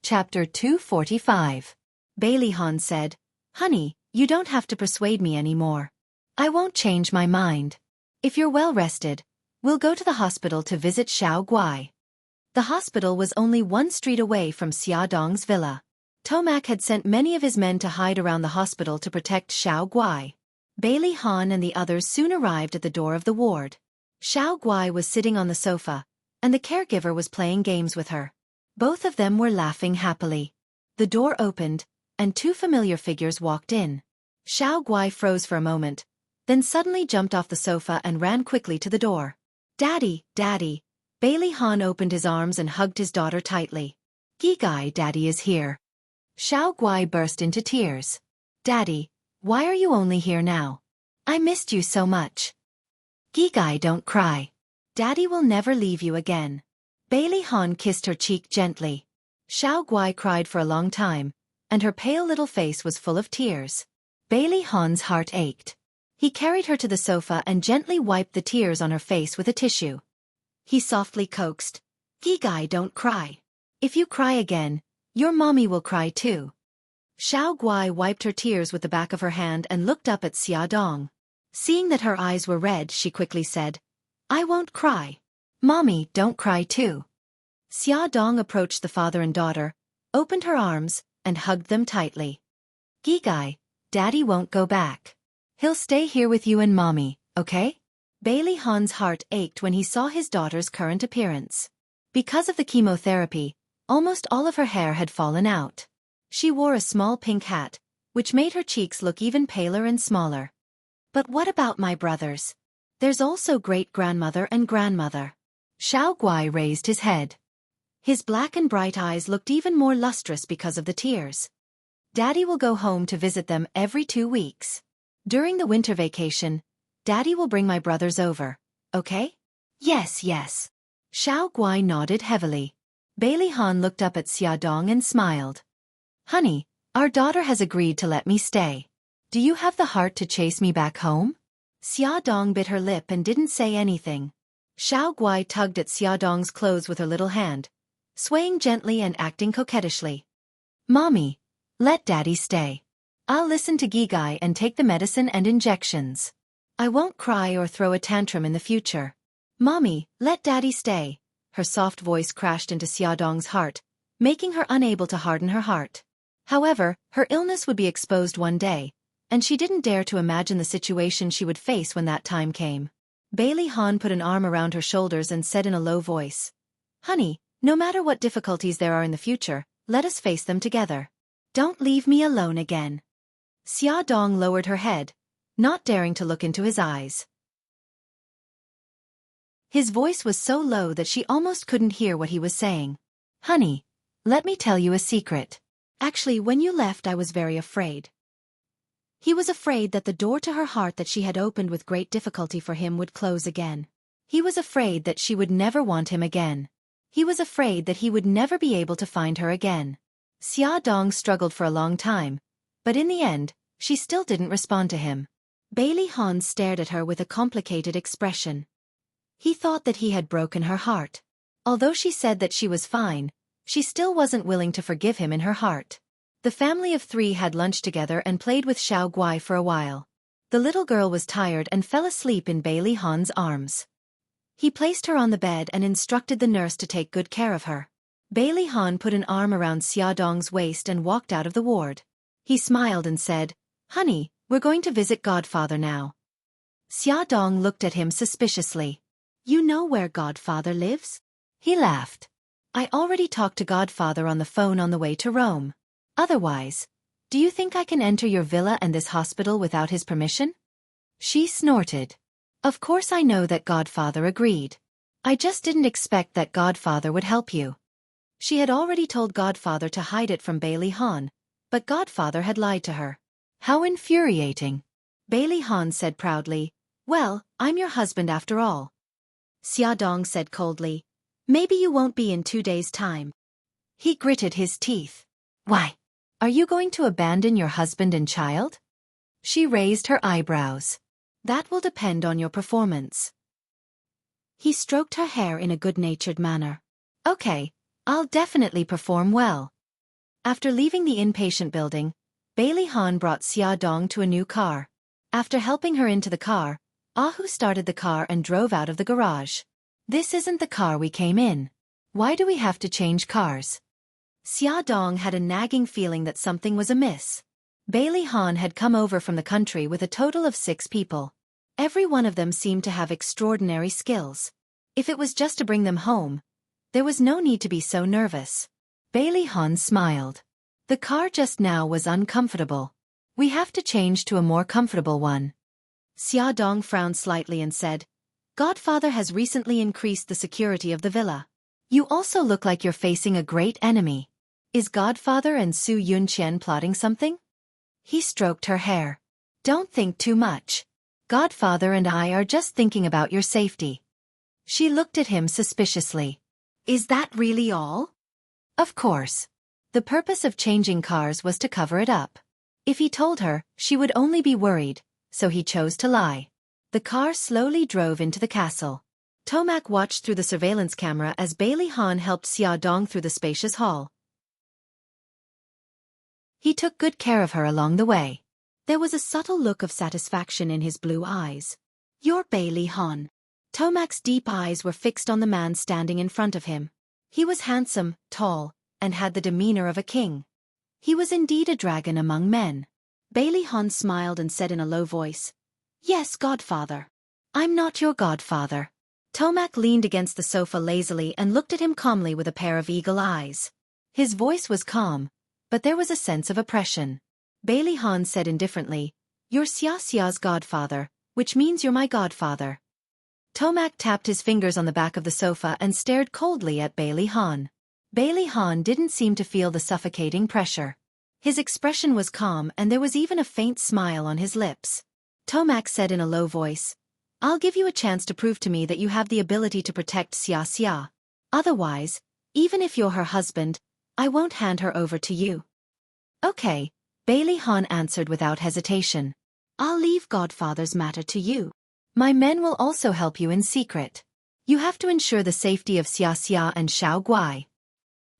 Chapter 245. Bailey Han said, "Honey, you don't have to persuade me anymore. I won't change my mind. If you're well rested, we'll go to the hospital to visit Xiao Guai." The hospital was only one street away from Xia Dong's villa. Tomac had sent many of his men to hide around the hospital to protect Xiao Guai. Bailey Han and the others soon arrived at the door of the ward. Xiao Guai was sitting on the sofa, and the caregiver was playing games with her. Both of them were laughing happily. The door opened, and two familiar figures walked in. Xiao Guai froze for a moment, then suddenly jumped off the sofa and ran quickly to the door. "Daddy, Daddy!" Bailey Han opened his arms and hugged his daughter tightly. "Gigai, Daddy is here." Xiao Guai burst into tears. "Daddy, why are you only here now? I missed you so much." "Gigai, don't cry. Daddy will never leave you again." Bailey Han kissed her cheek gently. Xiao Guai cried for a long time, and her pale little face was full of tears. Bailey Han's heart ached. He carried her to the sofa and gently wiped the tears on her face with a tissue. He softly coaxed, "Gigai, don't cry. If you cry again, your mommy will cry too." Xiao Guai wiped her tears with the back of her hand and looked up at Xia Dong. Seeing that her eyes were red, she quickly said, "I won't cry. Mommy, don't cry too." Xia Dong approached the father and daughter, opened her arms, and hugged them tightly. "Gigai, Daddy won't go back. He'll stay here with you and Mommy, okay?" Bailey Han's heart ached when he saw his daughter's current appearance. Because of the chemotherapy, almost all of her hair had fallen out. She wore a small pink hat, which made her cheeks look even paler and smaller. "But what about my brothers? There's also great-grandmother and grandmother." Xiao Guai raised his head. His black and bright eyes looked even more lustrous because of the tears. "Daddy will go home to visit them every 2 weeks. During the winter vacation, Daddy will bring my brothers over, okay?" "Yes, yes." Xiao Guai nodded heavily. Bailey Han looked up at Xia Dong and smiled. "Honey, our daughter has agreed to let me stay. Do you have the heart to chase me back home?" Xia Dong bit her lip and didn't say anything. Xiao Guai tugged at Xia Dong's clothes with her little hand, swaying gently and acting coquettishly. "Mommy, let Daddy stay. I'll listen to Gigai and take the medicine and injections. I won't cry or throw a tantrum in the future. Mommy, let Daddy stay." Her soft voice crashed into Xia Dong's heart, making her unable to harden her heart. However, her illness would be exposed one day, and she didn't dare to imagine the situation she would face when that time came. Bailey Han put an arm around her shoulders and said in a low voice, "Honey, no matter what difficulties there are in the future, let us face them together. Don't leave me alone again." Xia Dong lowered her head, not daring to look into his eyes. His voice was so low that she almost couldn't hear what he was saying. "Honey, let me tell you a secret. Actually, when you left, I was very afraid." He was afraid that the door to her heart that she had opened with great difficulty for him would close again. He was afraid that she would never want him again. He was afraid that he would never be able to find her again. Xia Dong struggled for a long time, but in the end, she still didn't respond to him. Bailey Han stared at her with a complicated expression. He thought that he had broken her heart. Although she said that she was fine, she still wasn't willing to forgive him in her heart. The family of 3 had lunch together and played with Xiao Guai for a while. The little girl was tired and fell asleep in Bailey Han's arms. He placed her on the bed and instructed the nurse to take good care of her. Bailey Han put an arm around Xia Dong's waist and walked out of the ward. He smiled and said, "Honey, we're going to visit Godfather now." Xia Dong looked at him suspiciously. "You know where Godfather lives?" He laughed. "I already talked to Godfather on the phone on the way to Rome. Otherwise, do you think I can enter your villa and this hospital without his permission?" She snorted. "Of course I know that Godfather agreed. I just didn't expect that Godfather would help you." She had already told Godfather to hide it from Bailey Han, but Godfather had lied to her. How infuriating. Bailey Han said proudly, "Well, I'm your husband after all." Xia Dong said coldly, "Maybe you won't be in 2 days' time." He gritted his teeth. "Why? Are you going to abandon your husband and child?" She raised her eyebrows. "That will depend on your performance." He stroked her hair in a good-natured manner. "Okay, I'll definitely perform well. After leaving the inpatient building, Bailey Han brought Xia Dong to a new car. After helping her into the car, Ahu started the car and drove out of the garage. This isn't the car we came in. Why do we have to change cars? Xia Dong had a nagging feeling that something was amiss. Bailey Han had come over from the country with a total of 6 people. Every one of them seemed to have extraordinary skills. If it was just to bring them home, there was no need to be so nervous. Bailey Han smiled. The car just now was uncomfortable. We have to change to a more comfortable one. Xia Dong frowned slightly and said, Godfather has recently increased the security of the villa. You also look like you're facing a great enemy. Is Godfather and Su Yunqian plotting something? He stroked her hair. Don't think too much. Godfather and I are just thinking about your safety. She looked at him suspiciously. Is that really all? Of course. The purpose of changing cars was to cover it up. If he told her, she would only be worried, so he chose to lie. The car slowly drove into the castle. Tomac watched through the surveillance camera as Bailey Han helped Xia Dong through the spacious hall. He took good care of her along the way. There was a subtle look of satisfaction in his blue eyes. You're Bailey Han. Tomac's deep eyes were fixed on the man standing in front of him. He was handsome, tall, and had the demeanor of a king. He was indeed a dragon among men. Bailey Han smiled and said in a low voice, Yes, Godfather. I'm not your godfather. Tomac leaned against the sofa lazily and looked at him calmly with a pair of eagle eyes. His voice was calm, but there was a sense of oppression. Bailey Han said indifferently, You're Xia Xia's godfather, which means you're my godfather. Tomac tapped his fingers on the back of the sofa and stared coldly at Bailey Han. Bailey Han didn't seem to feel the suffocating pressure. His expression was calm and there was even a faint smile on his lips. Tomac said in a low voice, I'll give you a chance to prove to me that you have the ability to protect Xia Xia. Otherwise, even if you're her husband, I won't hand her over to you. Okay, Bailey Han answered without hesitation. I'll leave Godfather's matter to you. My men will also help you in secret. You have to ensure the safety of Xia Xia and Xiao Guai.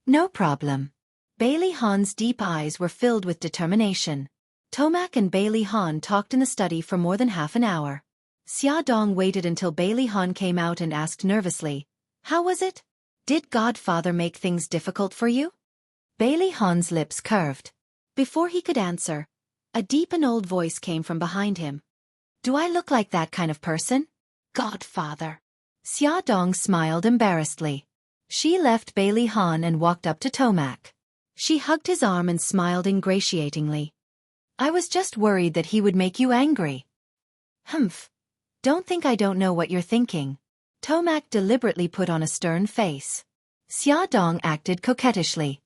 No problem. Bailey Han's deep eyes were filled with determination. Tomac and Bailey Han talked in the study for more than half an hour. Xia Dong waited until Bailey Han came out and asked nervously, How was it? Did Godfather make things difficult for you? Bailey Han's lips curved. Before he could answer, a deep and old voice came from behind him. Do I look like that kind of person? Godfather. Xia Dong smiled embarrassedly. She left Bailey Han and walked up to Tomac. She hugged his arm and smiled ingratiatingly. I was just worried that he would make you angry. Humph. Don't think I don't know what you're thinking. Tomac deliberately put on a stern face. Xia Dong acted coquettishly.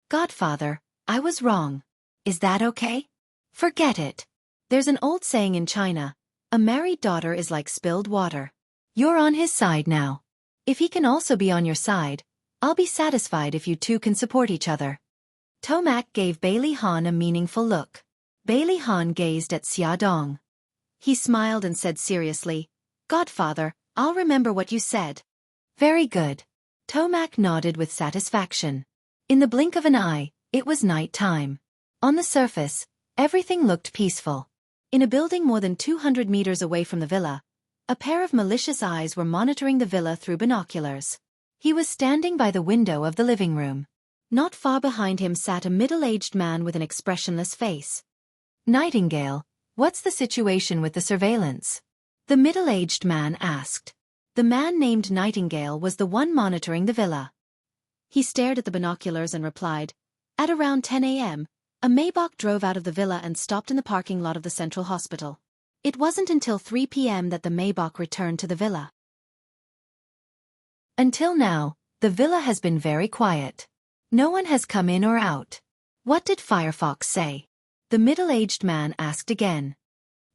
Godfather, I was wrong. Is that okay? Forget it. There's an old saying in China, a married daughter is like spilled water. You're on his side now. If he can also be on your side, I'll be satisfied if you two can support each other. Tomac gave Bailey Han a meaningful look. Bailey Han gazed at Xia Dong. He smiled and said seriously, Godfather, I'll remember what you said. Very good. Tomac nodded with satisfaction. In the blink of an eye, it was night time. On the surface, everything looked peaceful. In a building more than 200 meters away from the villa, a pair of malicious eyes were monitoring the villa through binoculars. He was standing by the window of the living room. Not far behind him sat a middle-aged man with an expressionless face. Nightingale, what's the situation with the surveillance? The middle-aged man asked. The man named Nightingale was the one monitoring the villa. He stared at the binoculars and replied, At around 10 a.m., a Maybach drove out of the villa and stopped in the parking lot of the Central Hospital. It wasn't until 3 p.m. that the Maybach returned to the villa. Until now, the villa has been very quiet. No one has come in or out. What did Firefox say? The middle-aged man asked again.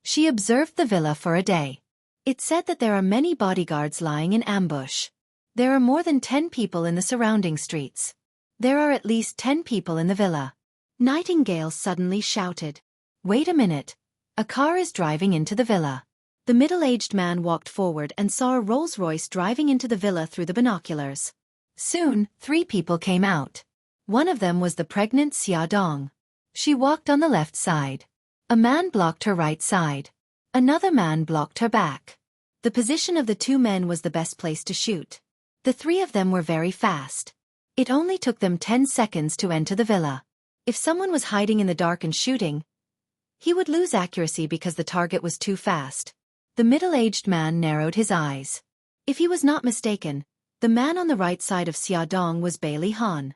She observed the villa for a day. It said that there are many bodyguards lying in ambush. There are more than 10 people in the surrounding streets. There are at least 10 people in the villa. Nightingale suddenly shouted. Wait a minute. A car is driving into the villa. The middle-aged man walked forward and saw a Rolls-Royce driving into the villa through the binoculars. Soon, 3 people came out. One of them was the pregnant Xiaodong. She walked on the left side. A man blocked her right side. Another man blocked her back. The position of the two men was the best place to shoot. The three of them were very fast. It only took them 10 seconds to enter the villa. If someone was hiding in the dark and shooting, he would lose accuracy because the target was too fast. The middle-aged man narrowed his eyes. If he was not mistaken, the man on the right side of Xiaodong was Bailey Han.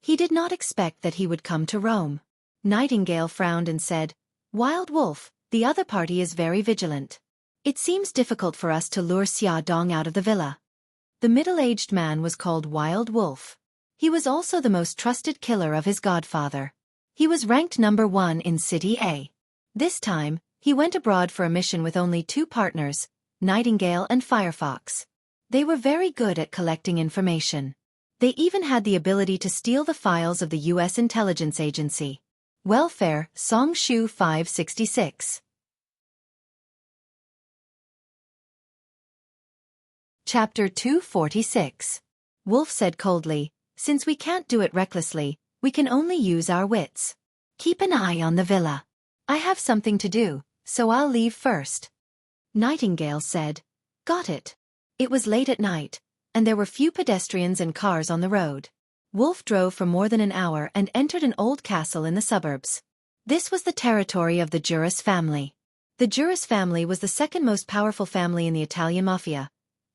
He did not expect that he would come to Rome. Nightingale frowned and said, "Wild Wolf, the other party is very vigilant. It seems difficult for us to lure Xiaodong out of the villa." The middle-aged man was called Wild Wolf. He was also the most trusted killer of his godfather. He was ranked number 1 in City A. This time, he went abroad for a mission with only 2 partners, Nightingale and Firefox. They were very good at collecting information. They even had the ability to steal the files of the U.S. intelligence agency. Welfare, Song Shu 566. Chapter 246. Wolf said coldly, "Since we can't do it recklessly, we can only use our wits. Keep an eye on the villa. I have something to do, so I'll leave first." Nightingale said, "Got it." It was late at night, and there were few pedestrians and cars on the road. Wolf drove for more than an hour and entered an old castle in the suburbs. This was the territory of the Juris family. The Juris family was the second most powerful family in the Italian mafia,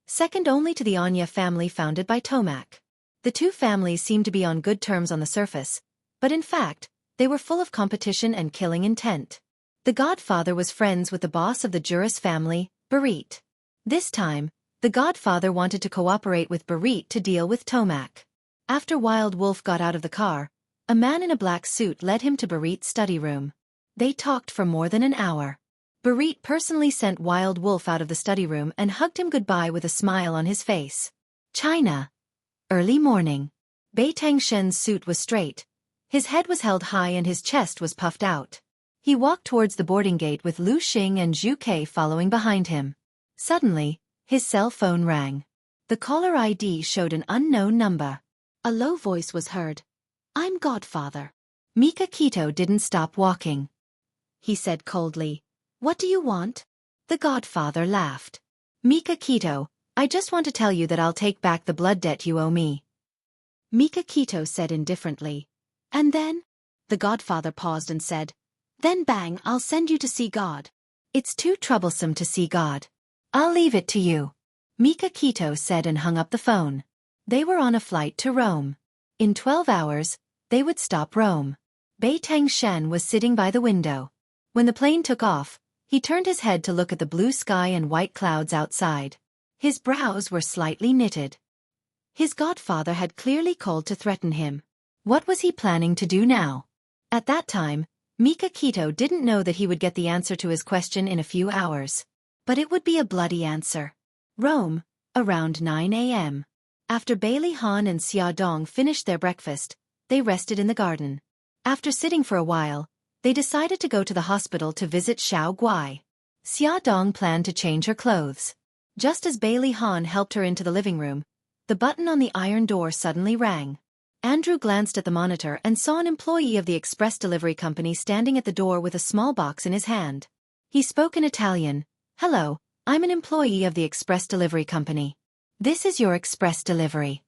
second only to the Anya family founded by Tomac. The two families seemed to be on good terms on the surface, but in fact, they were full of competition and killing intent. The godfather was friends with the boss of the Juris family, Barit. This time, the godfather wanted to cooperate with Barit to deal with Tomac. After Wild Wolf got out of the car, a man in a black suit led him to Barit's study room. They talked for more than an hour. Barit personally sent Wild Wolf out of the study room and hugged him goodbye with a smile on his face. China. Early morning. Bei Tangshen's suit was straight. His head was held high and his chest was puffed out. He walked towards the boarding gate with Lu Xing and Zhu Kei following behind him. Suddenly, his cell phone rang. The caller ID showed an unknown number. A low voice was heard. "I'm Godfather." Mika Kito didn't stop walking. He said coldly, "What do you want?" The Godfather laughed. "Mika Kito, I just want to tell you that I'll take back the blood debt you owe me." Mika Kito said indifferently. "And then?" The Godfather paused and said, "Then bang, I'll send you to see God." "It's too troublesome to see God. I'll leave it to you," Mika Kito said and hung up the phone. They were on a flight to Rome. In 12 hours, they would stop Rome. Bei Tangshen was sitting by the window. When the plane took off, he turned his head to look at the blue sky and white clouds outside. His brows were slightly knitted. His godfather had clearly called to threaten him. What was he planning to do now? At that time, Mika Kito didn't know that he would get the answer to his question in a few hours. But it would be a bloody answer. Rome, around 9 a.m. After Bailey Han and Xiaodong finished their breakfast, they rested in the garden. After sitting for a while, they decided to go to the hospital to visit Xiao Guai. Xiaodong planned to change her clothes. Just as Bailey Han helped her into the living room, the button on the iron door suddenly rang. Andrew glanced at the monitor and saw an employee of the express delivery company standing at the door with a small box in his hand. He spoke in Italian. "Hello, I'm an employee of the express delivery company. This is your express delivery."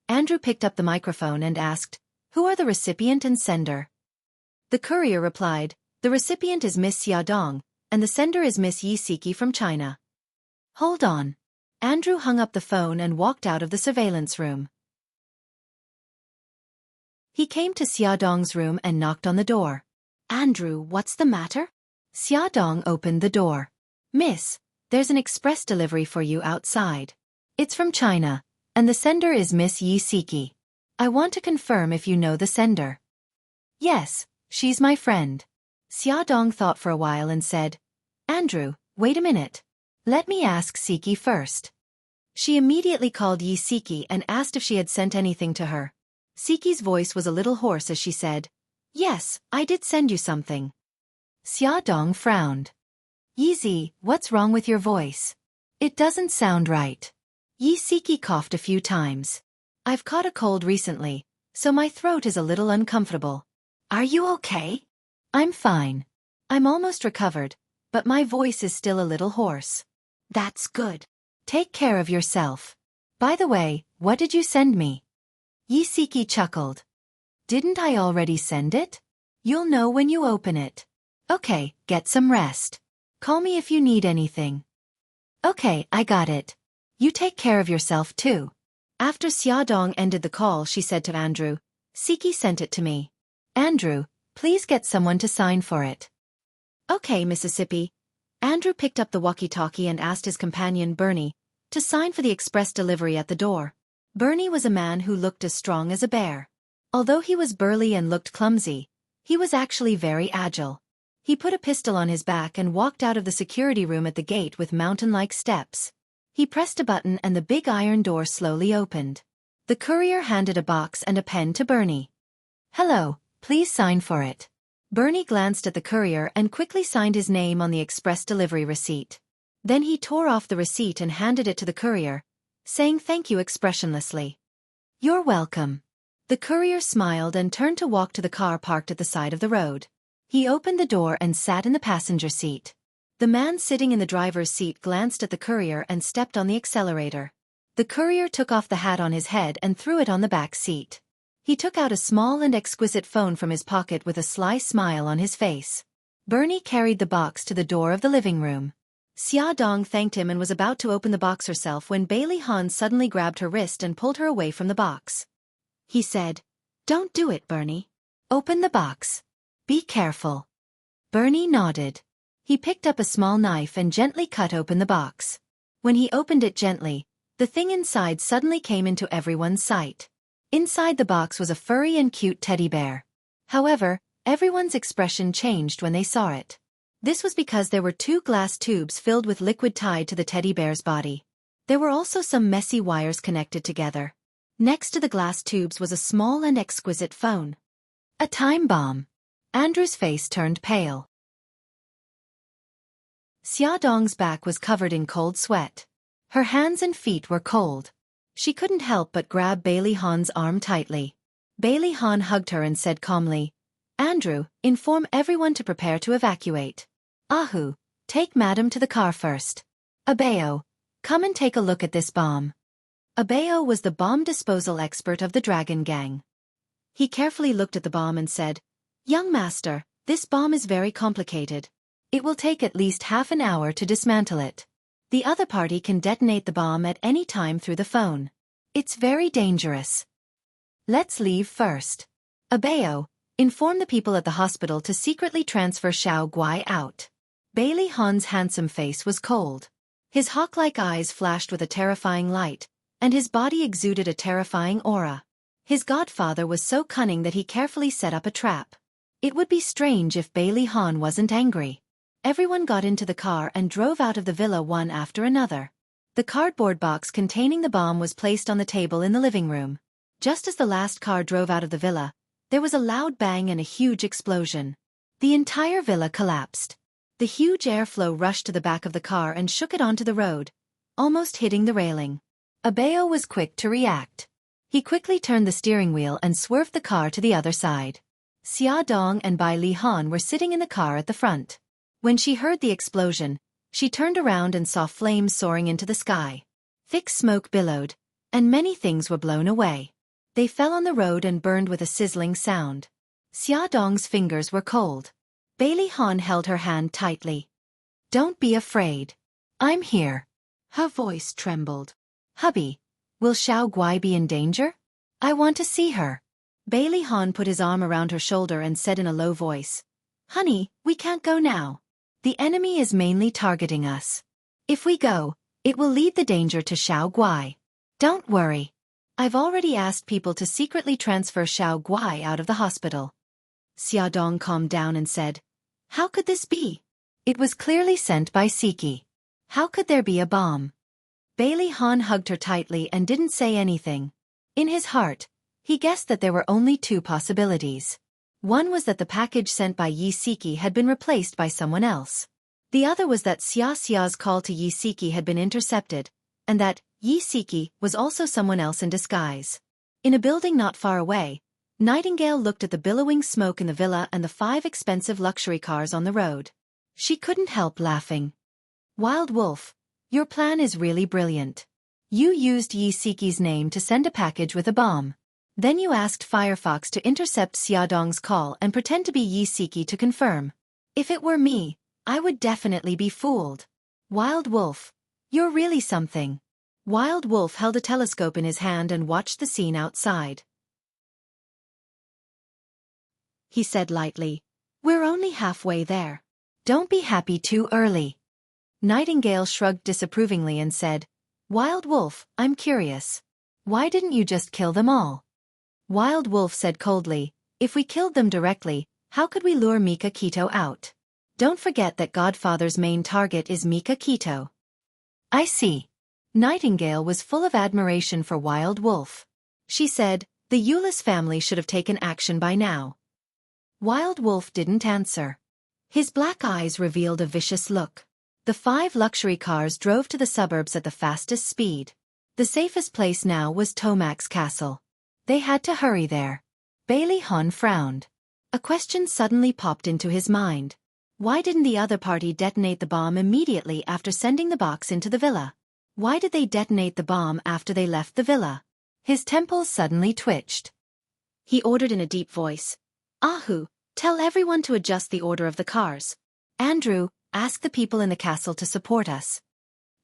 Andrew picked up the microphone and asked, "Who are the recipient and sender?" The courier replied, "The recipient is Miss Xiaodong, and the sender is Miss Yi Siki from China." "Hold on." Andrew hung up the phone and walked out of the surveillance room. He came to Xiaodong's room and knocked on the door. "Andrew, what's the matter?" Xiaodong opened the door. "Miss, there's an express delivery for you outside. It's from China, and the sender is Miss Yi Siki. I want to confirm if you know the sender." "Yes, she's my friend." Xiaodong thought for a while and said, "Andrew, wait a minute. Let me ask Siki first." She immediately called Yi Siki and asked if she had sent anything to her. Siki's voice was a little hoarse as she said, "Yes, I did send you something." Xiaodong frowned. "Yi, what's wrong with your voice? It doesn't sound right." Yi Siki coughed a few times. "I've caught a cold recently, so my throat is a little uncomfortable. Are you okay? I'm fine. I'm almost recovered, but my voice is still a little hoarse. That's good. Take care of yourself. By the way, what did you send me? Yisiki chuckled. Didn't I already send it? You'll know when you open it. Okay, get some rest. Call me if you need anything. Okay, I got it. You take care of yourself too. After Xiaodong ended the call, she said to Andrew, Siki sent it to me. Andrew, please get someone to sign for it. Okay, Mississippi. Andrew picked up the walkie-talkie and asked his companion, Bernie, to sign for the express delivery at the door. Bernie was a man who looked as strong as a bear. Although he was burly and looked clumsy, he was actually very agile. He put a pistol on his back and walked out of the security room at the gate with mountain-like steps. He pressed a button and the big iron door slowly opened. The courier handed a box and a pen to Bernie. Hello, please sign for it. Bernie glanced at the courier and quickly signed his name on the express delivery receipt. Then he tore off the receipt and handed it to the courier, saying thank you expressionlessly. You're welcome. The courier smiled and turned to walk to the car parked at the side of the road. He opened the door and sat in the passenger seat. The man sitting in the driver's seat glanced at the courier and stepped on the accelerator. The courier took off the hat on his head and threw it on the back seat. He took out a small and exquisite phone from his pocket with a sly smile on his face. Bernie carried the box to the door of the living room. Xia Dong thanked him and was about to open the box herself when Bailey Han suddenly grabbed her wrist and pulled her away from the box. He said, Don't do it, Bernie. Open the box. Be careful. Bernie nodded. He picked up a small knife and gently cut open the box. When he opened it gently, the thing inside suddenly came into everyone's sight. Inside the box was a furry and cute teddy bear. However, everyone's expression changed when they saw it. This was because there were 2 glass tubes filled with liquid tied to the teddy bear's body. There were also some messy wires connected together. Next to the glass tubes was a small and exquisite phone. A time bomb. Andrew's face turned pale. Xia Dong's back was covered in cold sweat. Her hands and feet were cold. She couldn't help but grab Bailey Han's arm tightly. Bailey Han hugged her and said calmly, Andrew, inform everyone to prepare to evacuate. Ahu, take Madam to the car first. Abeo, come and take a look at this bomb. Abeo was the bomb disposal expert of the Dragon Gang. He carefully looked at the bomb and said, Young master, this bomb is very complicated. It will take at least half an hour to dismantle it. The other party can detonate the bomb at any time through the phone. It's very dangerous. Let's leave first. Abeo, inform the people at the hospital to secretly transfer Xiao Guai out. Bailey Han's handsome face was cold. His hawk-like eyes flashed with a terrifying light, and his body exuded a terrifying aura. His godfather was so cunning that he carefully set up a trap. It would be strange if Bailey Han wasn't angry. Everyone got into the car and drove out of the villa one after another. The cardboard box containing the bomb was placed on the table in the living room. Just as the last car drove out of the villa, there was a loud bang and a huge explosion. The entire villa collapsed. The huge airflow rushed to the back of the car and shook it onto the road, almost hitting the railing. Abeo was quick to react. He quickly turned the steering wheel and swerved the car to the other side. Xia Dong and Bai Li Han were sitting in the car at the front. When she heard the explosion, she turned around and saw flames soaring into the sky. Thick smoke billowed, and many things were blown away. They fell on the road and burned with a sizzling sound. Xia Dong's fingers were cold. Bailey Han held her hand tightly. Don't be afraid. I'm here. Her voice trembled. Hubby, will Xiao Guai be in danger? I want to see her. Bailey Han put his arm around her shoulder and said in a low voice, Honey, we can't go now. The enemy is mainly targeting us. If we go, it will lead the danger to Xiao Guai. Don't worry. I've already asked people to secretly transfer Xiao Guai out of the hospital. Xia Dong calmed down and said, How could this be? It was clearly sent by Siki. How could there be a bomb? Bailey Han hugged her tightly and didn't say anything. In his heart, he guessed that there were only 2 possibilities. One was that the package sent by Yi Siki had been replaced by someone else. The other was that Xia Xia's call to Yi Siki had been intercepted, and that Yi Siki was also someone else in disguise. In a building not far away, Nightingale looked at the billowing smoke in the villa and the 5 expensive luxury cars on the road. She couldn't help laughing. Wild Wolf, your plan is really brilliant. You used Yi Siki's name to send a package with a bomb. Then you asked Firefox to intercept Xiaodong's call and pretend to be Yi Siki to confirm. If it were me, I would definitely be fooled. Wild Wolf, you're really something. Wild Wolf held a telescope in his hand and watched the scene outside. He said lightly, "We're only halfway there. Don't be happy too early." Nightingale shrugged disapprovingly and said, "Wild Wolf, I'm curious. Why didn't you just kill them all?" Wild Wolf said coldly, "If we killed them directly, how could we lure Mika Keto out? Don't forget that Godfather's main target is Mika Keto." "I see." Nightingale was full of admiration for Wild Wolf. She said, "The Eulis family should have taken action by now." Wild Wolf didn't answer. His black eyes revealed a vicious look. The 5 luxury cars drove to the suburbs at the fastest speed. The safest place now was Tomac's castle. They had to hurry there. Bailey Han frowned. A question suddenly popped into his mind. Why didn't the other party detonate the bomb immediately after sending the box into the villa? Why did they detonate the bomb after they left the villa? His temples suddenly twitched. He ordered in a deep voice, "Ahu, tell everyone to adjust the order of the cars. Andrew, ask the people in the castle to support us."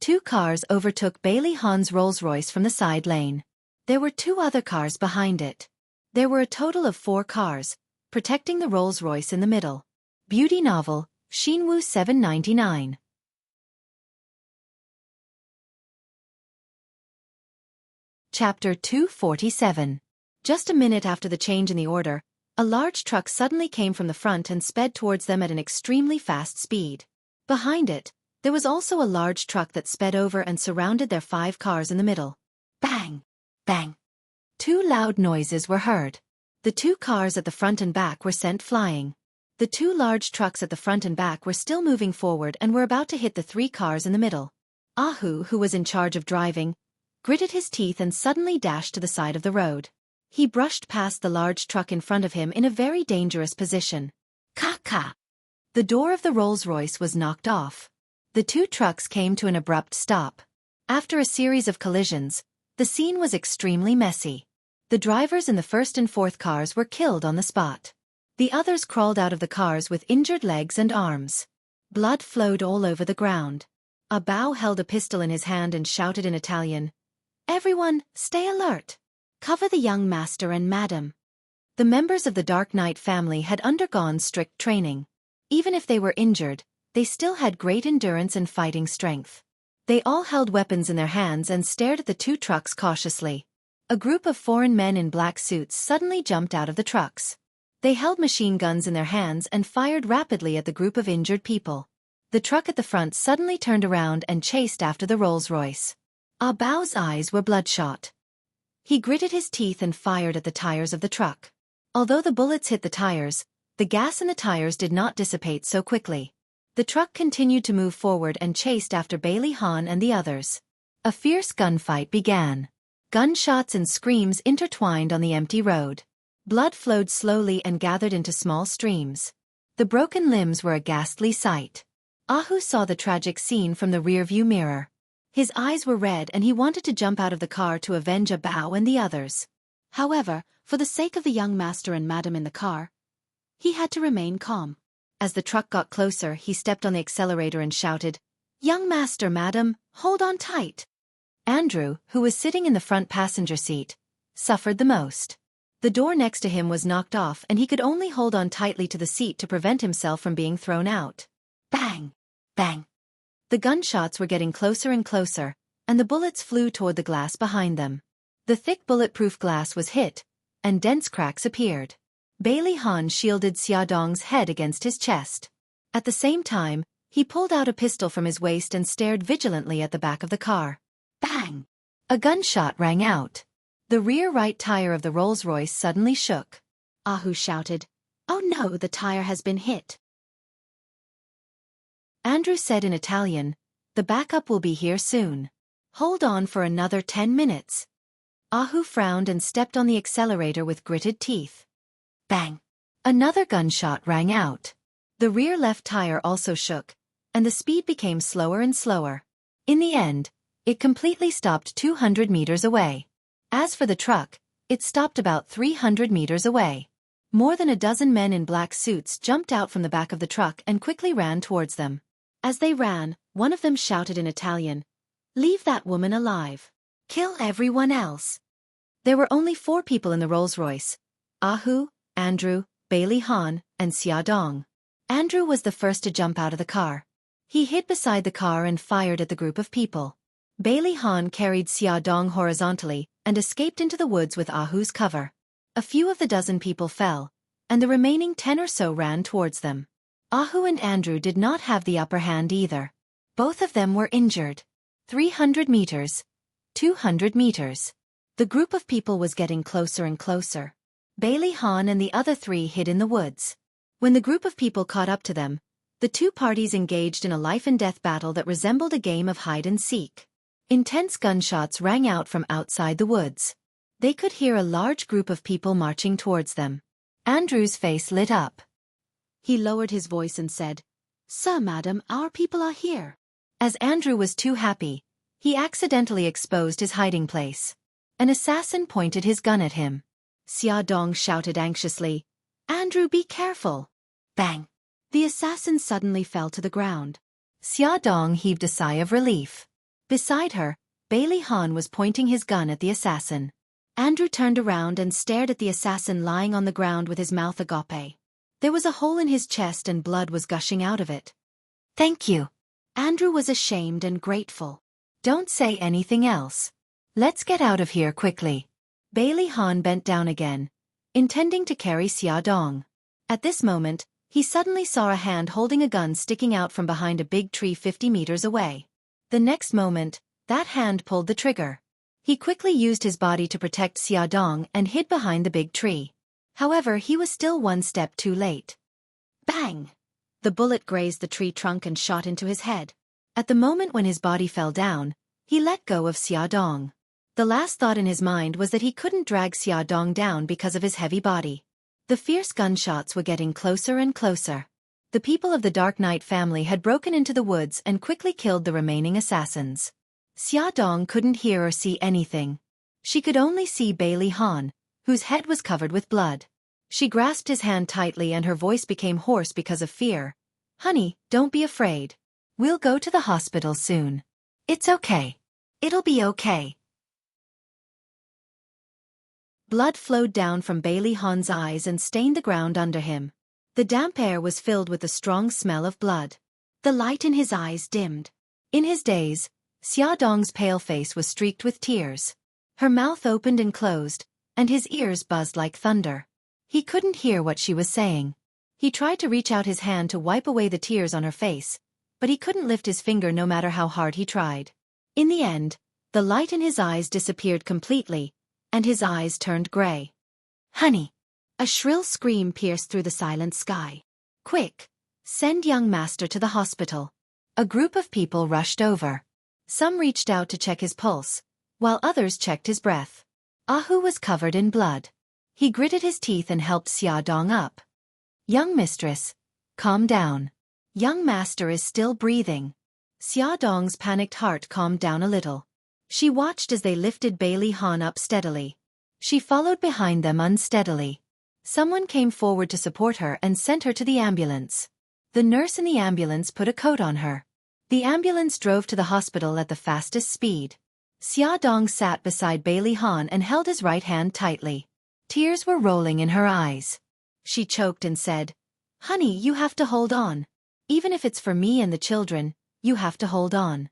2 cars overtook Bailey Han's Rolls-Royce from the side lane. There were 2 other cars behind it. There were a total of 4 cars, protecting the Rolls-Royce in the middle. Beauty novel, Xinwu 799. Chapter 247. Just a minute after the change in the order, a large truck suddenly came from the front and sped towards them at an extremely fast speed. Behind it, there was also a large truck that sped over and surrounded their 5 cars in the middle. Bang! Bang! 2 loud noises were heard. The 2 cars at the front and back were sent flying. The 2 large trucks at the front and back were still moving forward and were about to hit the 3 cars in the middle. Ahu, who was in charge of driving, gritted his teeth and suddenly dashed to the side of the road. He brushed past the large truck in front of him in a very dangerous position. Ka-ka! The door of the Rolls-Royce was knocked off. The 2 trucks came to an abrupt stop. After a series of collisions, the scene was extremely messy. The drivers in the first and fourth cars were killed on the spot. The others crawled out of the cars with injured legs and arms. Blood flowed all over the ground. A Bao held a pistol in his hand and shouted in Italian, "Everyone, stay alert! Cover the young master and madam." The members of the Dark Knight family had undergone strict training. Even if they were injured, they still had great endurance and fighting strength. They all held weapons in their hands and stared at the 2 trucks cautiously. A group of foreign men in black suits suddenly jumped out of the trucks. They held machine guns in their hands and fired rapidly at the group of injured people. The truck at the front suddenly turned around and chased after the Rolls-Royce. Ah Bao's eyes were bloodshot. He gritted his teeth and fired at the tires of the truck. Although the bullets hit the tires, the gas in the tires did not dissipate so quickly. The truck continued to move forward and chased after Bailey Han and the others. A fierce gunfight began. Gunshots and screams intertwined on the empty road. Blood flowed slowly and gathered into small streams. The broken limbs were a ghastly sight. Ahu saw the tragic scene from the rearview mirror. His eyes were red and he wanted to jump out of the car to avenge a Bao and the others. However, for the sake of the young master and madam in the car, he had to remain calm. As the truck got closer, he stepped on the accelerator and shouted, "Young master, madam, hold on tight." Andrew, who was sitting in the front passenger seat, suffered the most. The door next to him was knocked off and he could only hold on tightly to the seat to prevent himself from being thrown out. Bang! Bang! The gunshots were getting closer and closer, and the bullets flew toward the glass behind them. The thick bulletproof glass was hit, and dense cracks appeared. Bailey Han shielded Xiaodong's head against his chest. At the same time, he pulled out a pistol from his waist and stared vigilantly at the back of the car. Bang! A gunshot rang out. The rear right tire of the Rolls-Royce suddenly shook. Ahu shouted, "Oh no, the tire has been hit." Andrew said in Italian, "The backup will be here soon. Hold on for another 10 minutes. Ahu frowned and stepped on the accelerator with gritted teeth. Bang! Another gunshot rang out. The rear left tire also shook, and the speed became slower and slower. In the end, it completely stopped 200 meters away. As for the truck, it stopped about 300 meters away. More than a dozen men in black suits jumped out from the back of the truck and quickly ran towards them. As they ran, one of them shouted in Italian, "Leave that woman alive. Kill everyone else." There were only 4 people in the Rolls-Royce: Ahu, Andrew, Bailey Han, and Xiaodong. Andrew was the first to jump out of the car. He hid beside the car and fired at the group of people. Bailey Han carried Xiaodong horizontally and escaped into the woods with Ahu's cover. A few of the dozen people fell, and the remaining 10 or so ran towards them. Ahu and Andrew did not have the upper hand either. Both of them were injured. 300 meters. 200 meters. The group of people was getting closer and closer. Bailey Han and the other 3 hid in the woods. When the group of people caught up to them, the 2 parties engaged in a life-and-death battle that resembled a game of hide-and-seek. Intense gunshots rang out from outside the woods. They could hear a large group of people marching towards them. Andrew's face lit up. He lowered his voice and said, "Sir, madam, our people are here." As Andrew was too happy, he accidentally exposed his hiding place. An assassin pointed his gun at him. Xiaodong shouted anxiously, "Andrew, be careful!" Bang! The assassin suddenly fell to the ground. Xiaodong heaved a sigh of relief. Beside her, Bailey Han was pointing his gun at the assassin. Andrew turned around and stared at the assassin lying on the ground with his mouth agape. There was a hole in his chest and blood was gushing out of it. "Thank you." Andrew was ashamed and grateful. "Don't say anything else. Let's get out of here quickly." Bailey Han bent down again, intending to carry Xiaodong. At this moment, he suddenly saw a hand holding a gun sticking out from behind a big tree 50 meters away. The next moment, that hand pulled the trigger. He quickly used his body to protect Xiaodong and hid behind the big tree. However, he was still one step too late. Bang! The bullet grazed the tree trunk and shot into his head. At the moment when his body fell down, he let go of Xiaodong. The last thought in his mind was that he couldn't drag Xiaodong down because of his heavy body. The fierce gunshots were getting closer and closer. The people of the Dark Knight family had broken into the woods and quickly killed the remaining assassins. Xiaodong couldn't hear or see anything. She could only see Bailey Han, whose head was covered with blood. She grasped his hand tightly and her voice became hoarse because of fear. "Honey, don't be afraid. We'll go to the hospital soon. It's okay. It'll be okay." Blood flowed down from Bailey Han's eyes and stained the ground under him. The damp air was filled with the strong smell of blood. The light in his eyes dimmed. In his daze, Xiaodong's pale face was streaked with tears. Her mouth opened and closed, and his ears buzzed like thunder. He couldn't hear what she was saying. He tried to reach out his hand to wipe away the tears on her face, but he couldn't lift his finger no matter how hard he tried. In the end, the light in his eyes disappeared completely, and his eyes turned gray. "Honey!" A shrill scream pierced through the silent sky. "Quick! Send young master to the hospital." A group of people rushed over. Some reached out to check his pulse, while others checked his breath. Ahu was covered in blood. He gritted his teeth and helped Xiaodong up. "Young mistress, calm down. Young master is still breathing." Xiaodong's panicked heart calmed down a little. She watched as they lifted Bailey Han up steadily. She followed behind them unsteadily. Someone came forward to support her and sent her to the ambulance. The nurse in the ambulance put a coat on her. The ambulance drove to the hospital at the fastest speed. Xiaodong sat beside Bailey Han and held his right hand tightly. Tears were rolling in her eyes. She choked and said, "Honey, you have to hold on. Even if it's for me and the children, you have to hold on."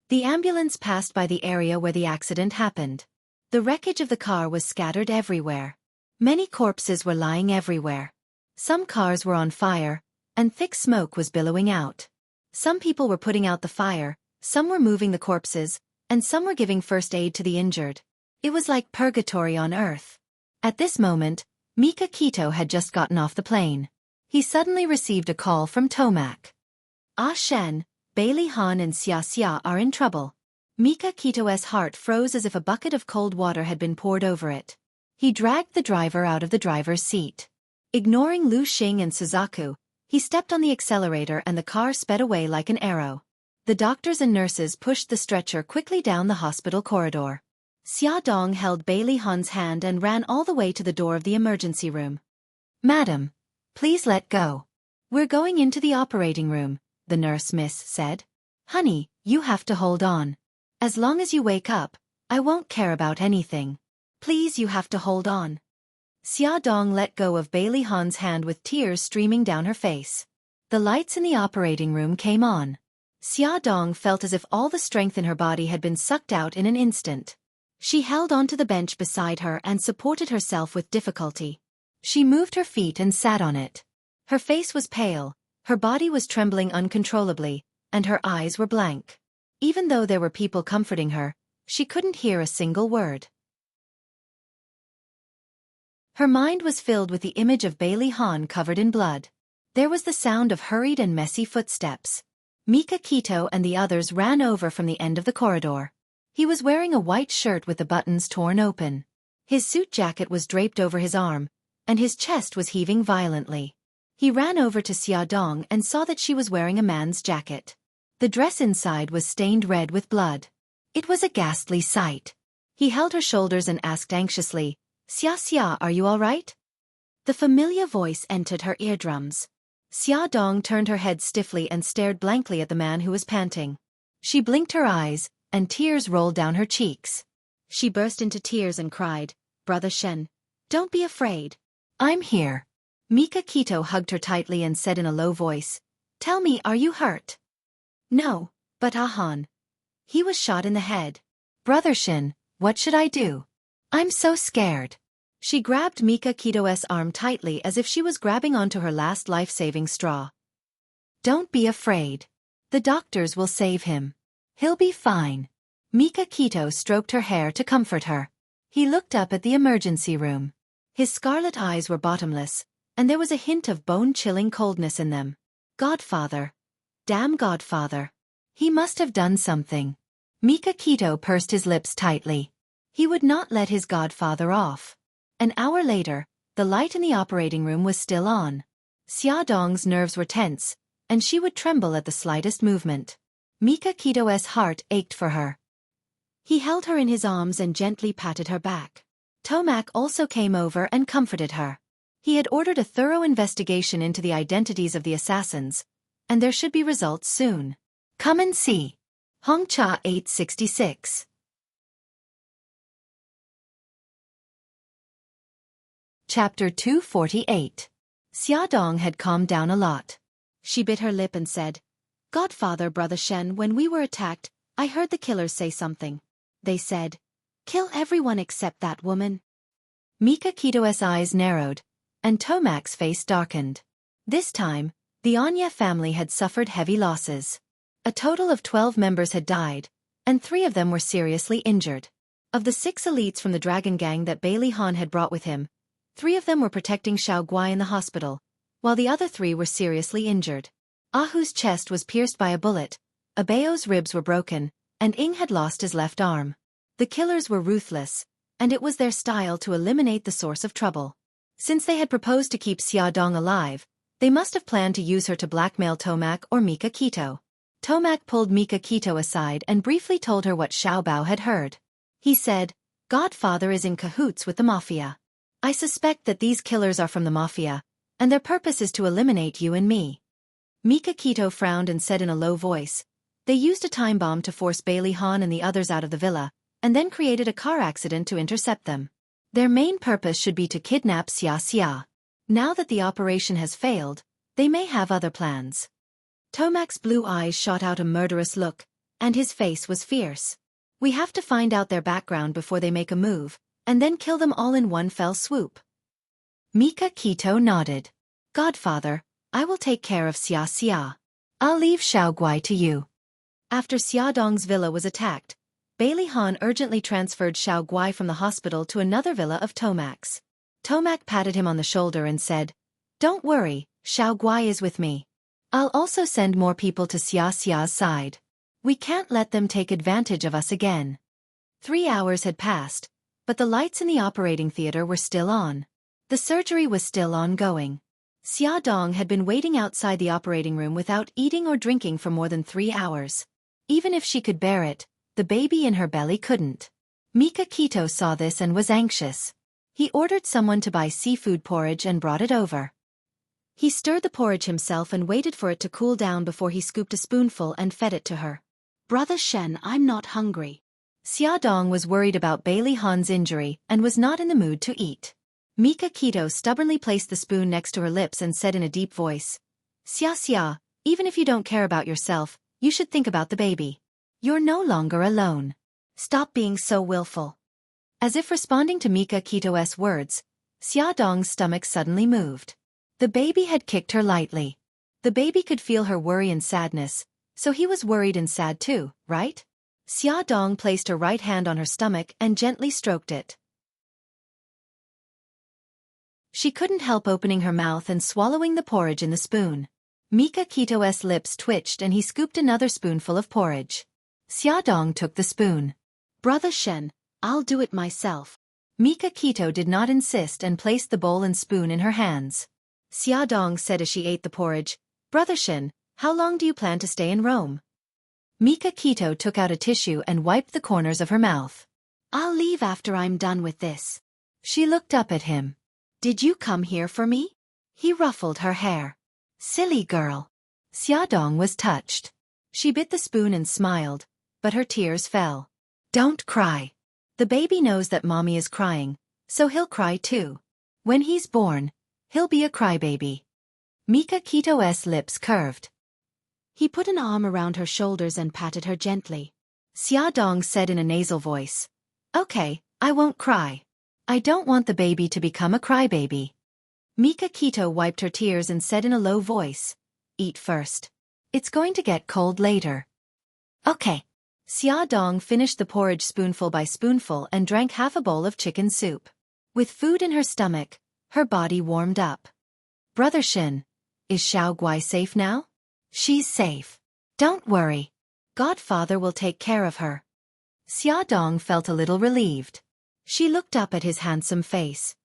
The ambulance passed by the area where the accident happened. The wreckage of the car was scattered everywhere. Many corpses were lying everywhere. Some cars were on fire, and thick smoke was billowing out. Some people were putting out the fire, some were moving the corpses, and some were giving first aid to the injured. It was like purgatory on earth. At this moment, Mika Kito had just gotten off the plane. He suddenly received a call from Tomac. "Ah Shen, Bailey Han and Xia Xia are in trouble. Mika Kito's heart froze as if a bucket of cold water had been poured over it. He dragged the driver out of the driver's seat. Ignoring Lu Xing and Suzaku, he stepped on the accelerator and the car sped away like an arrow. The doctors and nurses pushed the stretcher quickly down the hospital corridor. Xia Dong held Bai Lihan's hand and ran all the way to the door of the emergency room. "Madam, please let go. We're going into the operating room," the nurse miss said. "Honey, you have to hold on. As long as you wake up, I won't care about anything. Please, you have to hold on." Xia Dong let go of Bai Lihan's hand with tears streaming down her face. The lights in the operating room came on. Xia Dong felt as if all the strength in her body had been sucked out in an instant. She held onto the bench beside her and supported herself with difficulty. She moved her feet and sat on it. Her face was pale, her body was trembling uncontrollably, and her eyes were blank. Even though there were people comforting her, she couldn't hear a single word. Her mind was filled with the image of Bai Lihan covered in blood. There was the sound of hurried and messy footsteps. Mika Kito and the others ran over from the end of the corridor. He was wearing a white shirt with the buttons torn open. His suit jacket was draped over his arm, and his chest was heaving violently. He ran over to Xia Dong and saw that she was wearing a man's jacket. The dress inside was stained red with blood. It was a ghastly sight. He held her shoulders and asked anxiously, "Xia, are you all right?" The familiar voice entered her eardrums. Xia Dong turned her head stiffly and stared blankly at the man who was panting. She blinked her eyes, and tears rolled down her cheeks. She burst into tears and cried, "Brother Shen, don't be afraid. I'm here." Mika Kito hugged her tightly and said in a low voice, "Tell me, are you hurt?" "No, but Ahan. He was shot in the head." "Brother Shen, what should I do? I'm so scared." She grabbed Mika Kito's arm tightly as if she was grabbing onto her last life-saving straw. "Don't be afraid. The doctors will save him. He'll be fine." Mika Kito stroked her hair to comfort her. He looked up at the emergency room. His scarlet eyes were bottomless, and there was a hint of bone-chilling coldness in them. Godfather. Damn Godfather. He must have done something. Mika Kito pursed his lips tightly. He would not let his godfather off. An hour later, the light in the operating room was still on. Xia Dong's nerves were tense, and she would tremble at the slightest movement. Mika Kito's heart ached for her. He held her in his arms and gently patted her back. Tomac also came over and comforted her. He had ordered a thorough investigation into the identities of the assassins, and there should be results soon. Come and see. Hongcha 866. Chapter 248. Xia Dong had calmed down a lot. She bit her lip and said, "Godfather, Brother Shen, when we were attacked, I heard the killers say something. They said, 'Kill everyone except that woman.'" Mika Kito's eyes narrowed, and Tomac's face darkened. This time, the Anya family had suffered heavy losses. A total of 12 members had died, and 3 of them were seriously injured. Of the 6 elites from the Dragon Gang that Bai Lihan had brought with him, 3 of them were protecting Xiao Guai in the hospital, while the other 3 were seriously injured. Ahu's chest was pierced by a bullet, Abeo's ribs were broken, and Ing had lost his left arm. The killers were ruthless, and it was their style to eliminate the source of trouble. Since they had proposed to keep Xia Dong alive, they must have planned to use her to blackmail Tomac or Mika Kito. Tomac pulled Mika Kito aside and briefly told her what Xiao Bao had heard. He said, "Godfather is in cahoots with the mafia. I suspect that these killers are from the mafia, and their purpose is to eliminate you and me." Mika Kito frowned and said in a low voice, "They used a time bomb to force Bai Lihan and the others out of the villa, and then created a car accident to intercept them. Their main purpose should be to kidnap Xia. Now that the operation has failed, they may have other plans." Tomac's blue eyes shot out a murderous look, and his face was fierce. "We have to find out their background before they make a move, and then kill them all in one fell swoop." Mika Kito nodded. "Godfather, I will take care of Xia. I'll leave Xiao Guai to you." After Xia Dong's villa was attacked, Bai Lihan urgently transferred Xiao Guai from the hospital to another villa of Tomac's. Tomac patted him on the shoulder and said, "Don't worry, Xiao Guai is with me. I'll also send more people to Xia's side." We can't let them take advantage of us again. 3 hours had passed, but the lights in the operating theater were still on. The surgery was still ongoing. Xiaodong had been waiting outside the operating room without eating or drinking for more than 3 hours. Even if she could bear it, the baby in her belly couldn't. Mika Kito saw this and was anxious. He ordered someone to buy seafood porridge and brought it over. He stirred the porridge himself and waited for it to cool down before he scooped a spoonful and fed it to her. Brother Shen, I'm not hungry. Xiaodong was worried about Bailey Han's injury and was not in the mood to eat. Mika Kito stubbornly placed the spoon next to her lips and said in a deep voice, Xia, even if you don't care about yourself, you should think about the baby. You're no longer alone. Stop being so willful. As if responding to Mika Kito's words, Xiaodong's stomach suddenly moved. The baby had kicked her lightly. The baby could feel her worry and sadness, so he was worried and sad too, right? Xiaodong placed her right hand on her stomach and gently stroked it. She couldn't help opening her mouth and swallowing the porridge in the spoon. Mika Kito's lips twitched and he scooped another spoonful of porridge. Xiaodong took the spoon. Brother Shen, I'll do it myself. Mika Kito did not insist and placed the bowl and spoon in her hands. Xiaodong said as she ate the porridge, Brother Shen, how long do you plan to stay in Rome? Mika Kito took out a tissue and wiped the corners of her mouth. I'll leave after I'm done with this. She looked up at him. Did you come here for me? He ruffled her hair. Silly girl. Xiaodong was touched. She bit the spoon and smiled, but her tears fell. Don't cry. The baby knows that mommy is crying, so he'll cry too. When he's born, he'll be a crybaby. Mika Kito's lips curved. He put an arm around her shoulders and patted her gently. Xiaodong said in a nasal voice, Okay, I won't cry. I don't want the baby to become a crybaby. Mika Kito wiped her tears and said in a low voice, Eat first. It's going to get cold later. Okay. Xiaodong finished the porridge spoonful by spoonful and drank half a bowl of chicken soup. With food in her stomach, her body warmed up. Brother Shin, is Xiao Guai safe now? She's safe. Don't worry. Godfather will take care of her. Xiaodong felt a little relieved. She looked up at his handsome face.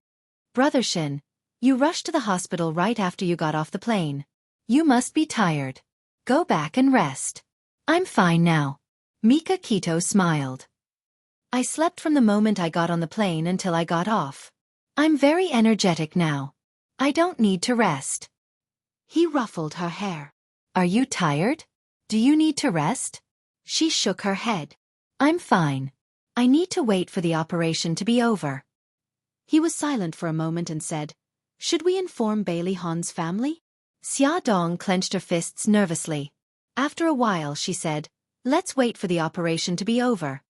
Brother Shin, you rushed to the hospital right after you got off the plane. You must be tired. Go back and rest. I'm fine now. Mika Kito smiled. I slept from the moment I got on the plane until I got off. I'm very energetic now. I don't need to rest. He ruffled her hair. Are you tired? Do you need to rest? She shook her head. I'm fine. I need to wait for the operation to be over. He was silent for a moment and said, Should we inform Bailey Han's family? Xiaodong clenched her fists nervously. After a while she said, Let's wait for the operation to be over.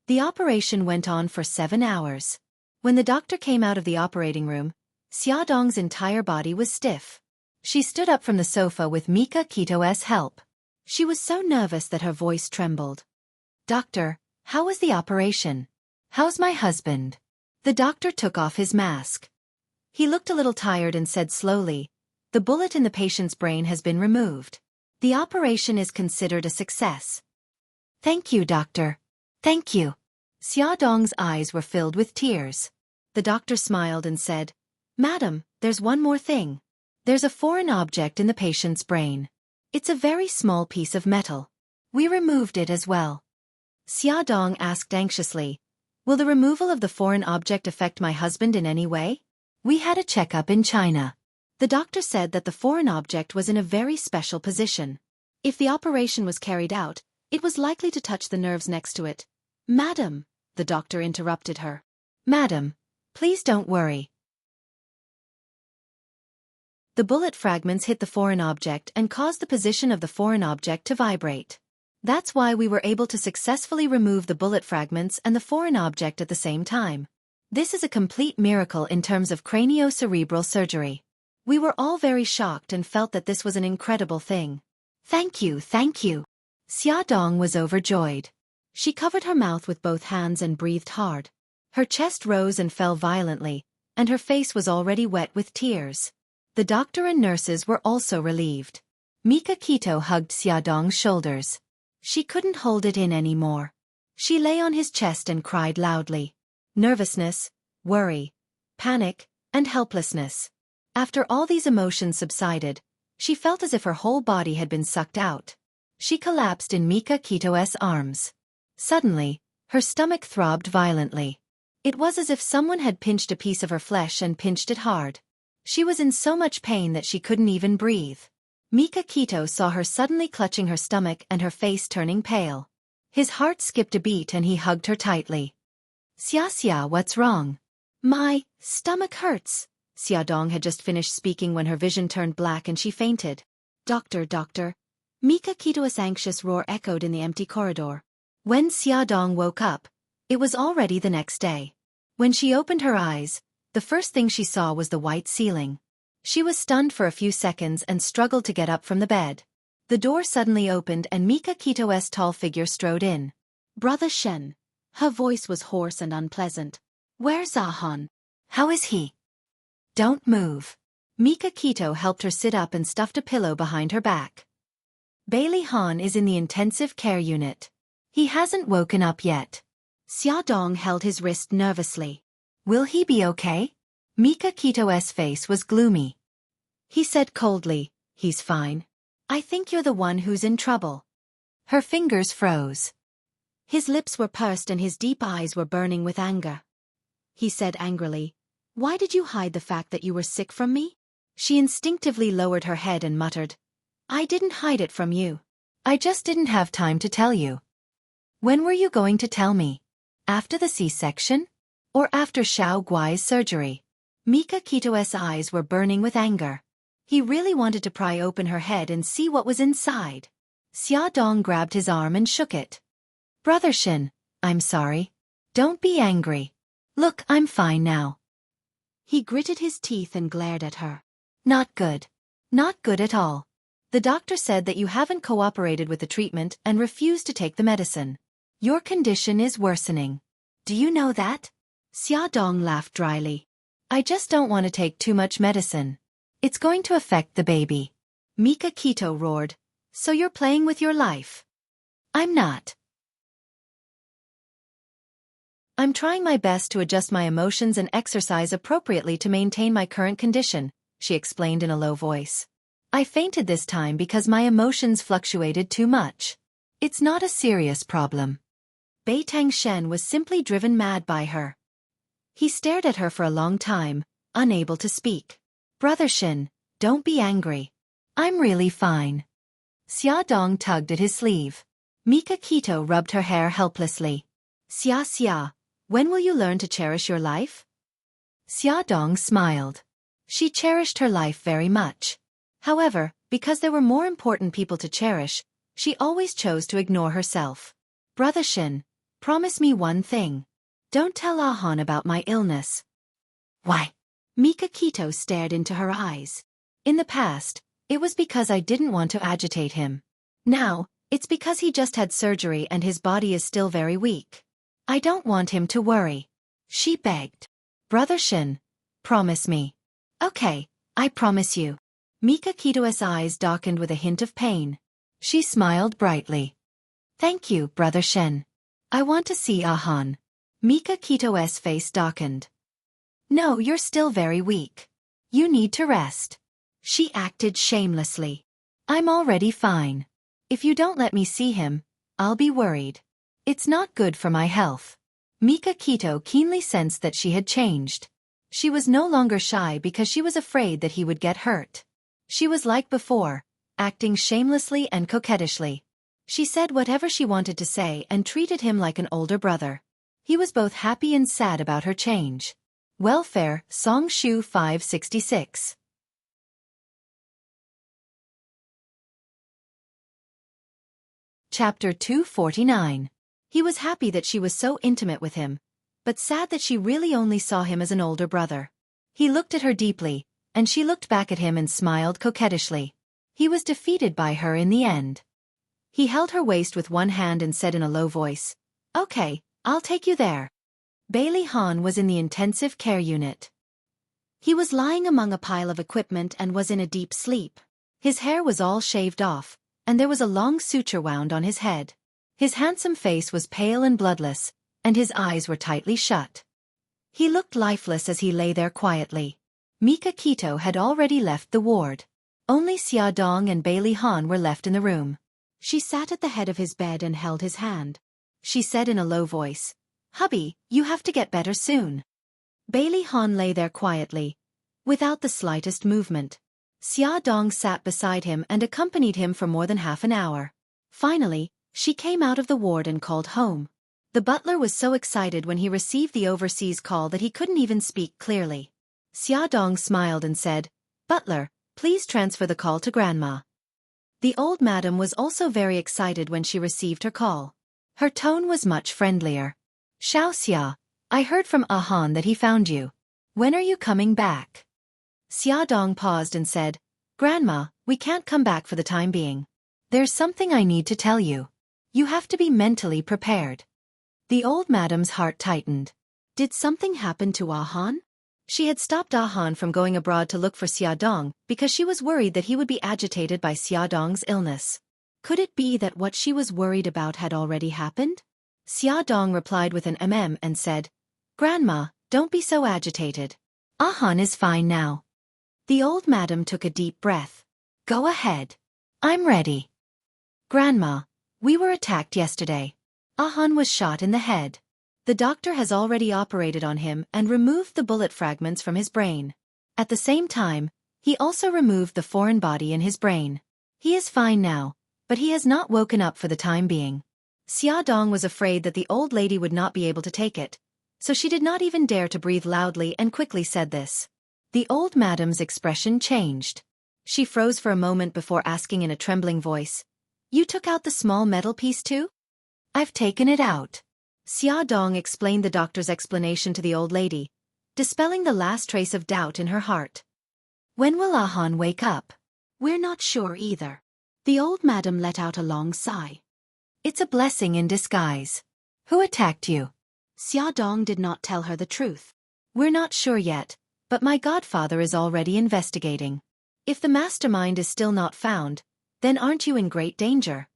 The operation went on for 7 hours. When the doctor came out of the operating room, Xiaodong's entire body was stiff. She stood up from the sofa with Mika Kito's help. She was so nervous that her voice trembled. Doctor, how was the operation? How's my husband? The doctor took off his mask. He looked a little tired and said slowly, The bullet in the patient's brain has been removed. The operation is considered a success. Thank you, doctor. Thank you. Xiaodong's eyes were filled with tears. The doctor smiled and said, Madam, there's one more thing. There's a foreign object in the patient's brain. It's a very small piece of metal. We removed it as well. Xiaodong asked anxiously, Will the removal of the foreign object affect my husband in any way? We had a checkup in China. The doctor said that the foreign object was in a very special position. If the operation was carried out, it was likely to touch the nerves next to it. Madam, the doctor interrupted her. Madam, please don't worry. The bullet fragments hit the foreign object and caused the position of the foreign object to vibrate. That's why we were able to successfully remove the bullet fragments and the foreign object at the same time. This is a complete miracle in terms of craniocerebral surgery. We were all very shocked and felt that this was an incredible thing. Thank you, thank you. Xiaodong was overjoyed. She covered her mouth with both hands and breathed hard. Her chest rose and fell violently, and her face was already wet with tears. The doctor and nurses were also relieved. Mika Kito hugged Xiaodong's shoulders. She couldn't hold it in anymore. She lay on his chest and cried loudly. Nervousness, worry, panic, and helplessness. After all these emotions subsided, she felt as if her whole body had been sucked out. She collapsed in Mika Kito's arms. Suddenly, her stomach throbbed violently. It was as if someone had pinched a piece of her flesh and pinched it hard. She was in so much pain that she couldn't even breathe. Mika Kito saw her suddenly clutching her stomach and her face turning pale. His heart skipped a beat and he hugged her tightly. Xia, what's wrong? My stomach hurts. Xiaodong had just finished speaking when her vision turned black and she fainted. Doctor. Mika Kito's anxious roar echoed in the empty corridor. When Xiaodong woke up, it was already the next day. When she opened her eyes, the first thing she saw was the white ceiling. She was stunned for a few seconds and struggled to get up from the bed. The door suddenly opened and Mika Kito's tall figure strode in. Brother Shen. Her voice was hoarse and unpleasant. Where's Ahan? How is he? Don't move. Mika Kito helped her sit up and stuffed a pillow behind her back. Bailey Han is in the intensive care unit. He hasn't woken up yet. Xiaodong held his wrist nervously. Will he be okay? Mika Kito's face was gloomy. He said coldly, he's fine. I think you're the one who's in trouble. Her fingers froze. His lips were pursed and his deep eyes were burning with anger. He said angrily, why did you hide the fact that you were sick from me? She instinctively lowered her head and muttered, I didn't hide it from you. I just didn't have time to tell you. When were you going to tell me? After the C-section? Or after Xiao Guai's surgery? Mika Kito's eyes were burning with anger. He really wanted to pry open her head and see what was inside. Xiaodong grabbed his arm and shook it. Brother Shen, I'm sorry. Don't be angry. Look, I'm fine now. He gritted his teeth and glared at her. Not good. Not good at all. The doctor said that you haven't cooperated with the treatment and refused to take the medicine. Your condition is worsening. Do you know that? Xiaodong laughed dryly. I just don't want to take too much medicine. It's going to affect the baby. Mika Kito roared. So you're playing with your life? I'm not. I'm trying my best to adjust my emotions and exercise appropriately to maintain my current condition, she explained in a low voice. I fainted this time because my emotions fluctuated too much. It's not a serious problem. Beitang Shen was simply driven mad by her. He stared at her for a long time, unable to speak. Brother Shen, don't be angry. I'm really fine. Xiaodong tugged at his sleeve. Mika Kito rubbed her hair helplessly. Xia, when will you learn to cherish your life? Xiaodong smiled. She cherished her life very much. However, because there were more important people to cherish, she always chose to ignore herself. Brother Shen, promise me one thing. Don't tell Ahan about my illness. Why? Mika Kito stared into her eyes. In the past, it was because I didn't want to agitate him. Now, it's because he just had surgery and his body is still very weak. I don't want him to worry. She begged. Brother Shen, promise me. Okay, I promise you. Mika Kito's eyes darkened with a hint of pain. She smiled brightly. Thank you, Brother Shen. I want to see Ahan. Mika Kito's face darkened. No, you're still very weak. You need to rest. She acted shamelessly. I'm already fine. If you don't let me see him, I'll be worried. It's not good for my health. Mika Kito keenly sensed that she had changed. She was no longer shy because she was afraid that he would get hurt. She was like before, acting shamelessly and coquettishly. She said whatever she wanted to say and treated him like an older brother. He was both happy and sad about her change. Welfare, Song Shu 566. Chapter 249. He was happy that she was so intimate with him, but sad that she really only saw him as an older brother. He looked at her deeply, and she looked back at him and smiled coquettishly. He was defeated by her in the end. He held her waist with one hand and said in a low voice, Okay, I'll take you there. Bailey Han was in the intensive care unit. He was lying among a pile of equipment and was in a deep sleep. His hair was all shaved off, and there was a long suture wound on his head. His handsome face was pale and bloodless, and his eyes were tightly shut. He looked lifeless as he lay there quietly. Mika Kito had already left the ward. Only Xia Dong and Bailey Han were left in the room. She sat at the head of his bed and held his hand. She said in a low voice, "Hubby, you have to get better soon." Bailey Han lay there quietly, without the slightest movement. Xia Dong sat beside him and accompanied him for more than half an hour. Finally, she came out of the ward and called home. The butler was so excited when he received the overseas call that he couldn't even speak clearly. Xia Dong smiled and said, "Butler, please transfer the call to Grandma." The old madam was also very excited when she received her call. Her tone was much friendlier. "Xiaoxia, I heard from Han that he found you. When are you coming back?" Xia Dong paused and said, "Grandma, we can't come back for the time being. There's something I need to tell you. You have to be mentally prepared." The old madam's heart tightened. Did something happen to Han? She had stopped Han from going abroad to look for Xia Dong because she was worried that he would be agitated by Xia Dong's illness. Could it be that what she was worried about had already happened? Xia Dong replied with an and said, "Grandma, don't be so agitated. Han is fine now." The old madam took a deep breath. "Go ahead. I'm ready." "Grandma, we were attacked yesterday. Han was shot in the head. The doctor has already operated on him and removed the bullet fragments from his brain. At the same time, he also removed the foreign body in his brain. He is fine now, but he has not woken up for the time being." Xia Dong was afraid that the old lady would not be able to take it, so she did not even dare to breathe loudly and quickly said this. The old madam's expression changed. She froze for a moment before asking in a trembling voice, "You took out the small metal piece too?" "I've taken it out." Xia Dong explained the doctor's explanation to the old lady, dispelling the last trace of doubt in her heart. "When will Han wake up?" "We're not sure either." The old madam let out a long sigh. "It's a blessing in disguise. Who attacked you?" Xia Dong did not tell her the truth. "We're not sure yet, but my godfather is already investigating. If the mastermind is still not found, then aren't you in great danger?"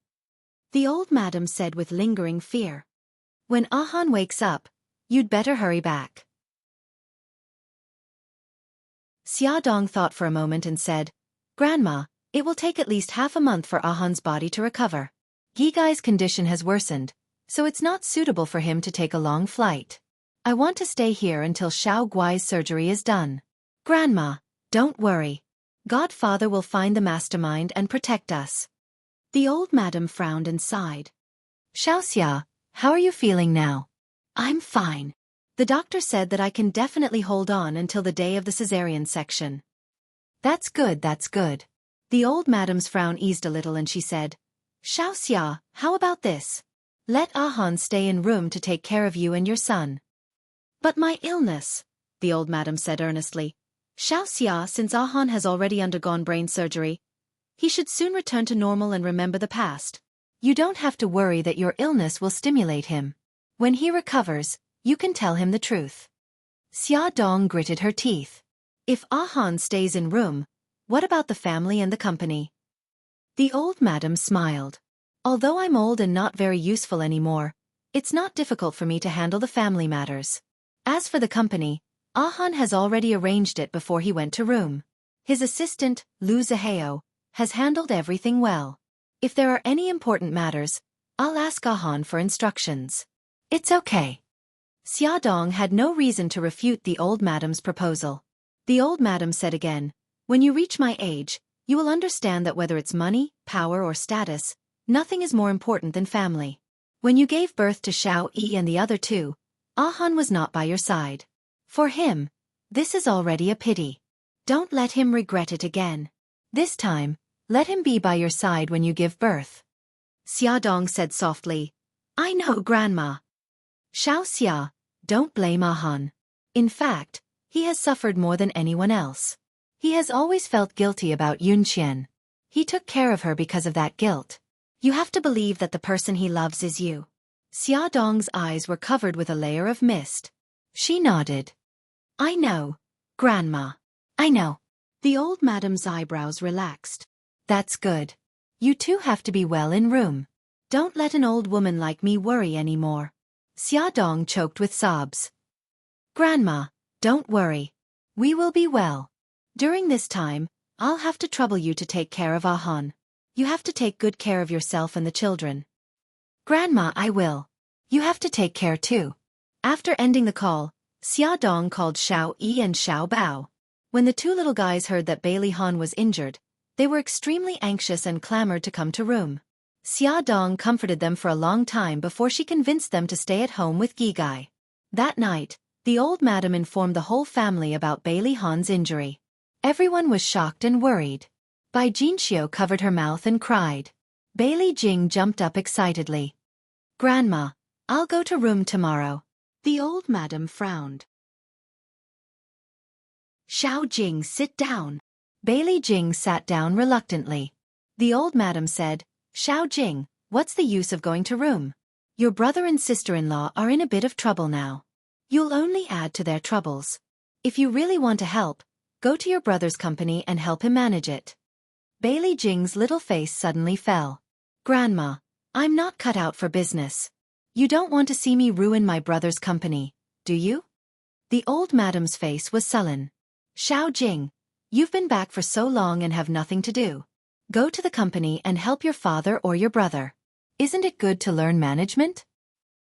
The old madam said with lingering fear. "When Han wakes up, you'd better hurry back." Xia Dong thought for a moment and said, "Grandma, it will take at least half a month for Han's body to recover. Gigai's condition has worsened, so it's not suitable for him to take a long flight. I want to stay here until Xiao Guai's surgery is done." "Grandma, don't worry. Godfather will find the mastermind and protect us." The old madam frowned and sighed. "Xiaoxia, how are you feeling now?" "I'm fine. The doctor said that I can definitely hold on until the day of the cesarean section." That's good, that's good." The old madam's frown eased a little and she said, "Xiaoxia, how about this? Let Han stay in room to take care of you and your son." "But my illness," the old madam said earnestly. "Xiaoxia, since Han has already undergone brain surgery, he should soon return to normal and remember the past. You don't have to worry that your illness will stimulate him. When he recovers, you can tell him the truth." Xia Dong gritted her teeth. If Han stays in room, what about the family and the company? The old madam smiled. "Although I'm old and not very useful anymore, it's not difficult for me to handle the family matters. As for the company, Han has already arranged it before he went to room. His assistant, Lu Zihao, has handled everything well. If there are any important matters, I'll ask Han for instructions." "It's okay." Xia Dong had no reason to refute the old madam's proposal. The old madam said again, "When you reach my age, you will understand that whether it's money, power or status, nothing is more important than family. When you gave birth to Xiao Yi and the other two, Han was not by your side. For him, this is already a pity. Don't let him regret it again. This time, let him be by your side when you give birth." Xia Dong said softly, "I know, Grandma." "Xiaoxia, don't blame Han. In fact, he has suffered more than anyone else. He has always felt guilty about Yunqian. He took care of her because of that guilt. You have to believe that the person he loves is you." Xia Dong's eyes were covered with a layer of mist. She nodded. "I know, Grandma. I know." The old madam's eyebrows relaxed. "That's good. You two have to be well in room. Don't let an old woman like me worry anymore. Xia Dong choked with sobs. Grandma, don't worry. We will be well. During this time, I'll have to trouble you to take care of Ah Han. You have to take good care of yourself and the children. Grandma, I will. You have to take care too. After ending the call, Xia Dong called Xiao Yi and Xiao Bao. When the two little guys heard that Bailey Han was injured, they were extremely anxious and clamored to come to room. Xia Dong comforted them for a long time before she convinced them to stay at home with Gigai. That night, the old madam informed the whole family about Bailey Han's injury. Everyone was shocked and worried. Bai Jinxiu covered her mouth and cried. Bailey Jing jumped up excitedly. Grandma, I'll go to room tomorrow. The old madam frowned. Xiao Jing, sit down. Bailey Jing sat down reluctantly. The old madam said, Xiao Jing, what's the use of going to room? Your brother and sister-in-law are in a bit of trouble now. You'll only add to their troubles. If you really want to help, go to your brother's company and help him manage it. Bailey Jing's little face suddenly fell. Grandma, I'm not cut out for business. You don't want to see me ruin my brother's company, do you? The old madam's face was sullen. Xiao Jing, you've been back for so long and have nothing to do. Go to the company and help your father or your brother. Isn't it good to learn management?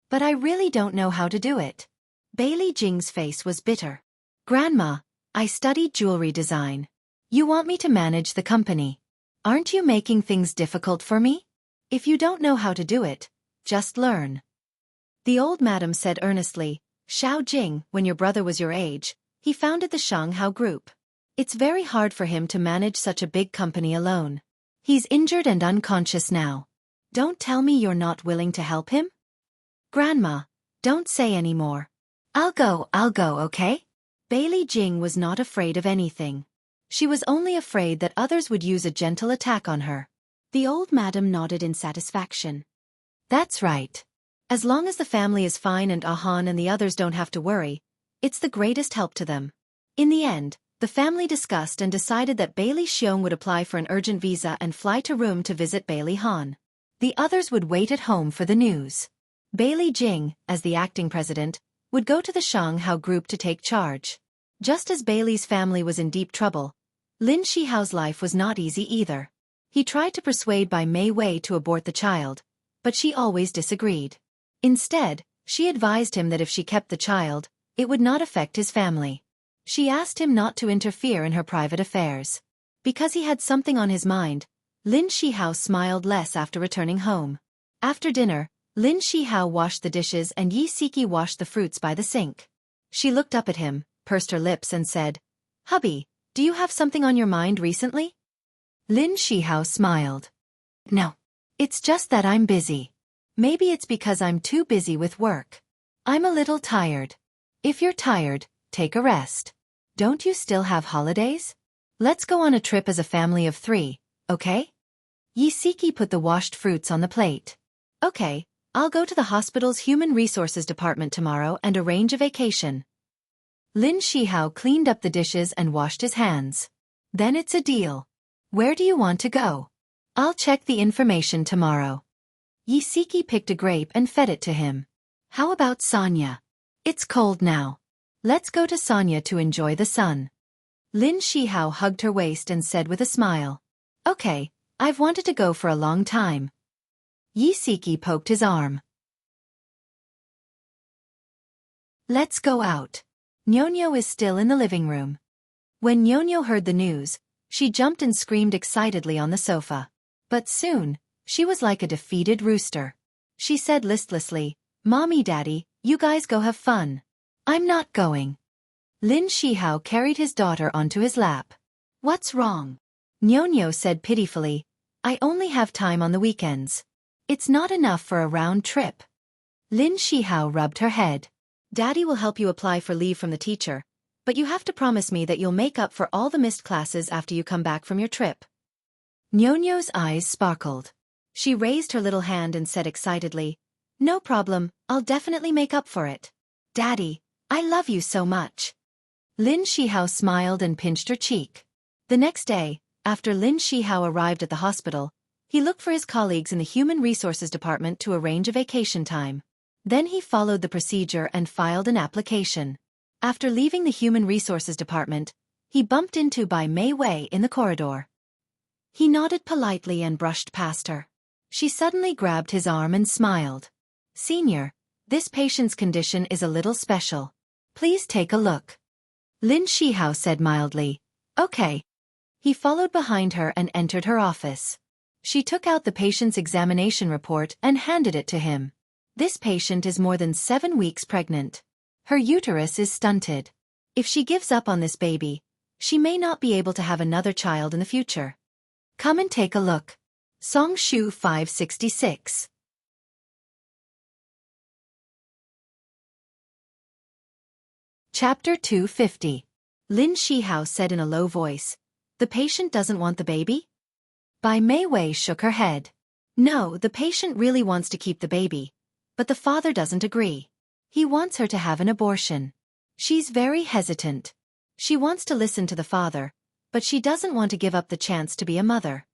But I really don't know how to do it. Bailey Jing's face was bitter. Grandma, I studied jewelry design. You want me to manage the company. Aren't you making things difficult for me? If you don't know how to do it, just learn. The old madam said earnestly, Xiao Jing, when your brother was your age, he founded the Shanghao Group. It's very hard for him to manage such a big company alone. He's injured and unconscious now. Don't tell me you're not willing to help him? Grandma, don't say any more. I'll go, okay? Bailey Jing was not afraid of anything. She was only afraid that others would use a gentle attack on her. The old madam nodded in satisfaction. That's right. As long as the family is fine and Ah Han and the others don't have to worry, it's the greatest help to them. In the end, the family discussed and decided that Bailey Xiong would apply for an urgent visa and fly to room to visit Bailey Han. The others would wait at home for the news. Bailey Jing, as the acting president, would go to the Shanghao Group to take charge. Just as Bailey's family was in deep trouble, Lin Shihao's life was not easy either. He tried to persuade Bai Mei Wei to abort the child, but she always disagreed. Instead, she advised him that if she kept the child, it would not affect his family. She asked him not to interfere in her private affairs. Because he had something on his mind, Lin Shihao smiled less after returning home. After dinner, Lin Shihao washed the dishes and Yi Siki washed the fruits by the sink. She looked up at him, pursed her lips and said, Hubby, do you have something on your mind recently? Lin Shihao smiled. No. It's just that I'm busy. Maybe it's because I'm too busy with work. I'm a little tired. If you're tired, take a rest. Don't you still have holidays? Let's go on a trip as a family of 3, okay? Yi Siki put the washed fruits on the plate. Okay, I'll go to the hospital's Human Resources Department tomorrow and arrange a vacation. Lin Shihao cleaned up the dishes and washed his hands. Then it's a deal. Where do you want to go? I'll check the information tomorrow. Yi Siki picked a grape and fed it to him. How about Sanya? It's cold now. Let's go to Sanya to enjoy the sun. Lin Shihao hugged her waist and said with a smile. Okay, I've wanted to go for a long time. Yi Siki poked his arm. Let's go out. Nyonyo is still in the living room. When Nyonyo heard the news, she jumped and screamed excitedly on the sofa. But soon, she was like a defeated rooster. She said listlessly, Mommy, Daddy, you guys go have fun. I'm not going. Lin Shihao carried his daughter onto his lap. What's wrong? Nyonyo said pitifully, I only have time on the weekends. It's not enough for a round trip. Lin Shihao rubbed her head. Daddy will help you apply for leave from the teacher, but you have to promise me that you'll make up for all the missed classes after you come back from your trip. Nyonyo's eyes sparkled. She raised her little hand and said excitedly, No problem, I'll definitely make up for it. Daddy, I love you so much. Lin Shihao smiled and pinched her cheek. The next day, after Lin Shihao arrived at the hospital, He looked for his colleagues in the Human Resources Department to arrange a vacation time. Then he followed the procedure and filed an application. After leaving the Human Resources Department, he bumped into Bai Mei Wei in the corridor. He nodded politely and brushed past her. She suddenly grabbed his arm and smiled. "Senior, this patient's condition is a little special. Please take a look." Lin Shihao said mildly, "Okay." He followed behind her and entered her office. She took out the patient's examination report and handed it to him. "This patient is more than 7 weeks pregnant. Her uterus is stunted. If she gives up on this baby, she may not be able to have another child in the future. Come and take a look." Song Shu 566. Chapter 250. Lin Shihao said in a low voice, "The patient doesn't want the baby?" Bai Mei Wei shook her head. "No, the patient really wants to keep the baby, but the father doesn't agree. He wants her to have an abortion. She's very hesitant. She wants to listen to the father, but she doesn't want to give up the chance to be a mother."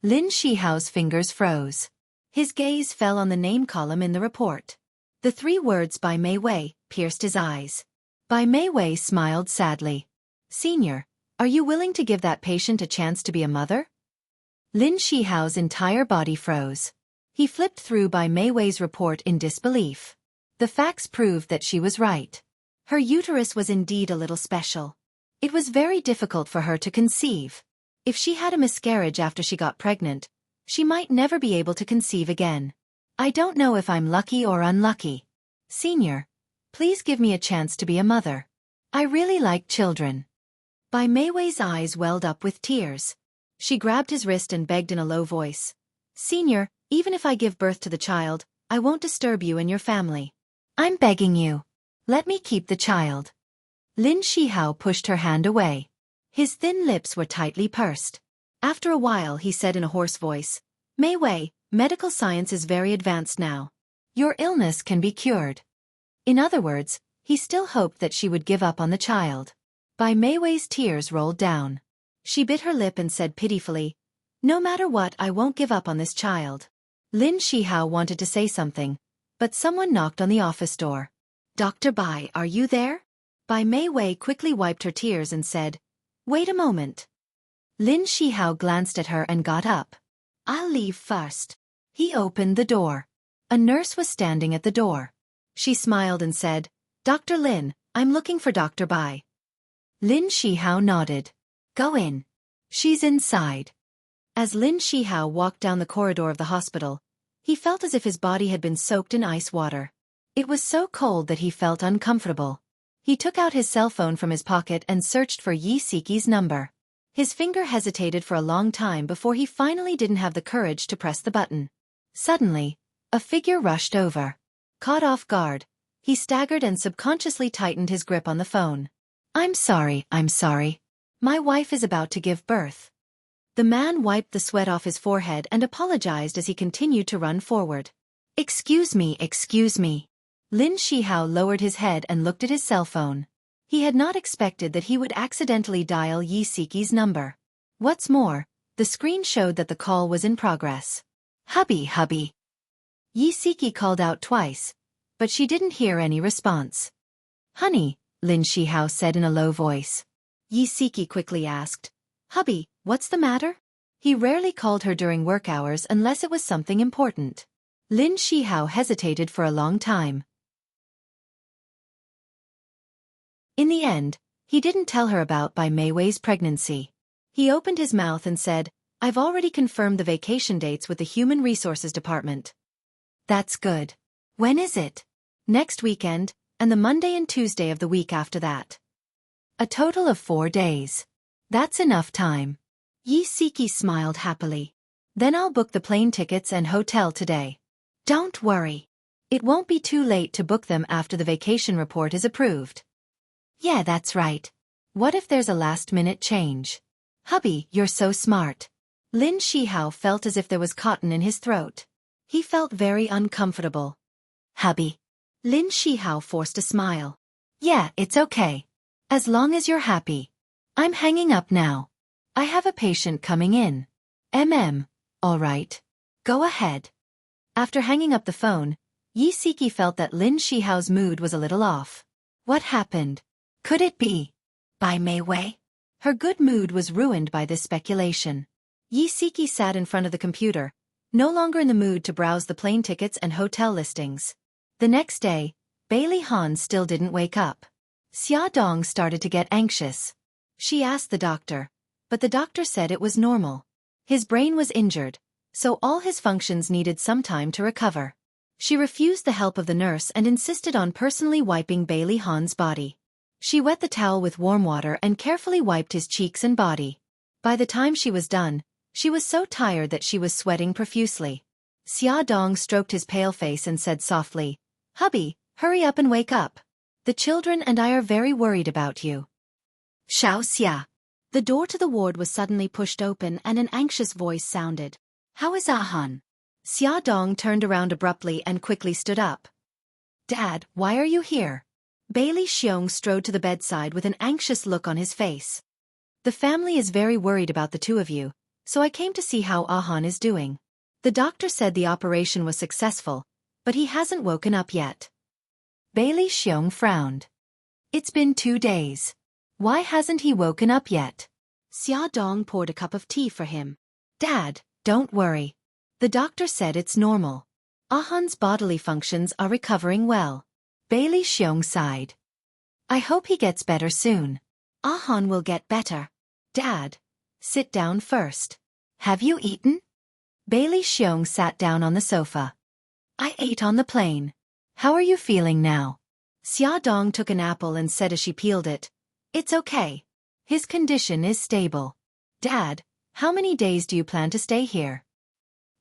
Lin Shihao's fingers froze. His gaze fell on the name column in the report. The 3 words Bai Mei Wei pierced his eyes. Bai Mei Wei smiled sadly. "Senior, are you willing to give that patient a chance to be a mother?" Lin Shihao's entire body froze. He flipped through Bai Mei Wei's report in disbelief. The facts proved that she was right. Her uterus was indeed a little special. It was very difficult for her to conceive. If she had a miscarriage after she got pregnant, she might never be able to conceive again. "I don't know if I'm lucky or unlucky. Senior, please give me a chance to be a mother. I really like children." Bai Mei Wei's eyes welled up with tears. She grabbed his wrist and begged in a low voice, "Senior, even if I give birth to the child, I won't disturb you and your family. I'm begging you. Let me keep the child." Lin Shihao pushed her hand away. His thin lips were tightly pursed. After a while he said in a hoarse voice, "Mei Wei, medical science is very advanced now. Your illness can be cured." In other words, he still hoped that she would give up on the child. Bai Mei Wei's tears rolled down. She bit her lip and said pitifully, "No matter what, I won't give up on this child." Lin Shihao wanted to say something, but someone knocked on the office door. "Dr. Bai, are you there?" Bai Mei Wei quickly wiped her tears and said, "Wait a moment." Lin Shihao glanced at her and got up. "I'll leave first." He opened the door. A nurse was standing at the door. She smiled and said, "Dr. Lin, I'm looking for Dr. Bai." Lin Shihao nodded. "Go in. She's inside." As Lin Shihao walked down the corridor of the hospital, he felt as if his body had been soaked in ice water. It was so cold that he felt uncomfortable. He took out his cell phone from his pocket and searched for Yi Siki's number. His finger hesitated for a long time before he finally didn't have the courage to press the button. Suddenly, a figure rushed over. Caught off guard, he staggered and subconsciously tightened his grip on the phone. I'm sorry. My wife is about to give birth." The man wiped the sweat off his forehead and apologized as he continued to run forward. Excuse me. Lin Shihao lowered his head and looked at his cell phone. He had not expected that he would accidentally dial Yi Siki's number. What's more, the screen showed that the call was in progress. Hubby. Yi Siki called out twice, but she didn't hear any response. Honey, Lin Shihao said in a low voice. Yi Siki quickly asked, Hubby, what's the matter? He rarely called her during work hours unless it was something important. Lin Shihao hesitated for a long time. In the end, he didn't tell her about Bai Mei Wei's pregnancy. He opened his mouth and said, I've already confirmed the vacation dates with the Human Resources Department. That's good. When is it? Next weekend, and the Monday and Tuesday of the week after that. A total of 4 days. That's enough time. Yi Siki smiled happily. Then I'll book the plane tickets and hotel today. Don't worry. It won't be too late to book them after the vacation report is approved. Yeah, that's right. What if there's a last-minute change? Hubby, you're so smart. Lin Shihao felt as if there was cotton in his throat. He felt very uncomfortable. Hubby. Lin Shihao forced a smile. Yeah, it's okay. As long as you're happy. I'm hanging up now. I have a patient coming in. All right. Go ahead. After hanging up the phone, Yi Siki felt that Lin Shihao's mood was a little off. What happened? Could it be Bai Mei Wei? Her good mood was ruined by this speculation. Yi Siki sat in front of the computer, no longer in the mood to browse the plane tickets and hotel listings. The next day, Bailey Han still didn't wake up. Xia Dong started to get anxious. She asked the doctor, but the doctor said it was normal. His brain was injured, so all his functions needed some time to recover. She refused the help of the nurse and insisted on personally wiping Bailey Han's body. She wet the towel with warm water and carefully wiped his cheeks and body. By the time she was done, she was so tired that she was sweating profusely. Xia Dong stroked his pale face and said softly, "Hubby, hurry up and wake up. The children and I are very worried about you." Xiao Xia. The door to the ward was suddenly pushed open and an anxious voice sounded. "How is Ahan?" Xia Dong turned around abruptly and quickly stood up. "Dad, why are you here?" Bailey Xiong strode to the bedside with an anxious look on his face. "The family is very worried about the two of you, so I came to see how Ahan is doing. The doctor said the operation was successful, but he hasn't woken up yet." Bailey Xiong frowned. "It's been 2 days. Why hasn't he woken up yet?" Xia Dong poured a cup of tea for him. "Dad, don't worry. The doctor said it's normal. Ahan's bodily functions are recovering well." Bailey Xiong sighed. "I hope he gets better soon. Ahan will get better. Dad, sit down first. Have you eaten?" Bailey Xiong sat down on the sofa. "I ate on the plane. How are you feeling now?" Xia Dong took an apple and said as she peeled it, "It's okay. His condition is stable. Dad, how many days do you plan to stay here?"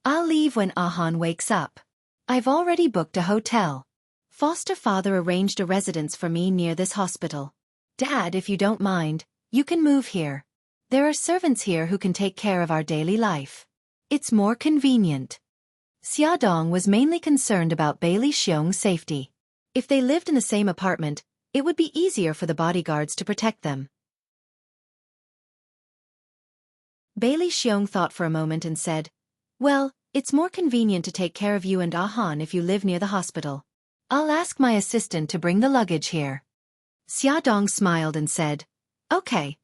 "I'll leave when Ahan wakes up. I've already booked a hotel. Foster father arranged a residence for me near this hospital. Dad, if you don't mind, you can move here. There are servants here who can take care of our daily life. It's more convenient." Xia Dong was mainly concerned about Bailey Xiong's safety. If they lived in the same apartment, it would be easier for the bodyguards to protect them. Bailey Xiong thought for a moment and said, "Well, it's more convenient to take care of you and Ahan if you live near the hospital. I'll ask my assistant to bring the luggage here." Xia Dong smiled and said, "Okay."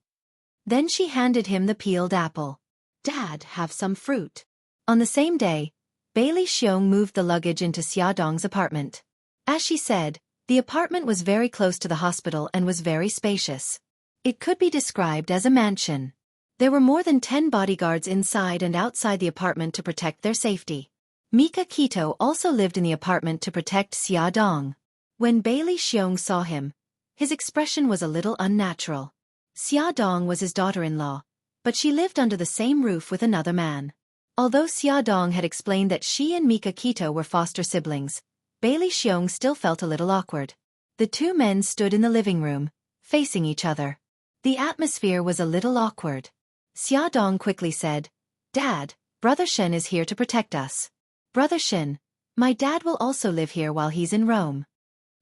Then she handed him the peeled apple. "Dad, have some fruit." On the same day, Bailey Xiong moved the luggage into Xia Dong's apartment. As she said, the apartment was very close to the hospital and was very spacious. It could be described as a mansion. There were more than 10 bodyguards inside and outside the apartment to protect their safety. Mika Kito also lived in the apartment to protect Xia Dong. When Bailey Xiong saw him, his expression was a little unnatural. Xia Dong was his daughter-in-law, but she lived under the same roof with another man. Although Xia Dong had explained that she and Mika Kito were foster siblings, Bailey Xiong still felt a little awkward. The two men stood in the living room, facing each other. The atmosphere was a little awkward. Xia Dong quickly said, "Dad, Brother Shen is here to protect us." "Brother Shen, my dad will also live here while he's in Rome."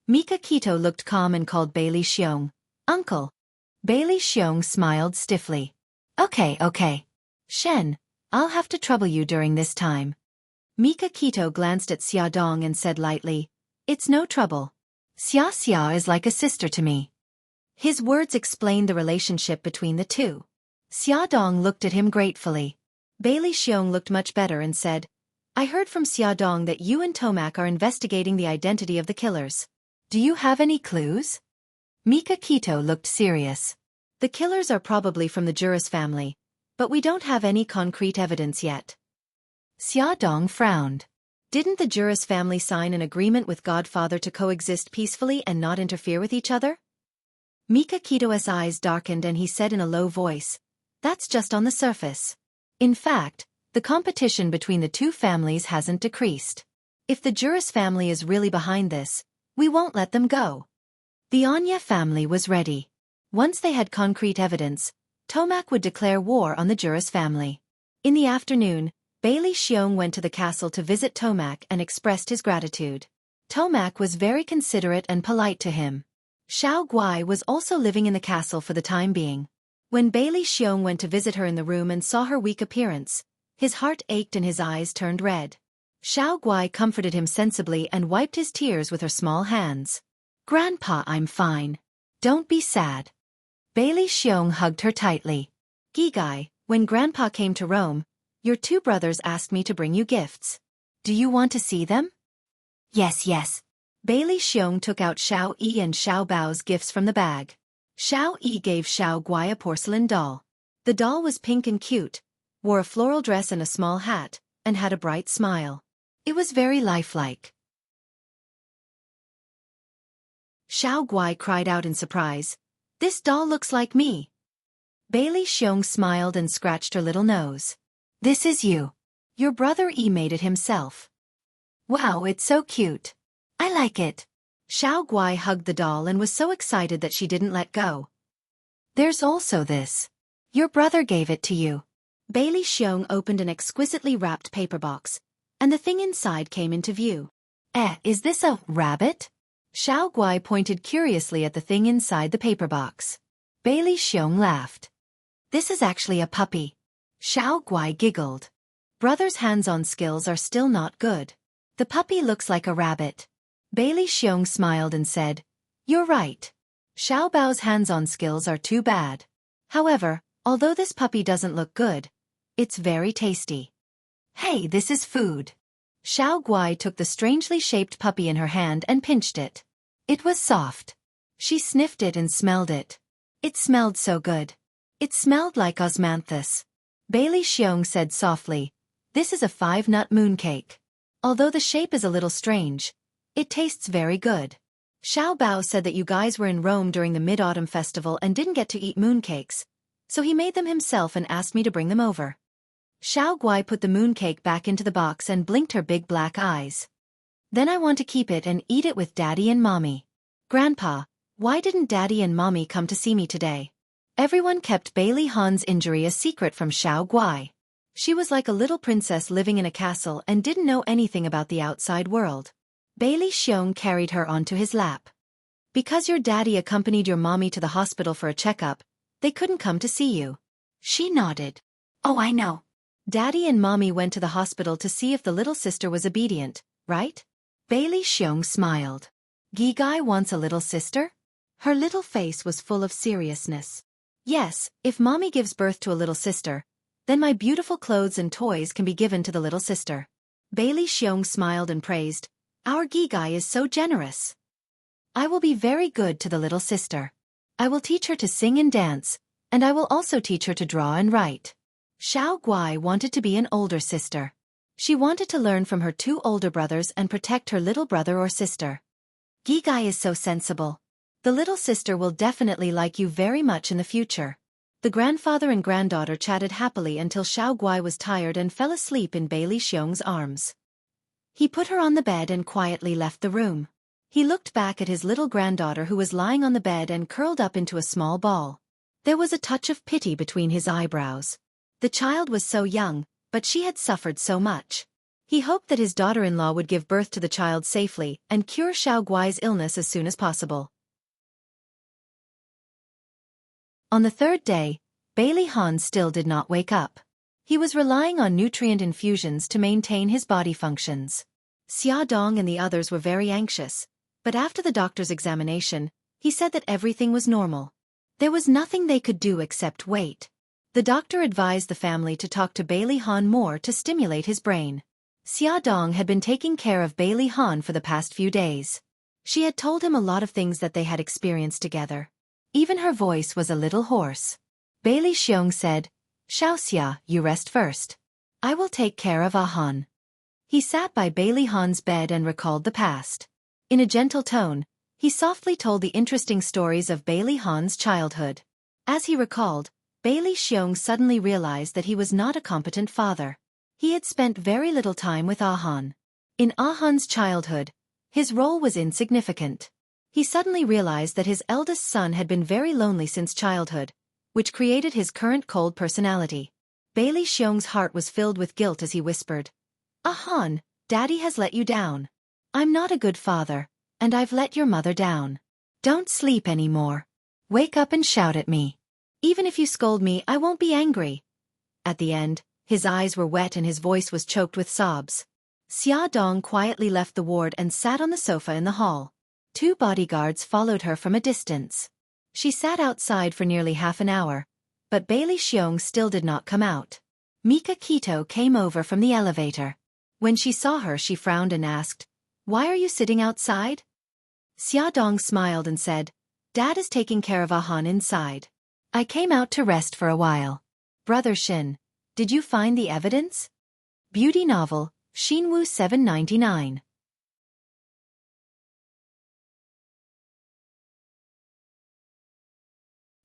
Mika Kito looked calm and called Bailey Xiong, "Uncle." Bailey Xiong smiled stiffly. Okay. Shen, I'll have to trouble you during this time." Mika Kito glanced at Xia Dong and said lightly, "It's no trouble. Xia is like a sister to me." His words explained the relationship between the two. Xia Dong looked at him gratefully. Bailey Xiong looked much better and said, "I heard from Xia Dong that you and Tomac are investigating the identity of the killers. Do you have any clues?" Mika Kito looked serious. "The killers are probably from the Juris family, but we don't have any concrete evidence yet." Xia Dong frowned. Didn't the Juris family sign an agreement with Godfather to coexist peacefully and not interfere with each other? Mika Kito's eyes darkened and he said in a low voice, "That's just on the surface. In fact, the competition between the two families hasn't decreased. If the Juris family is really behind this, we won't let them go." The Anya family was ready. Once they had concrete evidence, Tomac would declare war on the Juris family. In the afternoon, Bailey Xiong went to the castle to visit Tomac and expressed his gratitude. Tomac was very considerate and polite to him. Xiao Guai was also living in the castle for the time being. When Bailey Xiong went to visit her in the room and saw her weak appearance, His heart ached and his eyes turned red. Xiao Guai comforted him sensibly and wiped his tears with her small hands. "Grandpa, I'm fine. Don't be sad." Bailey Xiong hugged her tightly. "Gigai, when Grandpa came to Rome, your two brothers asked me to bring you gifts. Do you want to see them?" Yes. Bailey Xiong took out Xiao Yi and Xiao Bao's gifts from the bag. Xiao Yi gave Xiao Guai a porcelain doll. The doll was pink and cute, wore a floral dress and a small hat, and had a bright smile. It was very lifelike. Xiao Guai cried out in surprise, "This doll looks like me." Bailey Xiong smiled and scratched her little nose. "This is you. Your brother Yi made it himself." "Wow, it's so cute. I like it." Xiao Guai hugged the doll and was so excited that she didn't let go. "There's also this. Your brother gave it to you." Bailey Xiong opened an exquisitely wrapped paper box, and the thing inside came into view. Is this a rabbit?" Xiao Guai pointed curiously at the thing inside the paper box. Bailey Xiong laughed. "This is actually a puppy." Xiao Guai giggled. Brothers' hands-on skills are still not good. "The puppy looks like a rabbit." Bailey Xiong smiled and said, "You're right. Xiao Bao's hands-on skills are too bad. However, although this puppy doesn't look good, it's very tasty." "Hey, this is food." Xiao Guai took the strangely shaped puppy in her hand and pinched it. It was soft. She sniffed it and smelled it. It smelled so good. It smelled like osmanthus. Bailey Xiong said softly, "This is a 5-nut mooncake. Although the shape is a little strange, it tastes very good." Xiao Bao said that you guys were in Rome during the Mid-Autumn Festival and didn't get to eat mooncakes, so he made them himself and asked me to bring them over. Xiao Guai put the mooncake back into the box and blinked her big black eyes. "Then I want to keep it and eat it with Daddy and Mommy." "Grandpa, why didn't Daddy and Mommy come to see me today?" Everyone kept Bailey Han's injury a secret from Xiao Guai. She was like a little princess living in a castle and didn't know anything about the outside world. Bailey Xiong carried her onto his lap. "Because your daddy accompanied your mommy to the hospital for a checkup, they couldn't come to see you." She nodded. "Oh, I know. Daddy and Mommy went to the hospital to see if the little sister was obedient, right?" Bailey Xiong smiled. "Gigai wants a little sister?" Her little face was full of seriousness. "Yes, if Mommy gives birth to a little sister, then my beautiful clothes and toys can be given to the little sister." Bailey Xiong smiled and praised, "Our Gigai is so generous. I will be very good to the little sister. I will teach her to sing and dance, and I will also teach her to draw and write." Xiao Guai wanted to be an older sister. She wanted to learn from her two older brothers and protect her little brother or sister. "Gigai is so sensible. The little sister will definitely like you very much in the future." The grandfather and granddaughter chatted happily until Xiao Guai was tired and fell asleep in Bailey Xiong's arms. He put her on the bed and quietly left the room. He looked back at his little granddaughter who was lying on the bed and curled up into a small ball. There was a touch of pity between his eyebrows. The child was so young, but she had suffered so much. He hoped that his daughter-in-law would give birth to the child safely and cure Xiao Guai's illness as soon as possible. On the third day, Bailey Han still did not wake up. He was relying on nutrient infusions to maintain his body functions. Xia Dong and the others were very anxious, but after the doctor's examination, he said that everything was normal. There was nothing they could do except wait. The doctor advised the family to talk to Bailey Han more to stimulate his brain. Xia Dong had been taking care of Bailey Han for the past few days. She had told him a lot of things that they had experienced together. Even her voice was a little hoarse. Bailey Xiong said, "Xiaoxia, you rest first. I will take care of Han." He sat by Bailey Han's bed and recalled the past. In a gentle tone, he softly told the interesting stories of Bailey Han's childhood. As he recalled, Bailey Xiong suddenly realized that he was not a competent father. He had spent very little time with Han. In Han's childhood, his role was insignificant. He suddenly realized that his eldest son had been very lonely since childhood, which created his current cold personality. Bailey Xiong's heart was filled with guilt as he whispered, "Han, Daddy has let you down. I'm not a good father, and I've let your mother down. Don't sleep anymore. Wake up and shout at me. Even if you scold me, I won't be angry." At the end, His eyes were wet and his voice was choked with sobs. Xiaodong quietly left the ward and sat on the sofa in the hall. 2 bodyguards followed her from a distance. She sat outside for nearly half an hour, but Bailey Xiong still did not come out. Mika Kito came over from the elevator. When she saw her, she frowned and asked, "Why are you sitting outside?" Xiaodong smiled and said, "Dad is taking care of Ahan inside. I came out to rest for a while." Brother Shin, did you find the evidence? Beauty novel, Xinwu 799.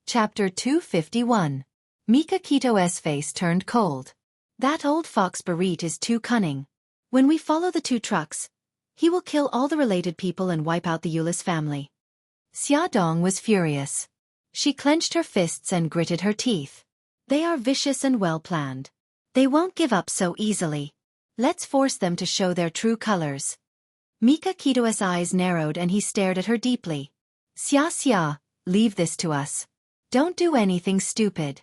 Chapter 251. Mika Kito's face turned cold. That old fox Barit is too cunning. When we follow the 2 trucks, he will kill all the related people and wipe out the Yulis family. Xiaodong was furious. She clenched her fists and gritted her teeth. They are vicious and well-planned. They won't give up so easily. Let's force them to show their true colors. Mika Kito's eyes narrowed and he stared at her deeply. Xia, leave this to us. Don't do anything stupid.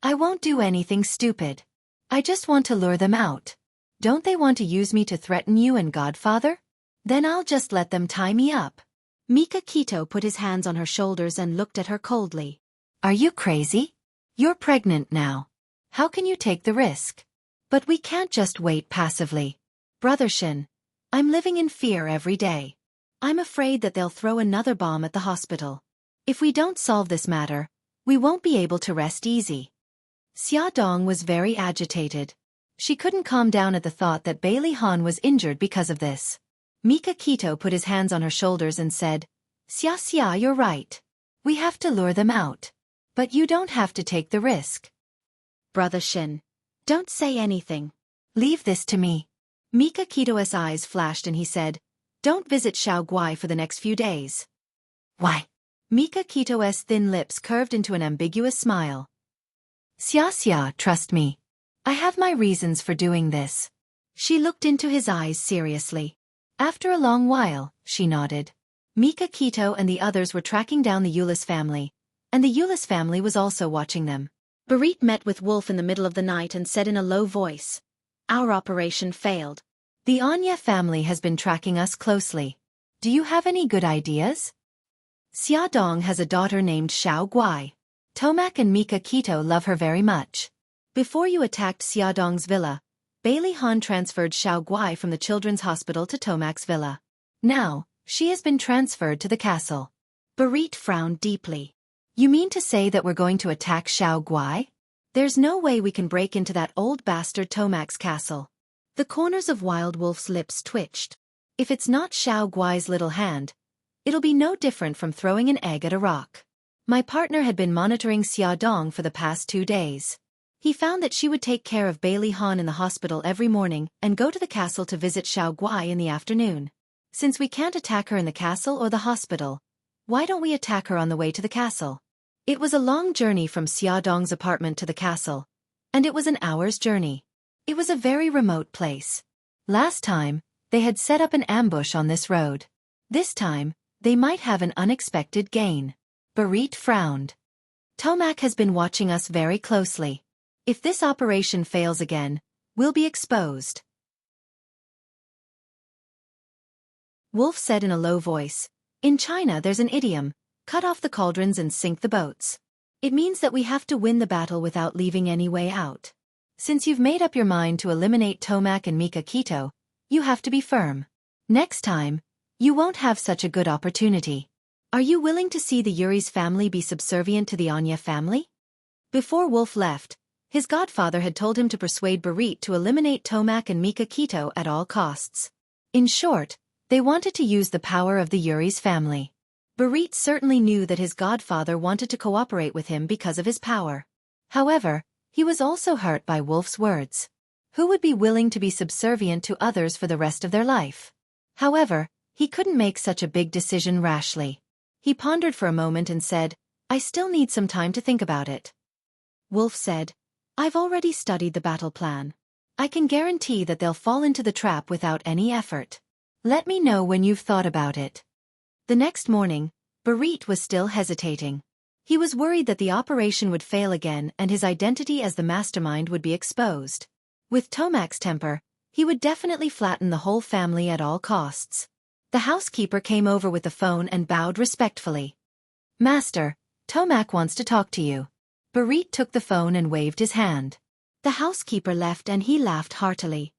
I won't do anything stupid. I just want to lure them out. Don't they want to use me to threaten you and Godfather? Then I'll just let them tie me up. Mika Kito put his hands on her shoulders and looked at her coldly. Are you crazy? You're pregnant now. How can you take the risk? But we can't just wait passively. Brother Shin, I'm living in fear every day. I'm afraid that they'll throw another bomb at the hospital. If we don't solve this matter, we won't be able to rest easy. Xiaodong was very agitated. She couldn't calm down at the thought that Bailey Han was injured because of this. Mika Kito put his hands on her shoulders and said, Xia, you're right. We have to lure them out. But you don't have to take the risk. Brother Shin, don't say anything. Leave this to me. Mika Kito's eyes flashed and he said, don't visit Xiao Guai for the next few days. Why? Mika Kito's thin lips curved into an ambiguous smile. Xia, trust me. I have my reasons for doing this. She looked into his eyes seriously. After a long while, she nodded. Mika Kito and the others were tracking down the Yulis family, and the Yulis family was also watching them. Barit met with Wolf in the middle of the night and said in a low voice, our operation failed. The Anya family has been tracking us closely. Do you have any good ideas? Xiaodong has a daughter named Xiao Guai. Tomac and Mika Kito love her very much. Before you attacked Xiaodong's villa, Bailey Han transferred Xiao Guai from the children's hospital to Tomac's villa. Now, she has been transferred to the castle. Barit frowned deeply. You mean to say that we're going to attack Xiao Guai? There's no way we can break into that old bastard Tomac's castle. The corners of Wild Wolf's lips twitched. If it's not Xiao Guai's little hand, it'll be no different from throwing an egg at a rock. My partner had been monitoring Xiaodong for the past 2 days. He found that she would take care of Bailey Han in the hospital every morning and go to the castle to visit Xiao Guai in the afternoon. Since we can't attack her in the castle or the hospital, why don't we attack her on the way to the castle? It was a long journey from Xiaodong's apartment to the castle, and it was an hour's journey. It was a very remote place. Last time, they had set up an ambush on this road. This time, they might have an unexpected gain. Barit frowned. Tomac has been watching us very closely. If this operation fails again, we'll be exposed. Wolf said in a low voice, in China there's an idiom, cut off the cauldrons and sink the boats. It means that we have to win the battle without leaving any way out. Since you've made up your mind to eliminate Tomac and Mika Kito, you have to be firm. Next time, you won't have such a good opportunity. Are you willing to see the Yuri's family be subservient to the Anya family? Before Wolf left, his godfather had told him to persuade Barit to eliminate Tomac and Mika Kito at all costs. In short, they wanted to use the power of the Yuri's family. Barit certainly knew that his godfather wanted to cooperate with him because of his power. However, he was also hurt by Wolf's words. Who would be willing to be subservient to others for the rest of their life? However, he couldn't make such a big decision rashly. He pondered for a moment and said, I still need some time to think about it. Wolf said, I've already studied the battle plan. I can guarantee that they'll fall into the trap without any effort. Let me know when you've thought about it. The next morning, Barit was still hesitating. He was worried that the operation would fail again and his identity as the mastermind would be exposed. With Tomac's temper, he would definitely flatten the whole family at all costs. The housekeeper came over with the phone and bowed respectfully. "Master, Tomac wants to talk to you." Barit took the phone and waved his hand. The housekeeper left and he laughed heartily.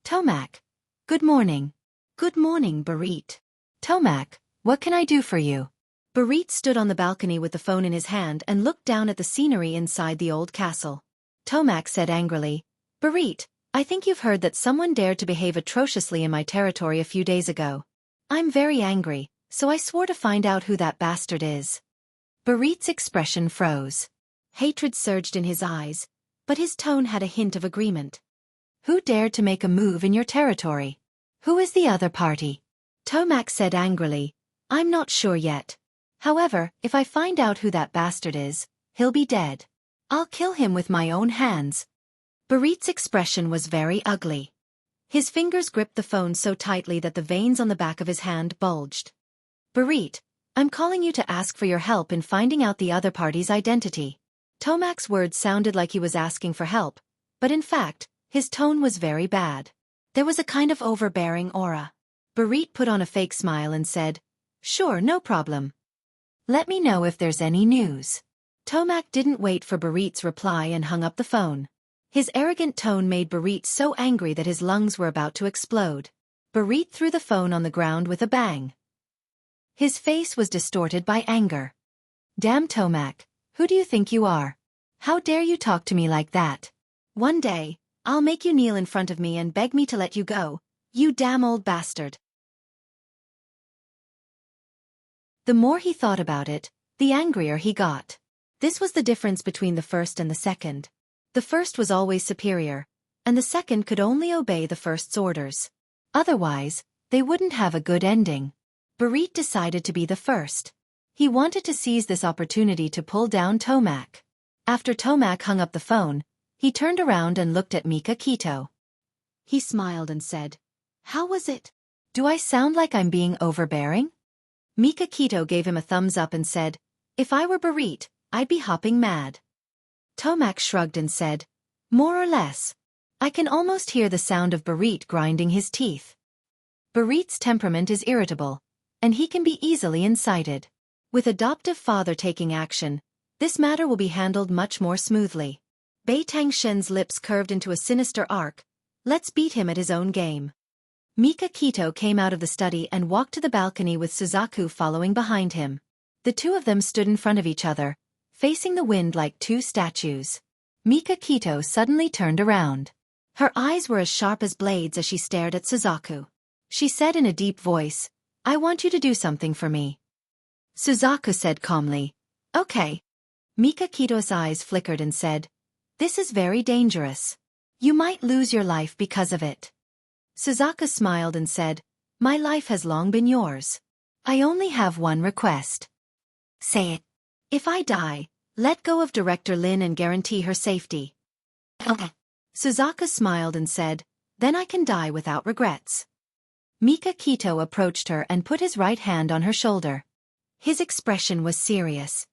"Tomac. Good morning." "Good morning, Barit." "Tomac, what can I do for you?" Barit stood on the balcony with the phone in his hand and looked down at the scenery inside the old castle. Tomac said angrily, "Barit, I think you've heard that someone dared to behave atrociously in my territory a few days ago. I'm very angry, so I swore to find out who that bastard is." Barit's expression froze. Hatred surged in his eyes, but his tone had a hint of agreement. "Who dared to make a move in your territory? Who is the other party?" Tomac said angrily, "I'm not sure yet. However, if I find out who that bastard is, he'll be dead. I'll kill him with my own hands." Barit's expression was very ugly. His fingers gripped the phone so tightly that the veins on the back of his hand bulged. "Barit, I'm calling you to ask for your help in finding out the other party's identity." Tomac's words sounded like he was asking for help, but in fact, his tone was very bad. There was a kind of overbearing aura. Barit put on a fake smile and said, "Sure, no problem. Let me know if there's any news." Tomac didn't wait for Barit's reply and hung up the phone. His arrogant tone made Barit so angry that his lungs were about to explode. Barit threw the phone on the ground with a bang. His face was distorted by anger. "Damn Tomac, who do you think you are? How dare you talk to me like that? One day, I'll make you kneel in front of me and beg me to let you go, you damn old bastard." The more he thought about it, the angrier he got. This was the difference between the first and the second. The first was always superior, and the second could only obey the first's orders. Otherwise, they wouldn't have a good ending. Barit decided to be the first. He wanted to seize this opportunity to pull down Tomac. After Tomac hung up the phone, he turned around and looked at Mika Kito. He smiled and said, "How was it? Do I sound like I'm being overbearing?" Mika Kito gave him a thumbs up and said, "If I were Barit, I'd be hopping mad." Tomac shrugged and said, "More or less. I can almost hear the sound of Barit grinding his teeth." Barit's temperament is irritable, and he can be easily incited. With adoptive father taking action, this matter will be handled much more smoothly. Bei Tangshen's lips curved into a sinister arc. Let's beat him at his own game. Mika Kito came out of the study and walked to the balcony with Suzaku following behind him. The two of them stood in front of each other, facing the wind like two statues. Mika Kito suddenly turned around. Her eyes were as sharp as blades as she stared at Suzaku. She said in a deep voice, "I want you to do something for me." Suzaku said calmly, "Okay." Mika Kito's eyes flickered and said, "This is very dangerous. You might lose your life because of it." Suzaku smiled and said, "My life has long been yours. I only have one request." "Say it." "If I die, let go of Director Lin and guarantee her safety." "Okay." Suzaku smiled and said, "Then I can die without regrets." Mika Kito approached her and put his right hand on her shoulder. His expression was serious.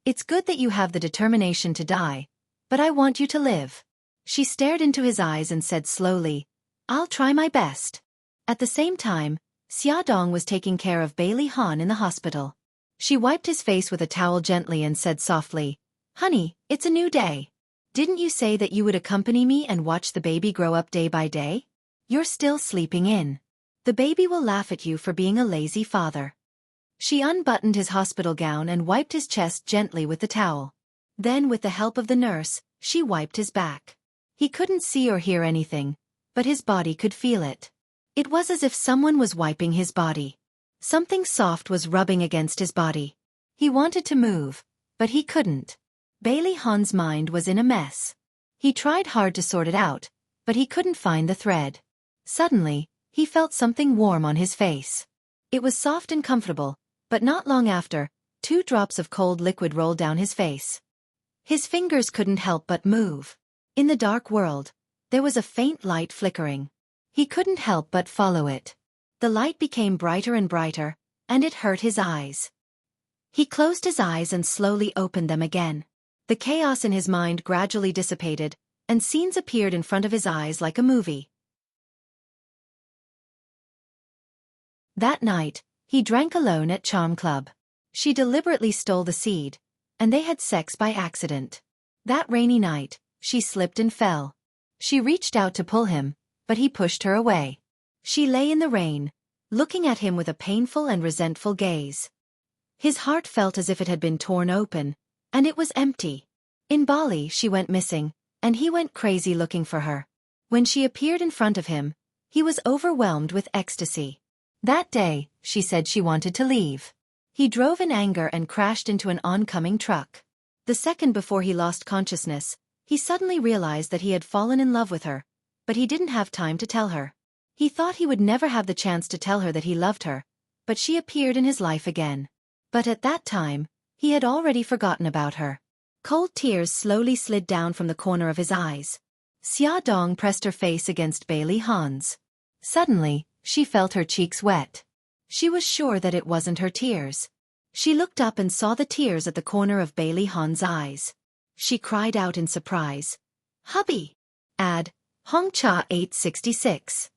"It's good that you have the determination to die, but I want you to live." She stared into his eyes and said slowly, "I'll try my best." At the same time, Xia Dong was taking care of Bailey Han in the hospital. She wiped his face with a towel gently and said softly, "Honey, it's a new day. Didn't you say that you would accompany me and watch the baby grow up day by day? You're still sleeping in. The baby will laugh at you for being a lazy father." She unbuttoned his hospital gown and wiped his chest gently with the towel. Then with the help of the nurse, she wiped his back. He couldn't see or hear anything, but his body could feel it. It was as if someone was wiping his body. Something soft was rubbing against his body. He wanted to move, but he couldn't. Bailey Han's mind was in a mess. He tried hard to sort it out, but he couldn't find the thread. Suddenly, he felt something warm on his face. It was soft and comfortable, but not long after, 2 drops of cold liquid rolled down his face. His fingers couldn't help but move. In the dark world, there was a faint light flickering. He couldn't help but follow it. The light became brighter and brighter, and it hurt his eyes. He closed his eyes and slowly opened them again. The chaos in his mind gradually dissipated, and scenes appeared in front of his eyes like a movie. That night, he drank alone at Charm Club. She deliberately stole the seed, and they had sex by accident. That rainy night, she slipped and fell. She reached out to pull him, but he pushed her away. She lay in the rain, looking at him with a painful and resentful gaze. His heart felt as if it had been torn open, and it was empty. In Bali, she went missing, and he went crazy looking for her. When she appeared in front of him, he was overwhelmed with ecstasy. That day, she said she wanted to leave. He drove in anger and crashed into an oncoming truck. The second before he lost consciousness, he suddenly realized that he had fallen in love with her, but he didn't have time to tell her. He thought he would never have the chance to tell her that he loved her, but she appeared in his life again. But at that time, he had already forgotten about her. Cold tears slowly slid down from the corner of his eyes. Xia Dong pressed her face against Bailey Han's. Suddenly, she felt her cheeks wet. She was sure that it wasn't her tears. She looked up and saw the tears at the corner of Bailey Han's eyes. She cried out in surprise. "Hubby!" Ad. Hongcha 866.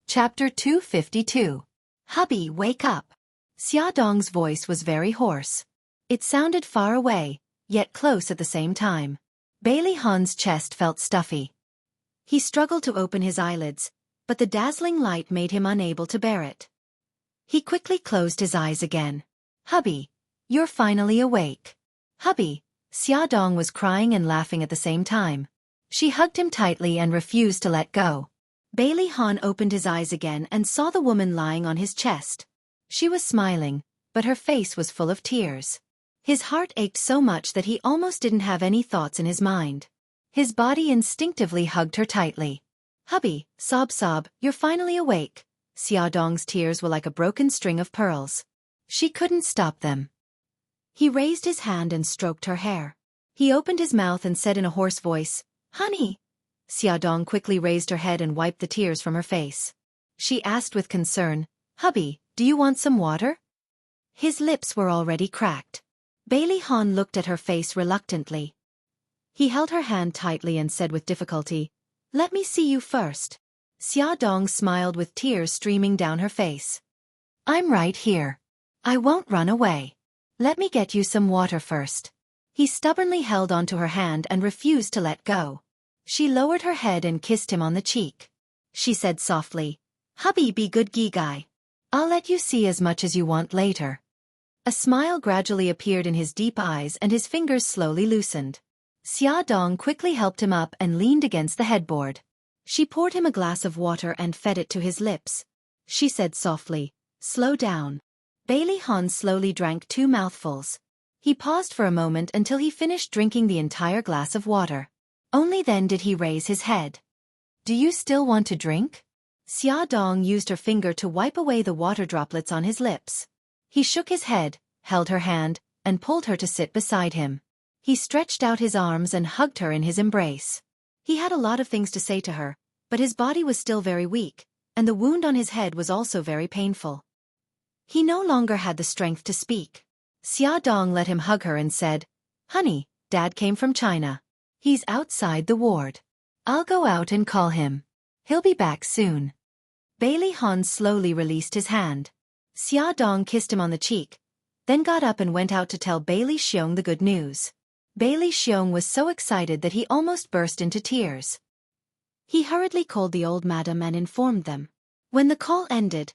Chapter 252. Hubby, wake up. Xia Dong's voice was very hoarse. It sounded far away, yet close at the same time. Bailey Han's chest felt stuffy. He struggled to open his eyelids, but the dazzling light made him unable to bear it. He quickly closed his eyes again. "Hubby, you're finally awake." "Hubby," Xia Dong was crying and laughing at the same time. She hugged him tightly and refused to let go. Bailey Han opened his eyes again and saw the woman lying on his chest. She was smiling, but her face was full of tears. His heart ached so much that he almost didn't have any thoughts in his mind. His body instinctively hugged her tightly. "Hubby, sob, you're finally awake." Xia Dong's tears were like a broken string of pearls. She couldn't stop them. He raised his hand and stroked her hair. He opened his mouth and said in a hoarse voice, "Honey." Xia Dong quickly raised her head and wiped the tears from her face. She asked with concern, "Hubby, do you want some water?" His lips were already cracked. Bailey Han looked at her face reluctantly. He held her hand tightly and said with difficulty, "Let me see you first." Xia Dong smiled with tears streaming down her face. "I'm right here. I won't run away. Let me get you some water first." He stubbornly held onto her hand and refused to let go. She lowered her head and kissed him on the cheek. She said softly, "Hubby, be good guy. I'll let you see as much as you want later." A smile gradually appeared in his deep eyes and his fingers slowly loosened. Xia Dong quickly helped him up and leaned against the headboard. She poured him a glass of water and fed it to his lips. She said softly, "Slow down." Bailey Han slowly drank 2 mouthfuls. He paused for a moment until he finished drinking the entire glass of water. Only then did he raise his head. "Do you still want to drink?" Xia Dong used her finger to wipe away the water droplets on his lips. He shook his head, held her hand, and pulled her to sit beside him. He stretched out his arms and hugged her in his embrace. He had a lot of things to say to her, but his body was still very weak, and the wound on his head was also very painful. He no longer had the strength to speak. Xia Dong let him hug her and said, "Honey, Dad came from China. He's outside the ward. I'll go out and call him. He'll be back soon." Bailey Han slowly released his hand. Xia Dong kissed him on the cheek, then got up and went out to tell Bailey Xiong the good news. Bailey Xiong was so excited that he almost burst into tears. He hurriedly called the old madam and informed them. When the call ended,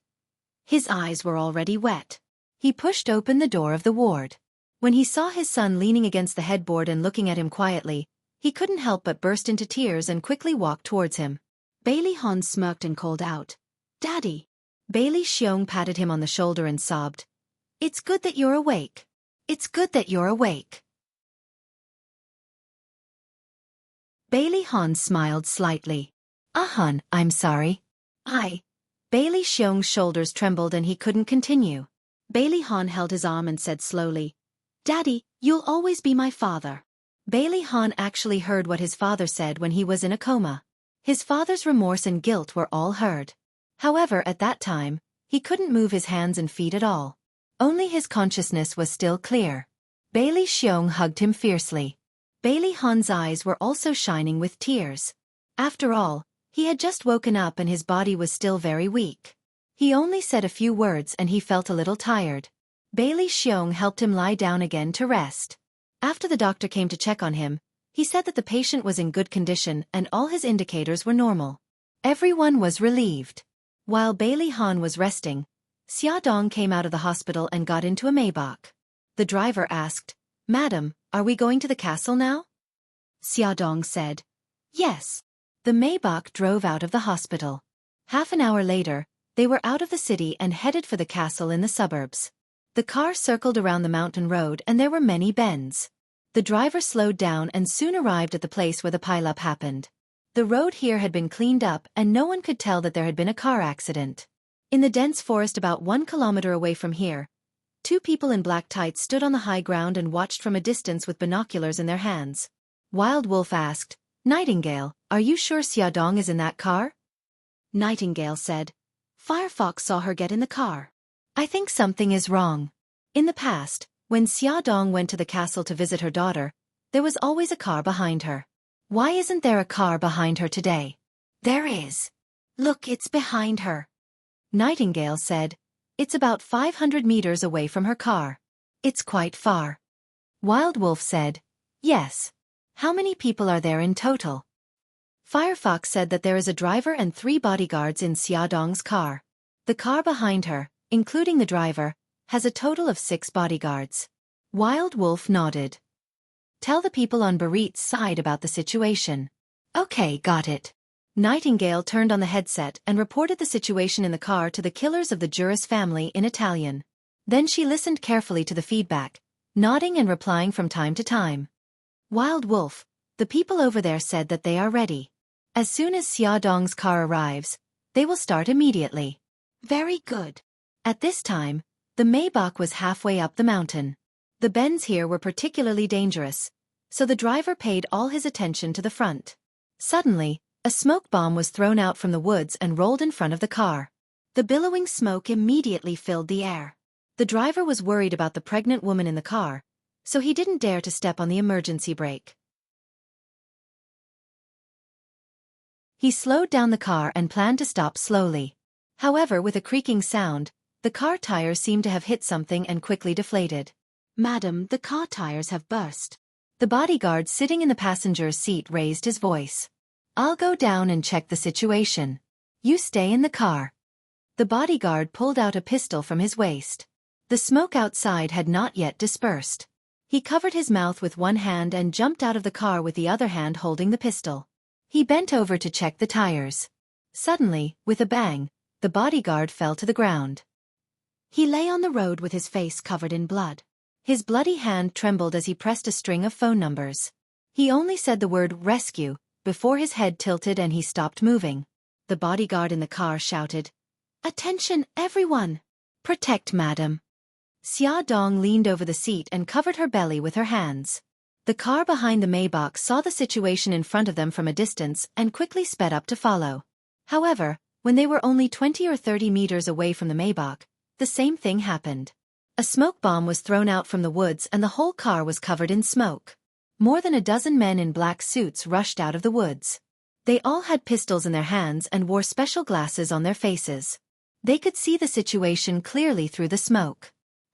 his eyes were already wet. He pushed open the door of the ward. When he saw his son leaning against the headboard and looking at him quietly, he couldn't help but burst into tears and quickly walked towards him. Bailey Han smirked and called out, "Daddy." Bailey Xiong patted him on the shoulder and sobbed, "It's good that you're awake. It's good that you're awake." Bailey Han smiled slightly. "Han, I'm sorry." Bailey Xiong's shoulders trembled and he couldn't continue. Bailey Han held his arm and said slowly, "Daddy, you'll always be my father." Bailey Han actually heard what his father said when he was in a coma. His father's remorse and guilt were all heard. However, at that time, he couldn't move his hands and feet at all. Only his consciousness was still clear. Bailey Xiong hugged him fiercely. Bailey Han's eyes were also shining with tears. After all, he had just woken up and his body was still very weak. He only said a few words and he felt a little tired. Bailey Xiong helped him lie down again to rest. After the doctor came to check on him, he said that the patient was in good condition and all his indicators were normal. Everyone was relieved. While Bailey Han was resting, Xia Dong came out of the hospital and got into a Maybach. The driver asked, "Madam, are we going to the castle now?" Xia Dong said, "Yes." The Maybach drove out of the hospital. Half an hour later, they were out of the city and headed for the castle in the suburbs. The car circled around the mountain road and there were many bends. The driver slowed down and soon arrived at the place where the pileup happened. The road here had been cleaned up and no one could tell that there had been a car accident. In the dense forest about 1 kilometer away from here, 2 people in black tights stood on the high ground and watched from a distance with binoculars in their hands. Wild Wolf asked, "Nightingale, are you sure Xia Dong is in that car?" Nightingale said, "Firefox saw her get in the car. I think something is wrong." In the past, when Xia Dong went to the castle to visit her daughter, there was always a car behind her. Why isn't there a car behind her today? There is. Look, it's behind her. Nightingale said, "It's about 500 meters away from her car. It's quite far." Wild Wolf said, "Yes. How many people are there in total?" Firefox said that there is a driver and 3 bodyguards in Xia Dong's car. The car behind her, including the driver, has a total of 6 bodyguards. Wild Wolf nodded. "Tell the people on Barit's side about the situation." "Okay, got it." Nightingale turned on the headset and reported the situation in the car to the killers of the Juris family in Italian. Then she listened carefully to the feedback, nodding and replying from time to time. "Wild Wolf, the people over there said that they are ready. As soon as Xia Dong's car arrives, they will start immediately." "Very good." At this time, the Maybach was halfway up the mountain. The bends here were particularly dangerous, so the driver paid all his attention to the front. Suddenly, a smoke bomb was thrown out from the woods and rolled in front of the car. The billowing smoke immediately filled the air. The driver was worried about the pregnant woman in the car, so he didn't dare to step on the emergency brake. He slowed down the car and planned to stop slowly. However, with a creaking sound, the car tires seemed to have hit something and quickly deflated. "Madam, the car tires have burst." The bodyguard sitting in the passenger's seat raised his voice. "I'll go down and check the situation. You stay in the car." The bodyguard pulled out a pistol from his waist. The smoke outside had not yet dispersed. He covered his mouth with one hand and jumped out of the car with the other hand holding the pistol. He bent over to check the tires. Suddenly, with a bang, the bodyguard fell to the ground. He lay on the road with his face covered in blood. His bloody hand trembled as he pressed a string of phone numbers. He only said the word "rescue" before his head tilted and he stopped moving. The bodyguard in the car shouted, "Attention, everyone! Protect Madam." Xia Dong leaned over the seat and covered her belly with her hands. The car behind the Maybach saw the situation in front of them from a distance and quickly sped up to follow. However, when they were only 20 or 30 meters away from the Maybach, the same thing happened. A smoke bomb was thrown out from the woods and the whole car was covered in smoke. More than a dozen men in black suits rushed out of the woods. They all had pistols in their hands and wore special glasses on their faces. They could see the situation clearly through the smoke.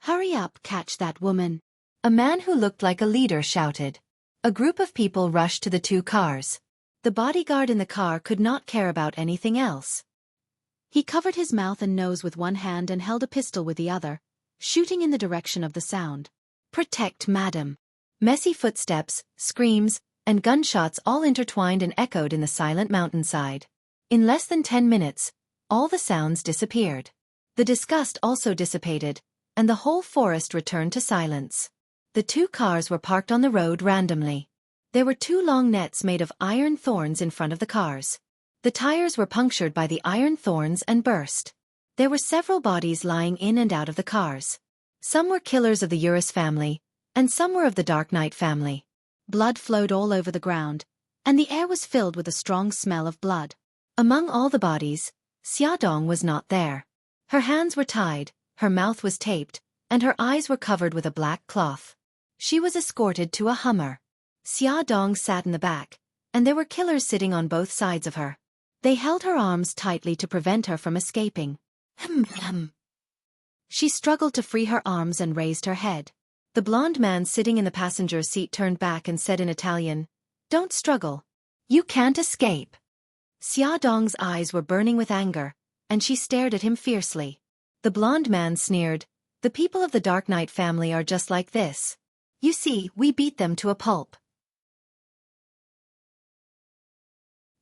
"Hurry up, catch that woman!" A man who looked like a leader shouted. A group of people rushed to the 2 cars. The bodyguard in the car could not care about anything else. He covered his mouth and nose with one hand and held a pistol with the other, shooting in the direction of the sound. "Protect Madam!" Messy footsteps, screams, and gunshots all intertwined and echoed in the silent mountainside. In less than 10 minutes, all the sounds disappeared. The disgust also dissipated, and the whole forest returned to silence. The 2 cars were parked on the road randomly. There were 2 long nets made of iron thorns in front of the cars. The tires were punctured by the iron thorns and burst. There were several bodies lying in and out of the cars. Some were killers of the Urus family, and some were of the Dark Knight family. Blood flowed all over the ground, and the air was filled with a strong smell of blood. Among all the bodies, Xiaodong was not there. Her hands were tied, her mouth was taped, and her eyes were covered with a black cloth. She was escorted to a Hummer. Xiaodong sat in the back, and there were killers sitting on both sides of her. They held her arms tightly to prevent her from escaping. She struggled to free her arms and raised her head. The blond man sitting in the passenger seat turned back and said in Italian, "Don't struggle. You can't escape." Xiaodong's eyes were burning with anger, and she stared at him fiercely. The blond man sneered, "The people of the Dark Knight family are just like this. You see, we beat them to a pulp.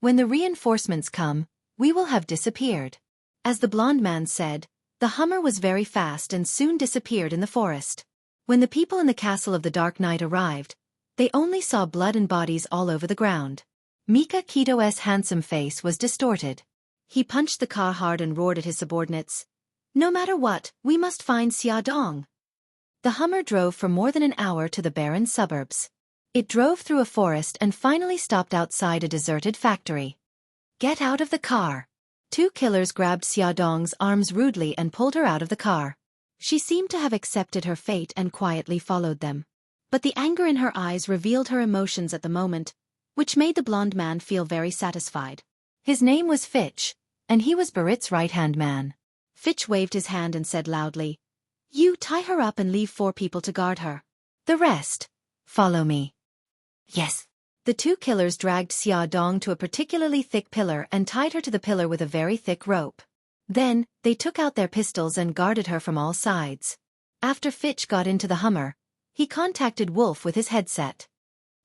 When the reinforcements come, we will have disappeared." As the blond man said, the Hummer was very fast and soon disappeared in the forest. When the people in the castle of the Dark Knight arrived, they only saw blood and bodies all over the ground. Mika Kito's handsome face was distorted. He punched the car hard and roared at his subordinates, "No matter what, we must find Xiaodong." The Hummer drove for more than an hour to the barren suburbs. It drove through a forest and finally stopped outside a deserted factory. "Get out of the car." Two killers grabbed Xiaodong's arms rudely and pulled her out of the car. She seemed to have accepted her fate and quietly followed them. But the anger in her eyes revealed her emotions at the moment, which made the blond man feel very satisfied. His name was Fitch, and he was Barit's right-hand man. Fitch waved his hand and said loudly, "You tie her up and leave 4 people to guard her. The rest, follow me." "Yes." The two killers dragged Xiaodong to a particularly thick pillar and tied her to the pillar with a very thick rope. Then, they took out their pistols and guarded her from all sides. After Fitch got into the Hummer, he contacted Wolf with his headset.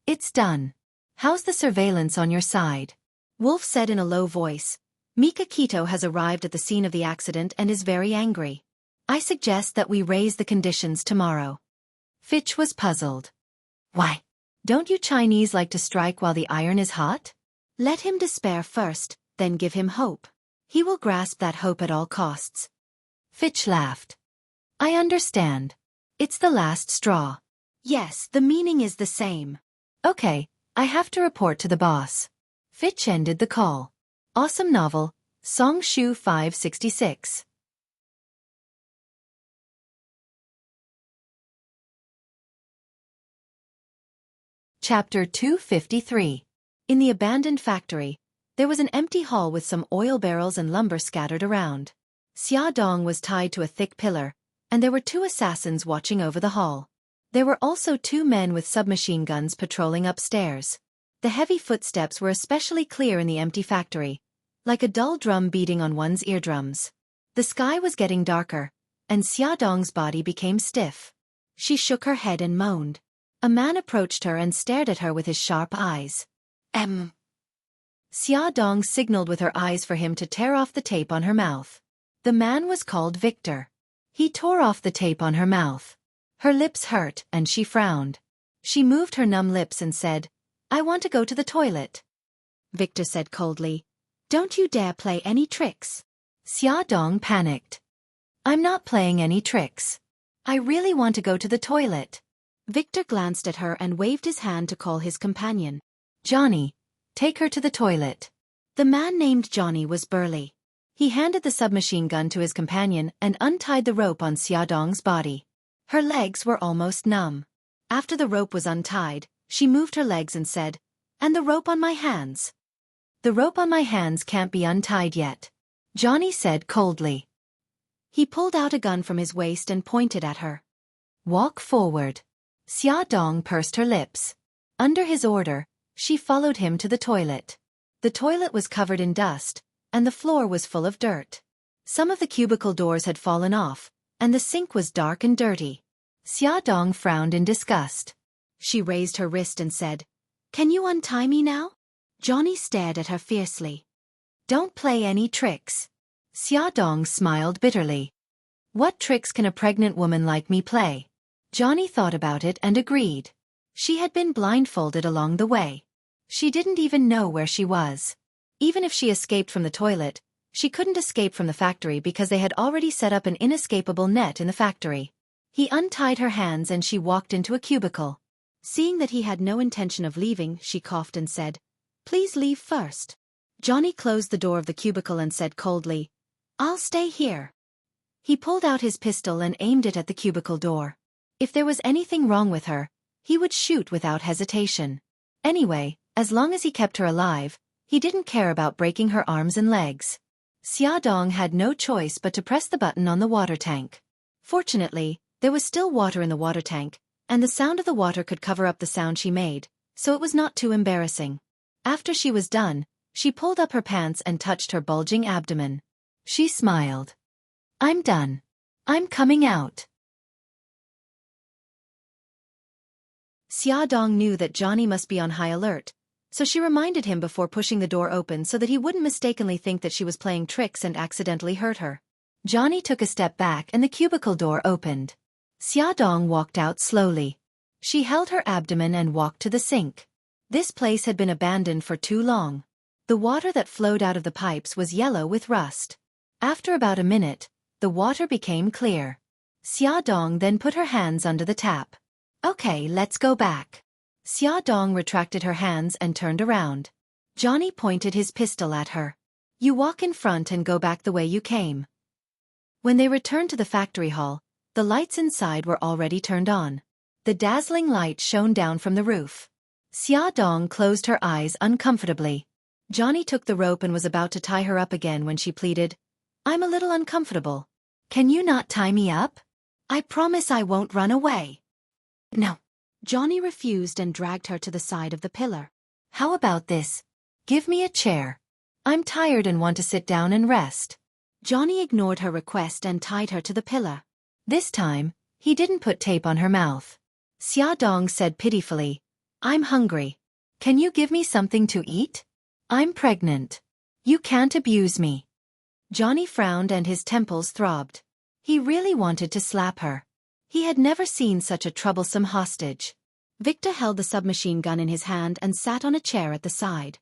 "It's done. How's the surveillance on your side?" Wolf said in a low voice, "Mika Kito has arrived at the scene of the accident and is very angry. I suggest that we raise the conditions tomorrow." Fitch was puzzled. "Why? Don't you Chinese like to strike while the iron is hot? Let him despair first, then give him hope. He will grasp that hope at all costs." Fitch laughed. "I understand. It's the last straw." "Yes, the meaning is the same." "Okay, I have to report to the boss." Fitch ended the call. Awesome novel, Song Shu 566. Chapter 253. In the abandoned factory, there was an empty hall with some oil barrels and lumber scattered around. Xiaodong was tied to a thick pillar, and there were 2 assassins watching over the hall. There were also 2 men with submachine guns patrolling upstairs. The heavy footsteps were especially clear in the empty factory, like a dull drum beating on one's eardrums. The sky was getting darker, and Xiaodong's body became stiff. She shook her head and moaned. A man approached her and stared at her with his sharp eyes. Xiaodong signaled with her eyes for him to tear off the tape on her mouth. The man was called Victor. He tore off the tape on her mouth. Her lips hurt, and she frowned. She moved her numb lips and said, "I want to go to the toilet." Victor said coldly, "Don't you dare play any tricks." Xiaodong panicked. "I'm not playing any tricks. I really want to go to the toilet." Victor glanced at her and waved his hand to call his companion. "Johnny, take her to the toilet." The man named Johnny was burly. He handed the submachine gun to his companion and untied the rope on Xiaodong's body. Her legs were almost numb. After the rope was untied, she moved her legs and said, "And the rope on my hands?" "The rope on my hands can't be untied yet," Johnny said coldly. He pulled out a gun from his waist and pointed at her. "Walk forward." Xiaodong pursed her lips. Under his order, she followed him to the toilet. The toilet was covered in dust, and the floor was full of dirt. Some of the cubicle doors had fallen off, and the sink was dark and dirty. Xiaodong frowned in disgust. She raised her wrist and said, "Can you untie me now?" Johnny stared at her fiercely. "Don't play any tricks." Xiaodong smiled bitterly. "What tricks can a pregnant woman like me play?" Johnny thought about it and agreed. She had been blindfolded along the way. She didn't even know where she was. Even if she escaped from the toilet, she couldn't escape from the factory because they had already set up an inescapable net in the factory. He untied her hands and she walked into a cubicle. Seeing that he had no intention of leaving, she coughed and said, Please leave first. Johnny closed the door of the cubicle and said coldly, I'll stay here. He pulled out his pistol and aimed it at the cubicle door. If there was anything wrong with her, he would shoot without hesitation. Anyway, as long as he kept her alive, he didn't care about breaking her arms and legs. Xiaodong had no choice but to press the button on the water tank. Fortunately, there was still water in the water tank, and the sound of the water could cover up the sound she made, so it was not too embarrassing. After she was done, she pulled up her pants and touched her bulging abdomen. She smiled. I'm done. I'm coming out. Xiaodong knew that Johnny must be on high alert, so she reminded him before pushing the door open so that he wouldn't mistakenly think that she was playing tricks and accidentally hurt her. Johnny took a step back and the cubicle door opened. Xiaodong walked out slowly. She held her abdomen and walked to the sink. This place had been abandoned for too long. The water that flowed out of the pipes was yellow with rust. After about a minute, the water became clear. Xiaodong then put her hands under the tap. Okay, let's go back. Xiaodong retracted her hands and turned around. Johnny pointed his pistol at her. You walk in front and go back the way you came. When they returned to the factory hall, the lights inside were already turned on. The dazzling light shone down from the roof. Xiaodong closed her eyes uncomfortably. Johnny took the rope and was about to tie her up again when she pleaded, I'm a little uncomfortable. Can you not tie me up? I promise I won't run away. No. Johnny refused and dragged her to the side of the pillar. How about this? Give me a chair. I'm tired and want to sit down and rest. Johnny ignored her request and tied her to the pillar. This time, he didn't put tape on her mouth. Xiaodong said pitifully, I'm hungry. Can you give me something to eat? I'm pregnant. You can't abuse me. Johnny frowned and his temples throbbed. He really wanted to slap her. He had never seen such a troublesome hostage. Victor held the submachine gun in his hand and sat on a chair at the side.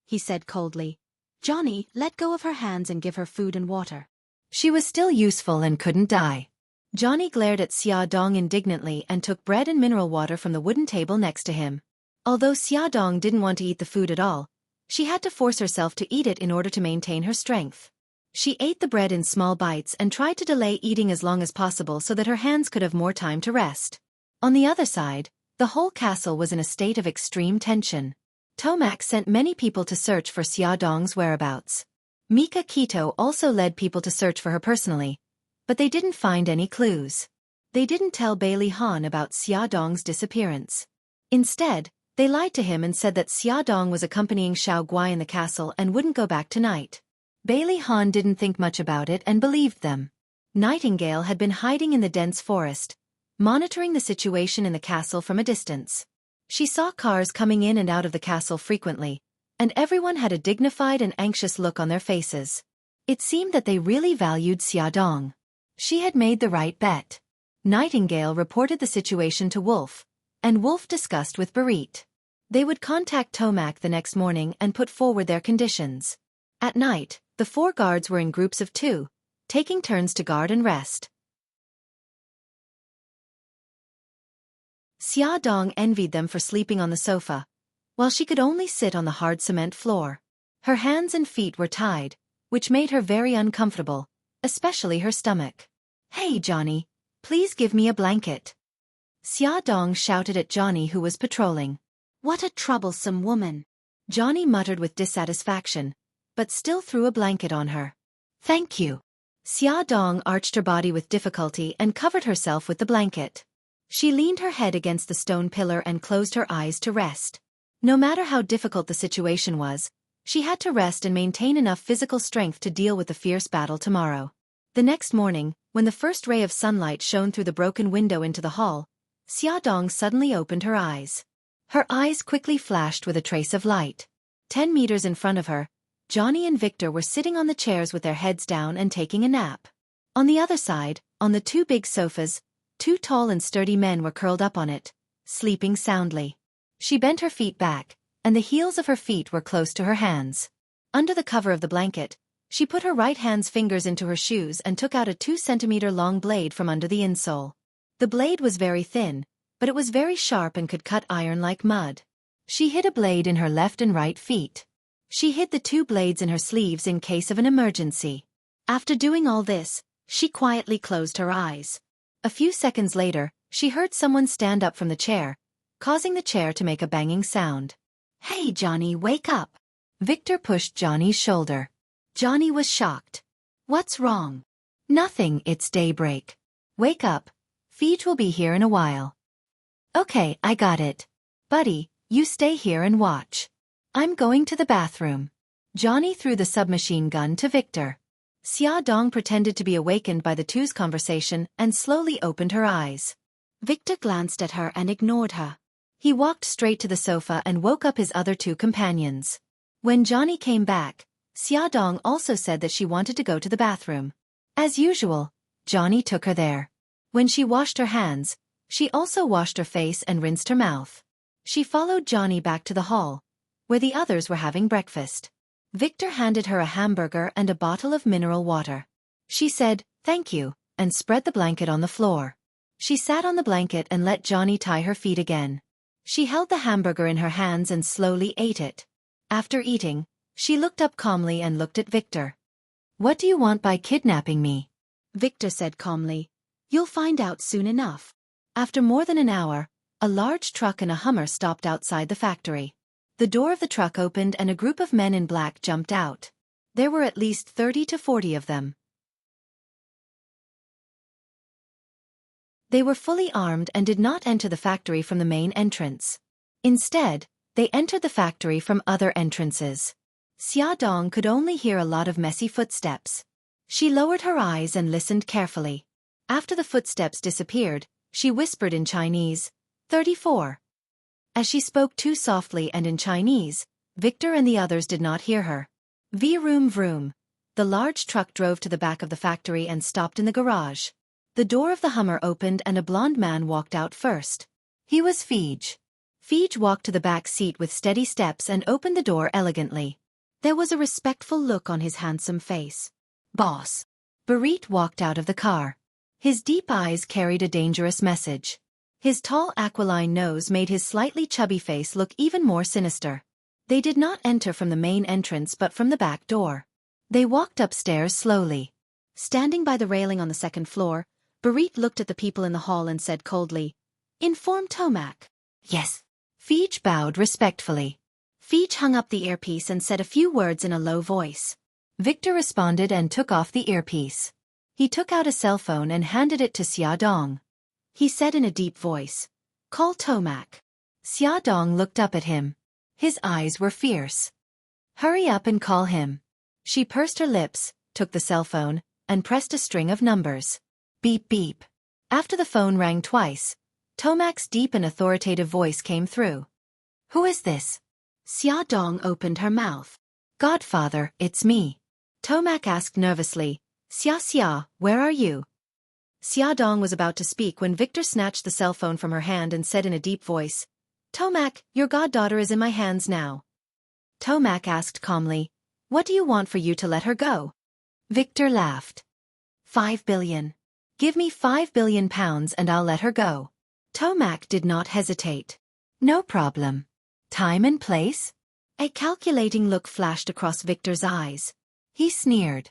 He said coldly, Johnny, let go of her hands and give her food and water. She was still useful and couldn't die. Johnny glared at Xiaodong indignantly and took bread and mineral water from the wooden table next to him. Although Xiaodong didn't want to eat the food at all, she had to force herself to eat it in order to maintain her strength. She ate the bread in small bites and tried to delay eating as long as possible so that her hands could have more time to rest. On the other side, the whole castle was in a state of extreme tension. Tomac sent many people to search for Xiaodong's whereabouts. Mika Kito also led people to search for her personally, but they didn't find any clues. They didn't tell Bailey Han about Xiaodong's disappearance. Instead, they lied to him and said that Xiaodong was accompanying Xiao Guai in the castle and wouldn't go back tonight. Bailey Han didn't think much about it and believed them. Nightingale had been hiding in the dense forest, monitoring the situation in the castle from a distance. She saw cars coming in and out of the castle frequently, and everyone had a dignified and anxious look on their faces. It seemed that they really valued Xiaodong. She had made the right bet. Nightingale reported the situation to Wolf, and Wolf discussed with Barit. They would contact Tomac the next morning and put forward their conditions. At night, the 4 guards were in groups of 2, taking turns to guard and rest. Xiaodong envied them for sleeping on the sofa, while she could only sit on the hard cement floor. Her hands and feet were tied, which made her very uncomfortable, especially her stomach. Hey Johnny, please give me a blanket. Xiaodong shouted at Johnny who was patrolling. What a troublesome woman. Johnny muttered with dissatisfaction, but still threw a blanket on her. Thank you. Xiaodong arched her body with difficulty and covered herself with the blanket. She leaned her head against the stone pillar and closed her eyes to rest. No matter how difficult the situation was, she had to rest and maintain enough physical strength to deal with the fierce battle tomorrow. The next morning, when the first ray of sunlight shone through the broken window into the hall, Xiaodong suddenly opened her eyes. Her eyes quickly flashed with a trace of light. 10 meters in front of her, Johnny and Victor were sitting on the chairs with their heads down and taking a nap. On the other side, on the 2 big sofas, 2 tall and sturdy men were curled up on it, sleeping soundly. She bent her feet back, and the heels of her feet were close to her hands. Under the cover of the blanket, she put her right hand's fingers into her shoes and took out a 2-centimeter-long blade from under the insole. The blade was very thin, but it was very sharp and could cut iron like mud. She hid a blade in her left and right feet. She hid the 2 blades in her sleeves in case of an emergency. After doing all this, she quietly closed her eyes. A few seconds later, she heard someone stand up from the chair, causing the chair to make a banging sound. "Hey Johnny, wake up!" Victor pushed Johnny's shoulder. Johnny was shocked. "What's wrong?" "Nothing, it's daybreak. Wake up. Feej will be here in a while." "Okay, I got it. Buddy, you stay here and watch. I'm going to the bathroom." Johnny threw the submachine gun to Victor. Xia Dong pretended to be awakened by the two's conversation and slowly opened her eyes. Victor glanced at her and ignored her. He walked straight to the sofa and woke up his other 2 companions. When Johnny came back, Xia Dong also said that she wanted to go to the bathroom. As usual, Johnny took her there. When she washed her hands, she also washed her face and rinsed her mouth. She followed Johnny back to the hall, where the others were having breakfast. Victor handed her a hamburger and a bottle of mineral water. She said, "Thank you," and spread the blanket on the floor. She sat on the blanket and let Johnny tie her feet again. She held the hamburger in her hands and slowly ate it. After eating, she looked up calmly and looked at Victor. "What do you want by kidnapping me?" Victor said calmly, "You'll find out soon enough." After more than an hour, a large truck and a Hummer stopped outside the factory. The door of the truck opened and a group of men in black jumped out. There were at least 30 to 40 of them. They were fully armed and did not enter the factory from the main entrance. Instead, they entered the factory from other entrances. Xia Dong could only hear a lot of messy footsteps. She lowered her eyes and listened carefully. After the footsteps disappeared, she whispered in Chinese, 34. As she spoke too softly and in Chinese, Victor and the others did not hear her. Vroom vroom. The large truck drove to the back of the factory and stopped in the garage. The door of the Hummer opened and a blond man walked out first. He was Feej. Feej walked to the back seat with steady steps and opened the door elegantly. There was a respectful look on his handsome face. "Boss." Barit walked out of the car. His deep eyes carried a dangerous message. His tall aquiline nose made his slightly chubby face look even more sinister. They did not enter from the main entrance but from the back door. They walked upstairs slowly. Standing by the railing on the second floor, Barit looked at the people in the hall and said coldly, "Inform Tomac." "Yes." Feej bowed respectfully. Feej hung up the earpiece and said a few words in a low voice. Victor responded and took off the earpiece. He took out a cell phone and handed it to Xia Dong. He said in a deep voice, "Call Tomac." Xia Dong looked up at him. His eyes were fierce. "Hurry up and call him." She pursed her lips, took the cell phone, and pressed a string of numbers. Beep beep. After the phone rang twice, Tomac's deep and authoritative voice came through. "Who is this?" Xia Dong opened her mouth. "Godfather, it's me." Tomac asked nervously, Xia, where are you?" Xia Dong was about to speak when Victor snatched the cell phone from her hand and said in a deep voice, "Tomac, your goddaughter is in my hands now." Tomac asked calmly, "What do you want for you to let her go?" Victor laughed. 5 billion. "Give me 5 billion pounds and I'll let her go." Tomac did not hesitate. "No problem. Time and place?" A calculating look flashed across Victor's eyes. He sneered.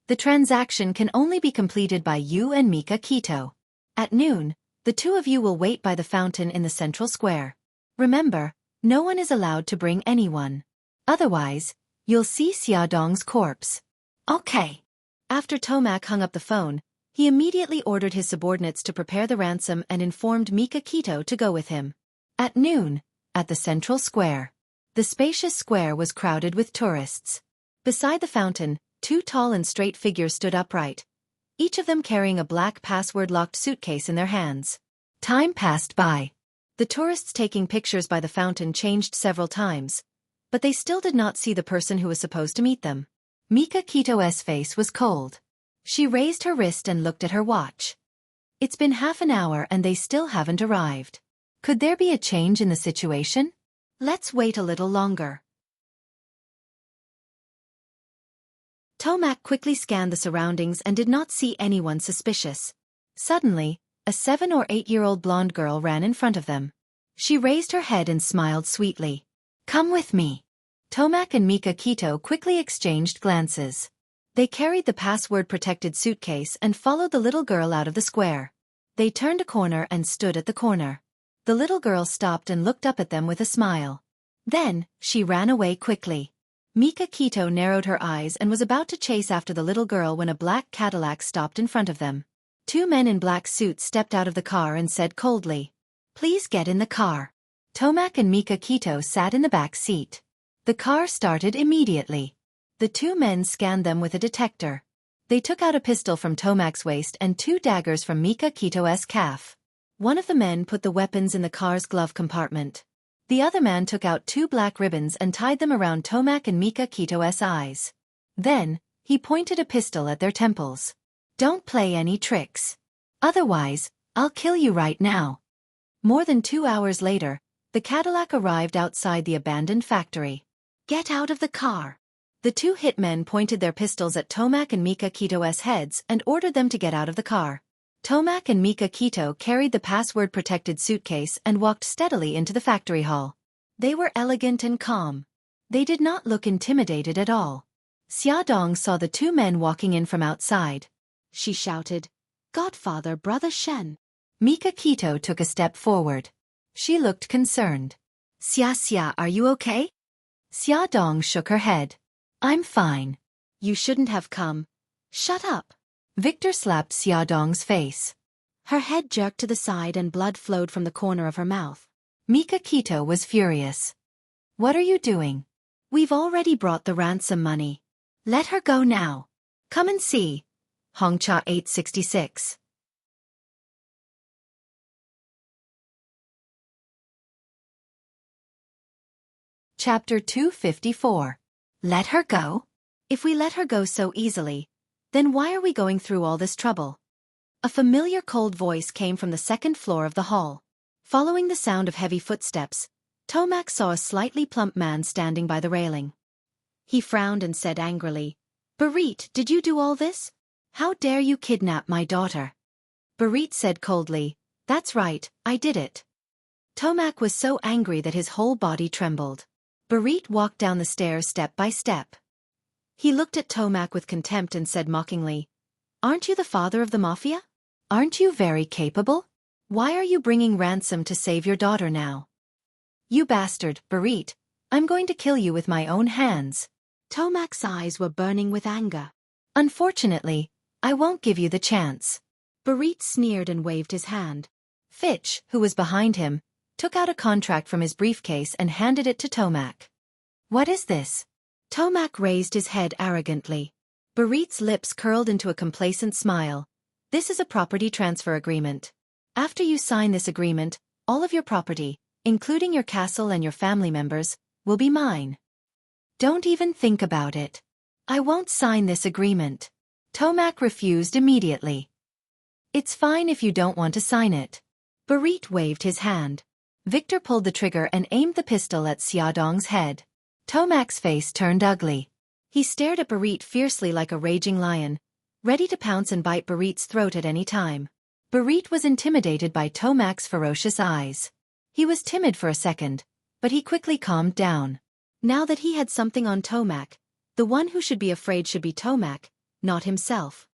"The transaction can only be completed by you and Mika Kito. At noon, the two of you will wait by the fountain in the central square. Remember, no one is allowed to bring anyone. Otherwise, you'll see Xia Dong's corpse." "Okay." After Tomac hung up the phone, he immediately ordered his subordinates to prepare the ransom and informed Mika Kito to go with him. At noon, at the central square. The spacious square was crowded with tourists. Beside the fountain, two tall and straight figures stood upright, each of them carrying a black password-locked suitcase in their hands. Time passed by. The tourists taking pictures by the fountain changed several times, but they still did not see the person who was supposed to meet them. Mika Kito's face was cold. She raised her wrist and looked at her watch. It's been half an hour and they still haven't arrived. Could there be a change in the situation? Let's wait a little longer. Tomac quickly scanned the surroundings and did not see anyone suspicious. Suddenly, a 7 or 8-year-old blonde girl ran in front of them. She raised her head and smiled sweetly. Come with me. Tomac and Mika Kito quickly exchanged glances. They carried the password-protected suitcase and followed the little girl out of the square. They turned a corner and stood at the corner. The little girl stopped and looked up at them with a smile. Then, she ran away quickly. Mika Kito narrowed her eyes and was about to chase after the little girl when a black Cadillac stopped in front of them. Two men in black suits stepped out of the car and said coldly, "Please get in the car." Tomac and Mika Kito sat in the back seat. The car started immediately. The two men scanned them with a detector. They took out a pistol from Tomac's waist and two daggers from Mika Kito's calf. One of the men put the weapons in the car's glove compartment. The other man took out two black ribbons and tied them around Tomac and Mika Kito's eyes. Then, he pointed a pistol at their temples. "Don't play any tricks. Otherwise, I'll kill you right now." More than 2 hours later, the Cadillac arrived outside the abandoned factory. "Get out of the car." The two hitmen pointed their pistols at Tomac and Mika Kito's heads and ordered them to get out of the car. Tomac and Mika Kito carried the password-protected suitcase and walked steadily into the factory hall. They were elegant and calm. They did not look intimidated at all. Xiaodong saw the two men walking in from outside. She shouted, "Godfather, Brother Shen." Mika Kito took a step forward. She looked concerned. Xia, are you okay?" Xiaodong shook her head. "I'm fine." "You shouldn't have come." "Shut up." Victor slapped Xiaodong's face. Her head jerked to the side and blood flowed from the corner of her mouth. Mika Kito was furious. "What are you doing? We've already brought the ransom money. Let her go now. Come and see." Hongcha 866. Chapter 254. Let her go? If we let her go so easily, then why are we going through all this trouble? A familiar cold voice came from the second floor of the hall. Following the sound of heavy footsteps, Tomac saw a slightly plump man standing by the railing. He frowned and said angrily, "Barit, did you do all this? How dare you kidnap my daughter?" Barit said coldly, "That's right, I did it." Tomac was so angry that his whole body trembled. Barit walked down the stairs step by step. He looked at Tomac with contempt and said mockingly, "Aren't you the father of the mafia? Aren't you very capable? Why are you bringing ransom to save your daughter now?" "You bastard, Barit, I'm going to kill you with my own hands." Tomac's eyes were burning with anger. "Unfortunately, I won't give you the chance." Barit sneered and waved his hand. Fitch, who was behind him, took out a contract from his briefcase and handed it to Tomac. "What is this?" Tomac raised his head arrogantly. Barit's lips curled into a complacent smile. "This is a property transfer agreement. After you sign this agreement, all of your property, including your castle and your family members, will be mine." "Don't even think about it. I won't sign this agreement." Tomac refused immediately. "It's fine if you don't want to sign it." Barit waved his hand. Victor pulled the trigger and aimed the pistol at Xiaodong's head. Tomac's face turned ugly. He stared at Barit fiercely like a raging lion, ready to pounce and bite Barit's throat at any time. Barit was intimidated by Tomac's ferocious eyes. He was timid for a second, but he quickly calmed down. Now that he had something on Tomac, the one who should be afraid should be Tomac, not himself.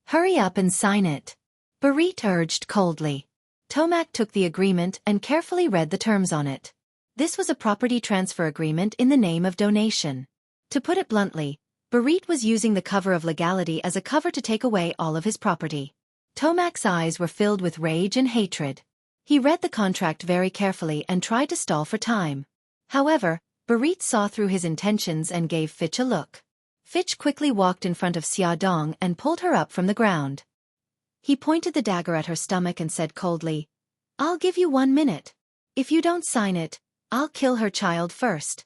"Hurry up and sign it," Barit urged coldly. Tomac took the agreement and carefully read the terms on it. This was a property transfer agreement in the name of donation. To put it bluntly, Barit was using the cover of legality as a cover to take away all of his property. Tomac's eyes were filled with rage and hatred. He read the contract very carefully and tried to stall for time. However, Barit saw through his intentions and gave Fitch a look. Fitch quickly walked in front of Xiaodong and pulled her up from the ground. He pointed the dagger at her stomach and said coldly, "I'll give you 1 minute. If you don't sign it, I'll kill her child first."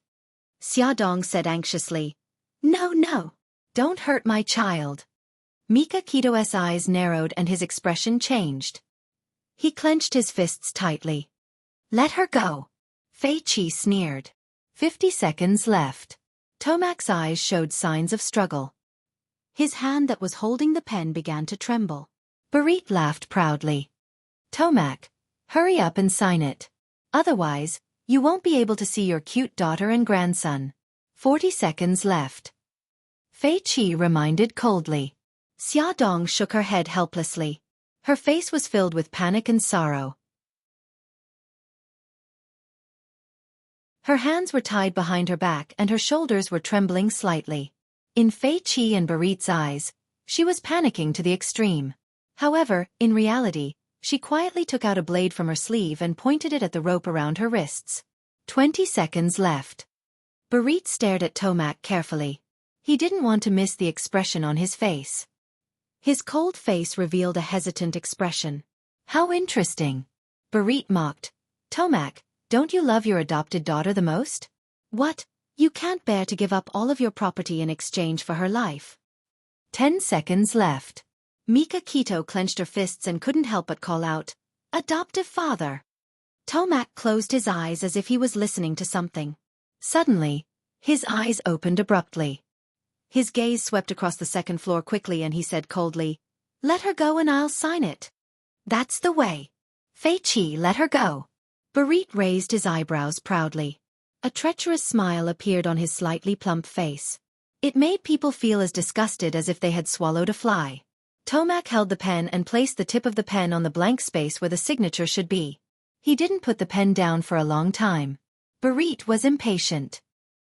Xiaodong said anxiously, No, don't hurt my child." Mika Kito's eyes narrowed and his expression changed. He clenched his fists tightly. "Let her go." Fei Qi sneered. 50 seconds left. Tomac's eyes showed signs of struggle. His hand that was holding the pen began to tremble. Barit laughed proudly. "Tomac, hurry up and sign it. Otherwise, you won't be able to see your cute daughter and grandson. 40 seconds left. Fei Qi reminded coldly. Xia Dong shook her head helplessly. Her face was filled with panic and sorrow. Her hands were tied behind her back and her shoulders were trembling slightly. In Fei Qi and Barit's eyes, she was panicking to the extreme. However, in reality, she quietly took out a blade from her sleeve and pointed it at the rope around her wrists. 20 seconds left. Barit stared at Tomac carefully. He didn't want to miss the expression on his face. His cold face revealed a hesitant expression. How interesting. Barit mocked. Tomac, don't you love your adopted daughter the most? What? You can't bear to give up all of your property in exchange for her life. 10 seconds left. Mika Keto clenched her fists and couldn't help but call out, "Adoptive father!" Tomac closed his eyes as if he was listening to something. Suddenly, his eyes opened abruptly. His gaze swept across the second floor quickly and he said coldly, "Let her go and I'll sign it." "That's the way. Fei Qi, let her go." Barit raised his eyebrows proudly. A treacherous smile appeared on his slightly plump face. It made people feel as disgusted as if they had swallowed a fly. Tomac held the pen and placed the tip of the pen on the blank space where the signature should be. He didn't put the pen down for a long time. Barit was impatient.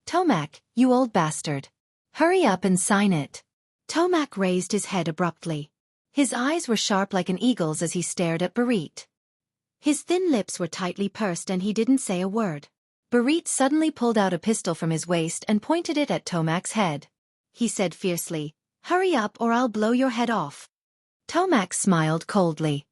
"Tomac, you old bastard. Hurry up and sign it." Tomac raised his head abruptly. His eyes were sharp like an eagle's as he stared at Barit. His thin lips were tightly pursed and he didn't say a word. Barit suddenly pulled out a pistol from his waist and pointed it at Tomac's head. He said fiercely, "Hurry up or I'll blow your head off." Tomac smiled coldly.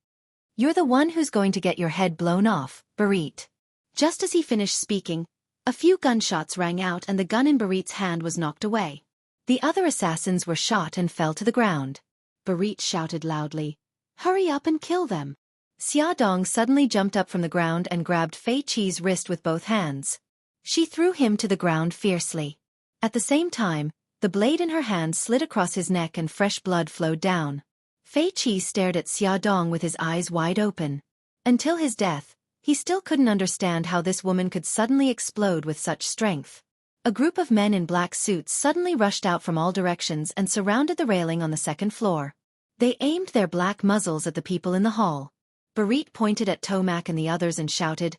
"You're the one who's going to get your head blown off, Barit." Just as he finished speaking, a few gunshots rang out and the gun in Barit's hand was knocked away. The other assassins were shot and fell to the ground. Barit shouted loudly, "Hurry up and kill them." Xia Dong suddenly jumped up from the ground and grabbed Fei Qi's wrist with both hands. She threw him to the ground fiercely. At the same time, the blade in her hand slid across his neck and fresh blood flowed down. Fei Qi stared at Xia Dong with his eyes wide open. Until his death, he still couldn't understand how this woman could suddenly explode with such strength. A group of men in black suits suddenly rushed out from all directions and surrounded the railing on the second floor. They aimed their black muzzles at the people in the hall. Barit pointed at Tomac and the others and shouted,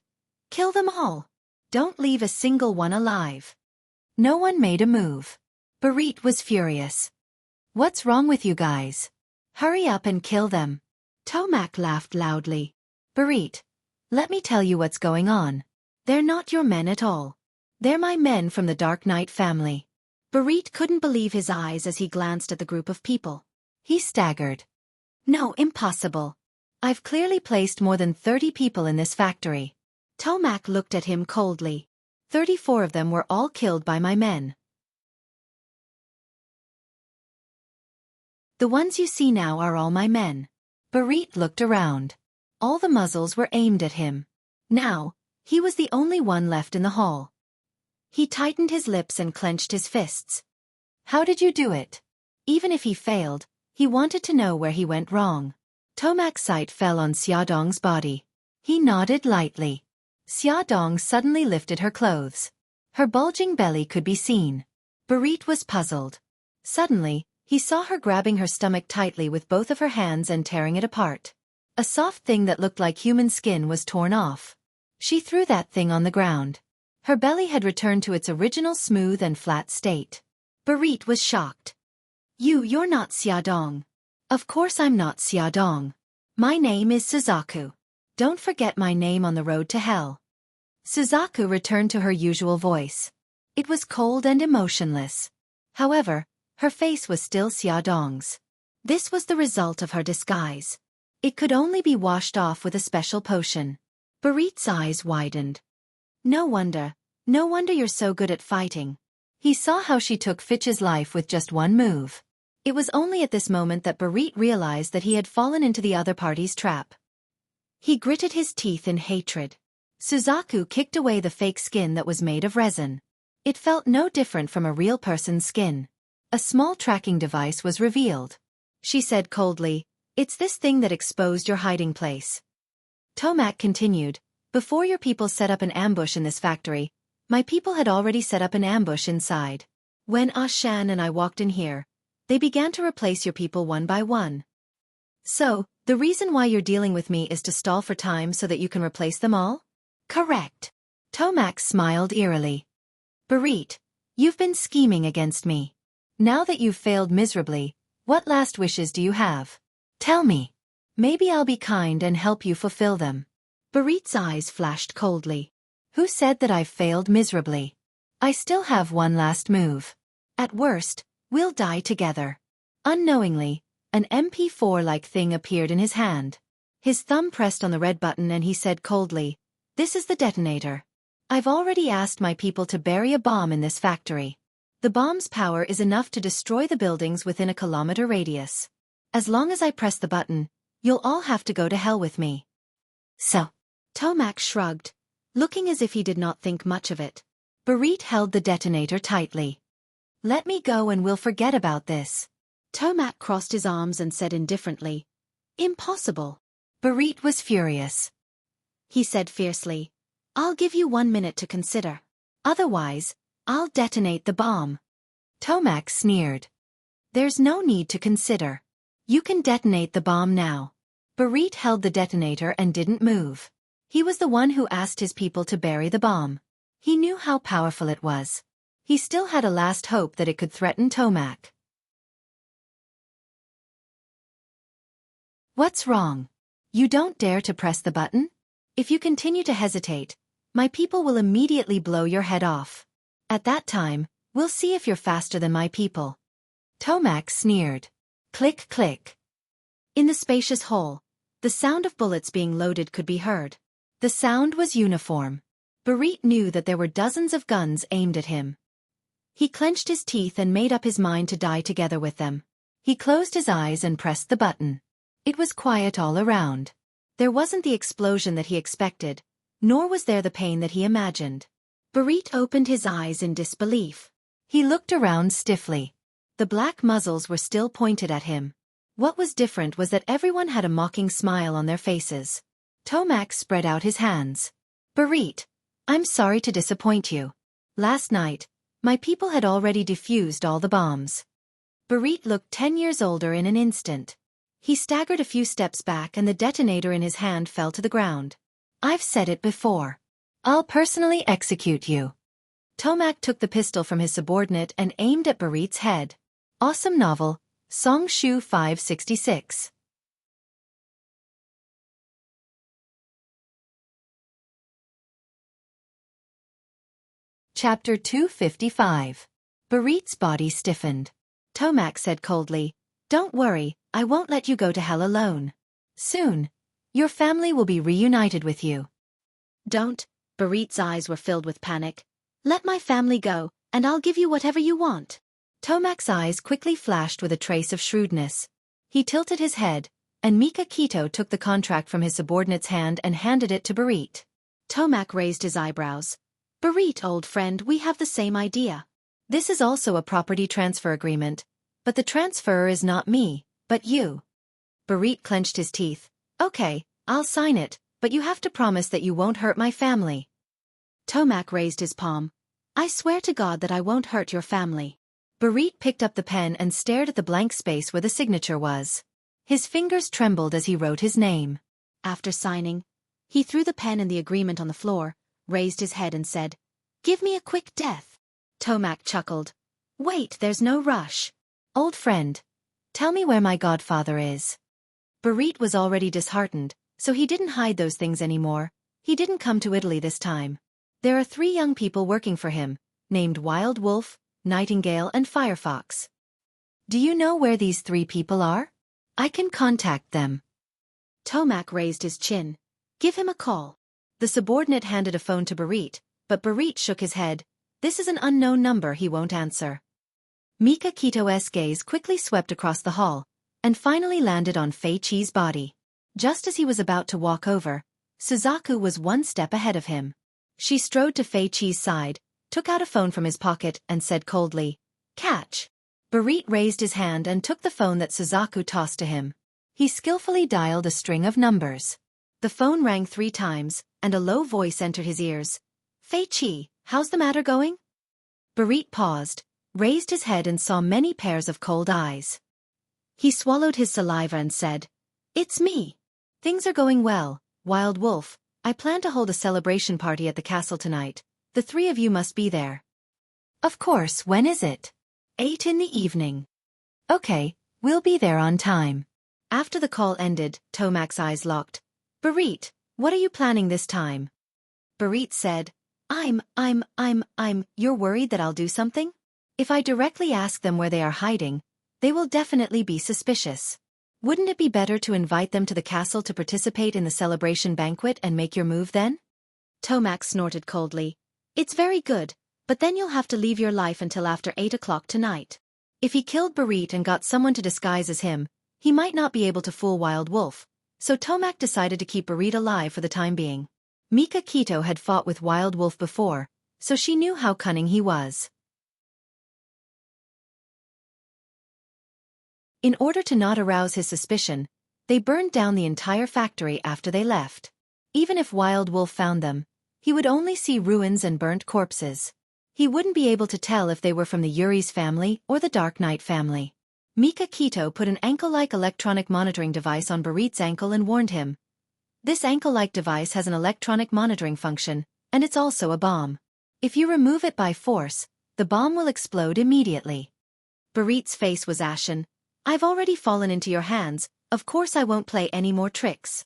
"Kill them all! Don't leave a single one alive." No one made a move. Barit was furious. "What's wrong with you guys? Hurry up and kill them." Tomac laughed loudly. "Barit, let me tell you what's going on. They're not your men at all. They're my men from the Dark Knight family." Barit couldn't believe his eyes as he glanced at the group of people. He staggered. "No, impossible. I've clearly placed more than 30 people in this factory." Tomac looked at him coldly. 34 of them were all killed by my men. "The ones you see now are all my men." Barit looked around. All the muzzles were aimed at him. Now, he was the only one left in the hall. He tightened his lips and clenched his fists. "How did you do it?" Even if he failed, he wanted to know where he went wrong. Tomac's sight fell on Xia Dong's body. He nodded lightly. Xia Dong suddenly lifted her clothes. Her bulging belly could be seen. Barit was puzzled. Suddenly, he saw her grabbing her stomach tightly with both of her hands and tearing it apart. A soft thing that looked like human skin was torn off. She threw that thing on the ground. Her belly had returned to its original smooth and flat state. Barit was shocked. You're not Xia Dong." "Of course I'm not Xia Dong. My name is Suzaku. Don't forget my name on the road to hell." Suzaku returned to her usual voice. It was cold and emotionless. However, her face was still Xia Dong's. This was the result of her disguise. It could only be washed off with a special potion. Barit's eyes widened. No wonder you're so good at fighting." He saw how she took Fitch's life with just one move. It was only at this moment that Barit realized that he had fallen into the other party's trap. He gritted his teeth in hatred. Suzaku kicked away the fake skin that was made of resin. It felt no different from a real person's skin. A small tracking device was revealed. She said coldly, "It's this thing that exposed your hiding place." Tomac continued, Before your people set up an ambush in this factory, my people had already set up an ambush inside. When Shan and I walked in here, they began to replace your people one by one. So, the reason why you're dealing with me is to stall for time so that you can replace them all? Correct. Tomac smiled eerily. Barit, you've been scheming against me. Now that you've failed miserably, what last wishes do you have? Tell me. Maybe I'll be kind and help you fulfill them. Barit's eyes flashed coldly. Who said that I've failed miserably? I still have one last move. At worst, we'll die together. Unknowingly, an MP4-like thing appeared in his hand. His thumb pressed on the red button and he said coldly, "This is the detonator. I've already asked my people to bury a bomb in this factory. The bomb's power is enough to destroy the buildings within a kilometer radius. As long as I press the button, you'll all have to go to hell with me." So, Tomac shrugged, looking as if he did not think much of it. Barit held the detonator tightly. "Let me go and we'll forget about this." Tomac crossed his arms and said indifferently, "Impossible." Barit was furious. He said fiercely, "I'll give you 1 minute to consider. Otherwise, I'll detonate the bomb." Tomac sneered. "There's no need to consider. You can detonate the bomb now." Barit held the detonator and didn't move. He was the one who asked his people to bury the bomb. He knew how powerful it was. He still had a last hope that it could threaten Tomac. What's wrong? You don't dare to press the button? If you continue to hesitate, my people will immediately blow your head off. At that time, we'll see if you're faster than my people. Tomac sneered. Click, click. In the spacious hall, the sound of bullets being loaded could be heard. The sound was uniform. Barit knew that there were dozens of guns aimed at him. He clenched his teeth and made up his mind to die together with them. He closed his eyes and pressed the button. It was quiet all around. There wasn't the explosion that he expected, nor was there the pain that he imagined. Barit opened his eyes in disbelief. He looked around stiffly. The black muzzles were still pointed at him. What was different was that everyone had a mocking smile on their faces. Tomac spread out his hands. "Barit, I'm sorry to disappoint you. Last night, my people had already defused all the bombs." Barit looked 10 years older in an instant. He staggered a few steps back and the detonator in his hand fell to the ground. "I've said it before. I'll personally execute you." Tomac took the pistol from his subordinate and aimed at Barit's head. Awesome novel, Song Shu 566. Chapter 255. Barit's body stiffened. Tomac said coldly, "Don't worry, I won't let you go to hell alone. Soon, your family will be reunited with you." "Don't," Barit's eyes were filled with panic. "Let my family go, and I'll give you whatever you want." Tomac's eyes quickly flashed with a trace of shrewdness. He tilted his head, and Mika Kito took the contract from his subordinate's hand and handed it to Barit. Tomac raised his eyebrows. "Barit, old friend, we have the same idea. This is also a property transfer agreement, but the transferor is not me, but you." Barit clenched his teeth. "Okay, I'll sign it, but you have to promise that you won't hurt my family." Tomac raised his palm. "I swear to God that I won't hurt your family." Barit picked up the pen and stared at the blank space where the signature was. His fingers trembled as he wrote his name. After signing, he threw the pen and the agreement on the floor, raised his head and said, "Give me a quick death." Tomac chuckled. "Wait, there's no rush. Old friend, tell me where my godfather is." Barit was already disheartened, so he didn't hide those things anymore. He didn't come to Italy this time. There are 3 young people working for him, named Wild Wolf, Nightingale and Firefox. "Do you know where these 3 people are? I can contact them." Tomac raised his chin. "Give him a call." The subordinate handed a phone to Barit, but Barit shook his head. "This is an unknown number, he won't answer." Mika Kito's gaze quickly swept across the hall, and finally landed on Fei Chi's body. Just as he was about to walk over, Suzaku was 1 step ahead of him. She strode to Fei Chi's side, took out a phone from his pocket and said coldly, "Catch." Barit raised his hand and took the phone that Suzaku tossed to him. He skillfully dialed a string of numbers. The phone rang 3 times, and a low voice entered his ears. Fei Qi, how's the matter going? Barit paused, raised his head and saw many pairs of cold eyes. He swallowed his saliva and said, It's me. Things are going well, Wild Wolf. I plan to hold a celebration party at the castle tonight. The three of you must be there. Of course, when is it? 8 in the evening. Okay, we'll be there on time. After the call ended, Tomac's eyes locked. Barit, what are you planning this time? Barit said, You're worried that I'll do something? If I directly ask them where they are hiding, they will definitely be suspicious. Wouldn't it be better to invite them to the castle to participate in the celebration banquet and make your move then? Tomac snorted coldly. It's very good, but then you'll have to leave your life until after 8 o'clock tonight. If he killed Barit and got someone to disguise as him, he might not be able to fool Wild Wolf, so Tomac decided to keep Barit alive for the time being. Mika Keto had fought with Wild Wolf before, so she knew how cunning he was. In order to not arouse his suspicion, they burned down the entire factory after they left. Even if Wild Wolf found them, he would only see ruins and burnt corpses. He wouldn't be able to tell if they were from the Yuri's family or the Dark Knight family. Mika Keto put an ankle-like electronic monitoring device on Barit's ankle and warned him. This ankle-like device has an electronic monitoring function, and it's also a bomb. If you remove it by force, the bomb will explode immediately. Barit's face was ashen. I've already fallen into your hands, of course I won't play any more tricks.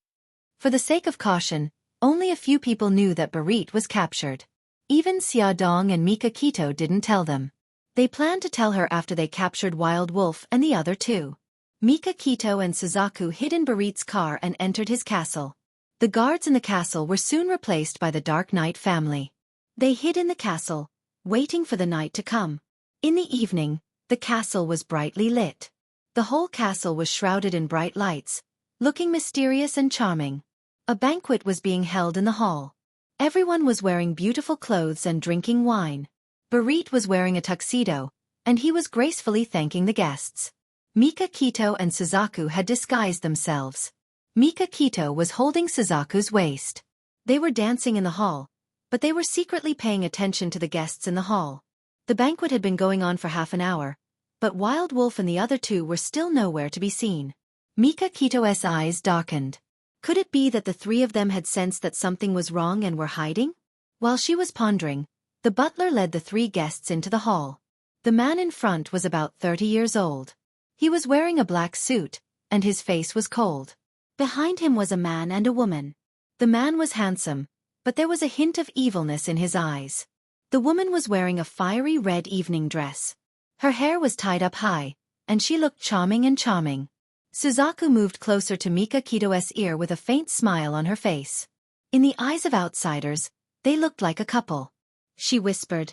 For the sake of caution, only a few people knew that Barit was captured. Even Xia Dong and Mika Keto didn't tell them. They planned to tell her after they captured Wild Wolf and the other two. Mika Keto and Suzaku hid in Barit's car and entered his castle. The guards in the castle were soon replaced by the Dark Knight family. They hid in the castle, waiting for the night to come. In the evening, the castle was brightly lit. The whole castle was shrouded in bright lights, looking mysterious and charming. A banquet was being held in the hall. Everyone was wearing beautiful clothes and drinking wine. Barit was wearing a tuxedo, and he was gracefully thanking the guests. Mika Keto and Suzaku had disguised themselves. Mika Keto was holding Suzaku's waist. They were dancing in the hall, but they were secretly paying attention to the guests in the hall. The banquet had been going on for half an hour, but Wild Wolf and the other two were still nowhere to be seen. Mika Keto's eyes darkened. Could it be that the three of them had sensed that something was wrong and were hiding? While she was pondering, the butler led the three guests into the hall. The man in front was about 30 years old. He was wearing a black suit, and his face was cold. Behind him was a man and a woman. The man was handsome, but there was a hint of evilness in his eyes. The woman was wearing a fiery red evening dress. Her hair was tied up high, and she looked charming and charming. Suzaku moved closer to Mika Keto's ear with a faint smile on her face. In the eyes of outsiders, they looked like a couple. She whispered,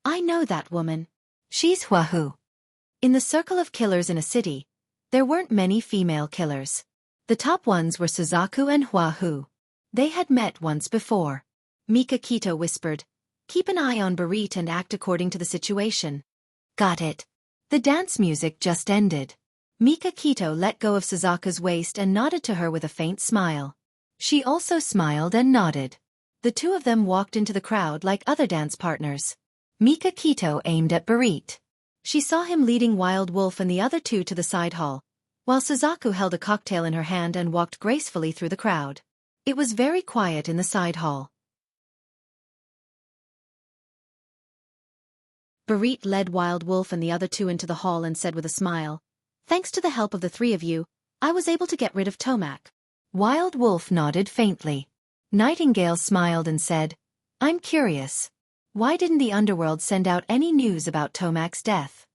I know that woman. She's Huahu. In the circle of killers in a city, there weren't many female killers. The top ones were Suzaku and Huahu. They had met once before. Mika Keto whispered, Keep an eye on Barit and act according to the situation. Got it. The dance music just ended. Mika Keto let go of Suzaku's waist and nodded to her with a faint smile. She also smiled and nodded. The two of them walked into the crowd like other dance partners. Mika Keto aimed at Barit. She saw him leading Wild Wolf and the other two to the side hall, while Suzaku held a cocktail in her hand and walked gracefully through the crowd. It was very quiet in the side hall. Barit led Wild Wolf and the other two into the hall and said with a smile, Thanks to the help of the three of you, I was able to get rid of Tomac. Wild Wolf nodded faintly. Nightingale smiled and said, I'm curious. Why didn't the underworld send out any news about Tomac's death?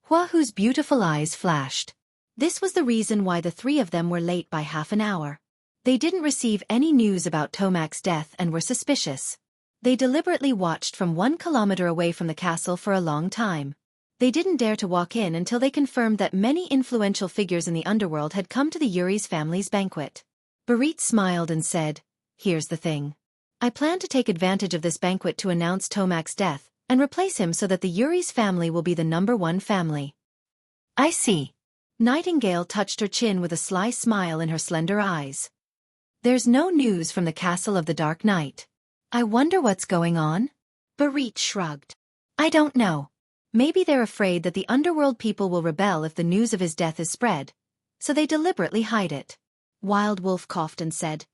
Huahu's beautiful eyes flashed. This was the reason why the three of them were late by half an hour. They didn't receive any news about Tomac's death and were suspicious. They deliberately watched from 1 kilometer away from the castle for a long time. They didn't dare to walk in until they confirmed that many influential figures in the underworld had come to the Yuri's family's banquet. Barit smiled and said, Here's the thing. I plan to take advantage of this banquet to announce Tomac's death, and replace him so that the Yuri's family will be the #1 family. I see. Nightingale touched her chin with a sly smile in her slender eyes. There's no news from the castle of the Dark Knight. I wonder what's going on? Barit shrugged. I don't know. Maybe they're afraid that the underworld people will rebel if the news of his death is spread, so they deliberately hide it. Wild Wolf coughed and said,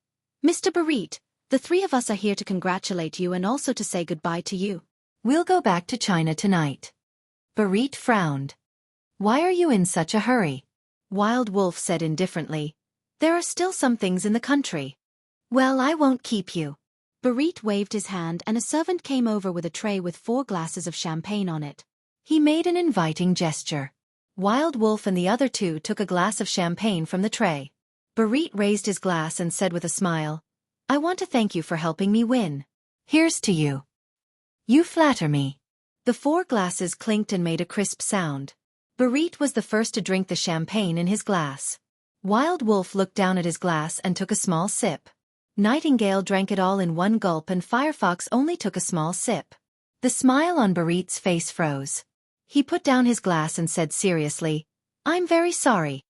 Mr. Barit, the three of us are here to congratulate you and also to say goodbye to you. We'll go back to China tonight. Barit frowned. Why are you in such a hurry? Wild Wolf said indifferently, There are still some things in the country. Well, I won't keep you. Barit waved his hand and a servant came over with a tray with 4 glasses of champagne on it. He made an inviting gesture. Wild Wolf and the other 2 took a glass of champagne from the tray. Barit raised his glass and said with a smile, I want to thank you for helping me win. Here's to you. You flatter me. The 4 glasses clinked and made a crisp sound. Barit was the first to drink the champagne in his glass. Wild Wolf looked down at his glass and took a small sip. Nightingale drank it all in one gulp and Firefox only took a small sip. The smile on Barit's face froze. He put down his glass and said seriously, I'm very sorry.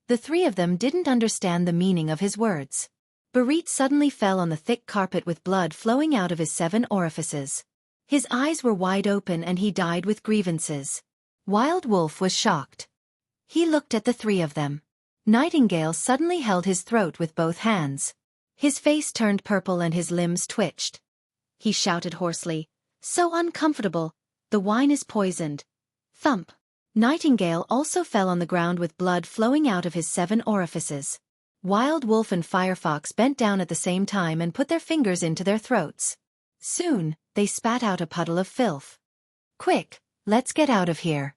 The 3 of them didn't understand the meaning of his words. Barit suddenly fell on the thick carpet with blood flowing out of his 7 orifices. His eyes were wide open and he died with grievances. Wild Wolf was shocked. He looked at the 3 of them. Nightingale suddenly held his throat with both hands. His face turned purple and his limbs twitched. He shouted hoarsely, So uncomfortable, the wine is poisoned. Thump. Nightingale also fell on the ground with blood flowing out of his 7 orifices. Wild Wolf and Firefox bent down at the same time and put their fingers into their throats. Soon, they spat out a puddle of filth. Quick, let's get out of here.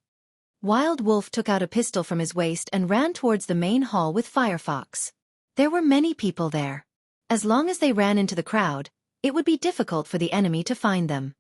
Wild Wolf took out a pistol from his waist and ran towards the main hall with Firefox. There were many people there. As long as they ran into the crowd, it would be difficult for the enemy to find them.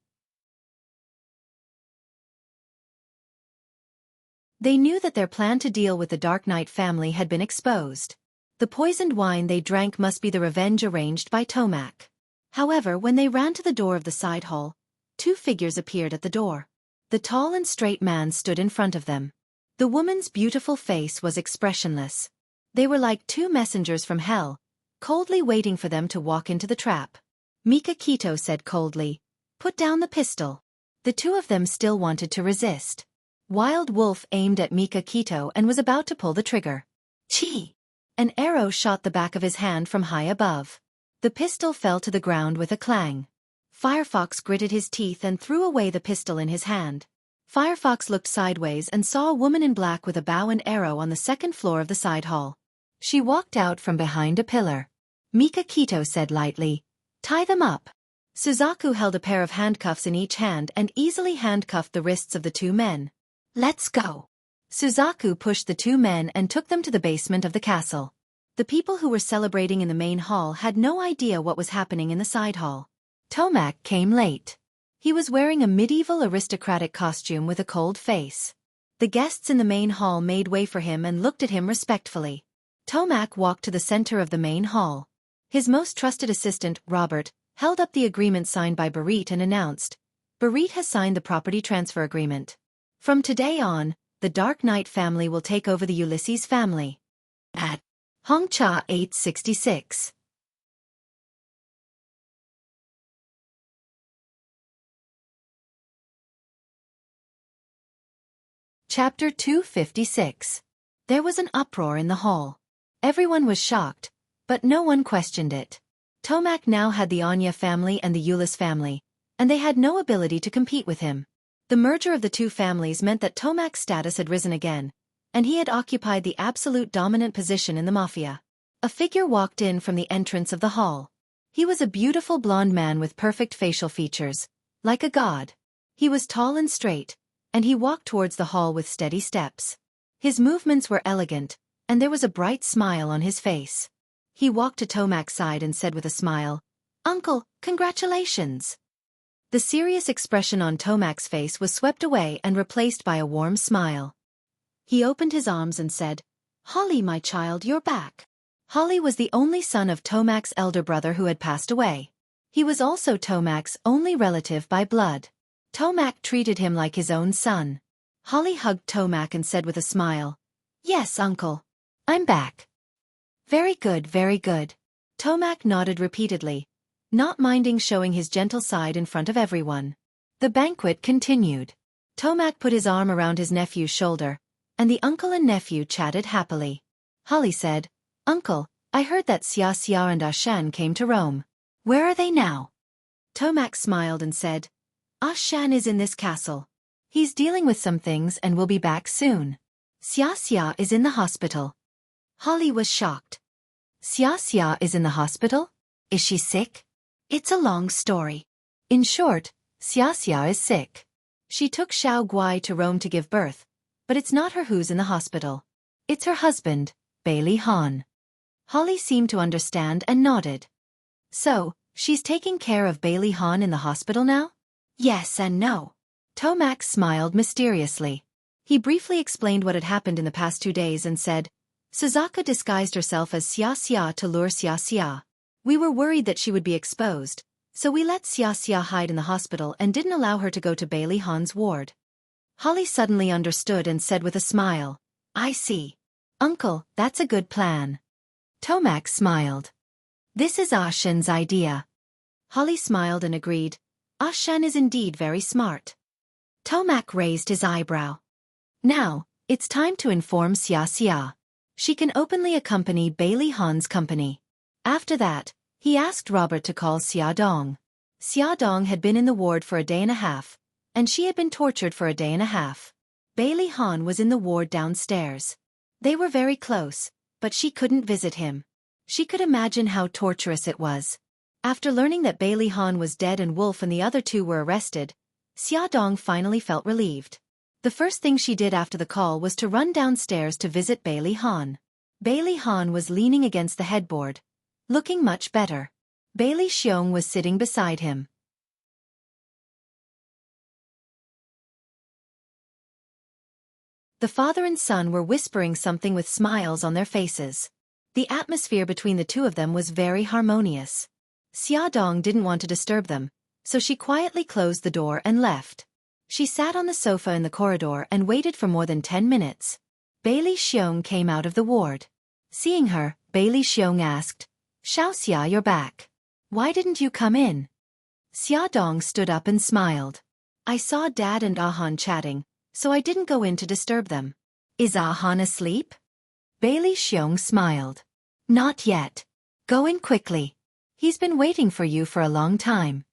They knew that their plan to deal with the Dark Knight family had been exposed. The poisoned wine they drank must be the revenge arranged by Tomac. However, when they ran to the door of the side hall, 2 figures appeared at the door. The tall and straight man stood in front of them. The woman's beautiful face was expressionless. They were like 2 messengers from hell, coldly waiting for them to walk into the trap. Mika Kito said coldly, Put down the pistol. The 2 of them still wanted to resist. Wild Wolf aimed at Mika Kito and was about to pull the trigger. Chi! An arrow shot the back of his hand from high above. The pistol fell to the ground with a clang. Firefox gritted his teeth and threw away the pistol in his hand. Firefox looked sideways and saw a woman in black with a bow and arrow on the 2nd floor of the side hall. She walked out from behind a pillar. Mika Kito said lightly, Tie them up. Suzaku held a pair of handcuffs in each hand and easily handcuffed the wrists of the 2 men. Let's go. Suzaku pushed the 2 men and took them to the basement of the castle. The people who were celebrating in the main hall had no idea what was happening in the side hall. Tomac came late. He was wearing a medieval aristocratic costume with a cold face. The guests in the main hall made way for him and looked at him respectfully. Tomac walked to the center of the main hall. His most trusted assistant, Robert, held up the agreement signed by Barit and announced, Barit has signed the property transfer agreement. From today on, the Dark Knight family will take over the Ulysses family. At Hongcha 866. Chapter 256. There was an uproar in the hall. Everyone was shocked, but no one questioned it. Tomac now had the Anya family and the Ulyss family, and they had no ability to compete with him. The merger of the 2 families meant that Tomac's status had risen again, and he had occupied the absolute dominant position in the mafia. A figure walked in from the entrance of the hall. He was a beautiful blonde man with perfect facial features, like a god. He was tall and straight, and he walked towards the hall with steady steps. His movements were elegant, and there was a bright smile on his face. He walked to Tomac's side and said with a smile, Uncle, congratulations. The serious expression on Tomac's face was swept away and replaced by a warm smile. He opened his arms and said, Holly, my child, you're back. Holly was the only son of Tomac's elder brother who had passed away. He was also Tomac's only relative by blood. Tomac treated him like his own son. Holly hugged Tomac and said with a smile, Yes, uncle. I'm back. Very good, very good. Tomac nodded repeatedly, not minding showing his gentle side in front of everyone. The banquet continued. Tomac put his arm around his nephew's shoulder, and the uncle and nephew chatted happily. Holly said, "Uncle, I heard that Xia and Shan came to Rome. Where are they now?" Tomac smiled and said, "Shan is in this castle. He's dealing with some things and will be back soon. Xia is in the hospital." Holly was shocked. Xia is in the hospital? Is she sick? It's a long story. In short, Xia is sick. She took Xiao Guai to Rome to give birth, but it's not her who's in the hospital. It's her husband, Bailey Han. Holly seemed to understand and nodded. So, she's taking care of Bailey Han in the hospital now? Yes and no. Tomac smiled mysteriously. He briefly explained what had happened in the past 2 days and said, "Suzuka disguised herself as Xia to lure Xia. We were worried that she would be exposed, so we let Xia hide in the hospital and didn't allow her to go to Bailey Han's ward." Holly suddenly understood and said with a smile, "I see. Uncle, that's a good plan." Tomac smiled. "This is Shan's idea." Holly smiled and agreed, "Shan is indeed very smart." Tomac raised his eyebrow. "Now, it's time to inform Xia. She can openly accompany Bailey Han's company." After that, he asked Robert to call Xia Dong. Xia Dong had been in the ward for a day and a half, and she had been tortured for a day and a half. Bailey Han was in the ward downstairs. They were very close, but she couldn't visit him. She could imagine how torturous it was. After learning that Bailey Han was dead and Wolf and the other two were arrested, Xia Dong finally felt relieved. The first thing she did after the call was to run downstairs to visit Bailey Han. Bailey Han was leaning against the headboard, looking much better. Bailey Xiong was sitting beside him. The father and son were whispering something with smiles on their faces. The atmosphere between the two of them was very harmonious. Xia Dong didn't want to disturb them, so she quietly closed the door and left. She sat on the sofa in the corridor and waited for more than 10 minutes. Bailey Xiong came out of the ward. Seeing her, Bailey Xiong asked, "Xiaoxia, you're back. Why didn't you come in?" Xia Dong stood up and smiled. "I saw Dad and Ahan chatting, so I didn't go in to disturb them." "Is Ahan asleep?" Bailey Xiong smiled. "Not yet. Go in quickly. He's been waiting for you for a long time."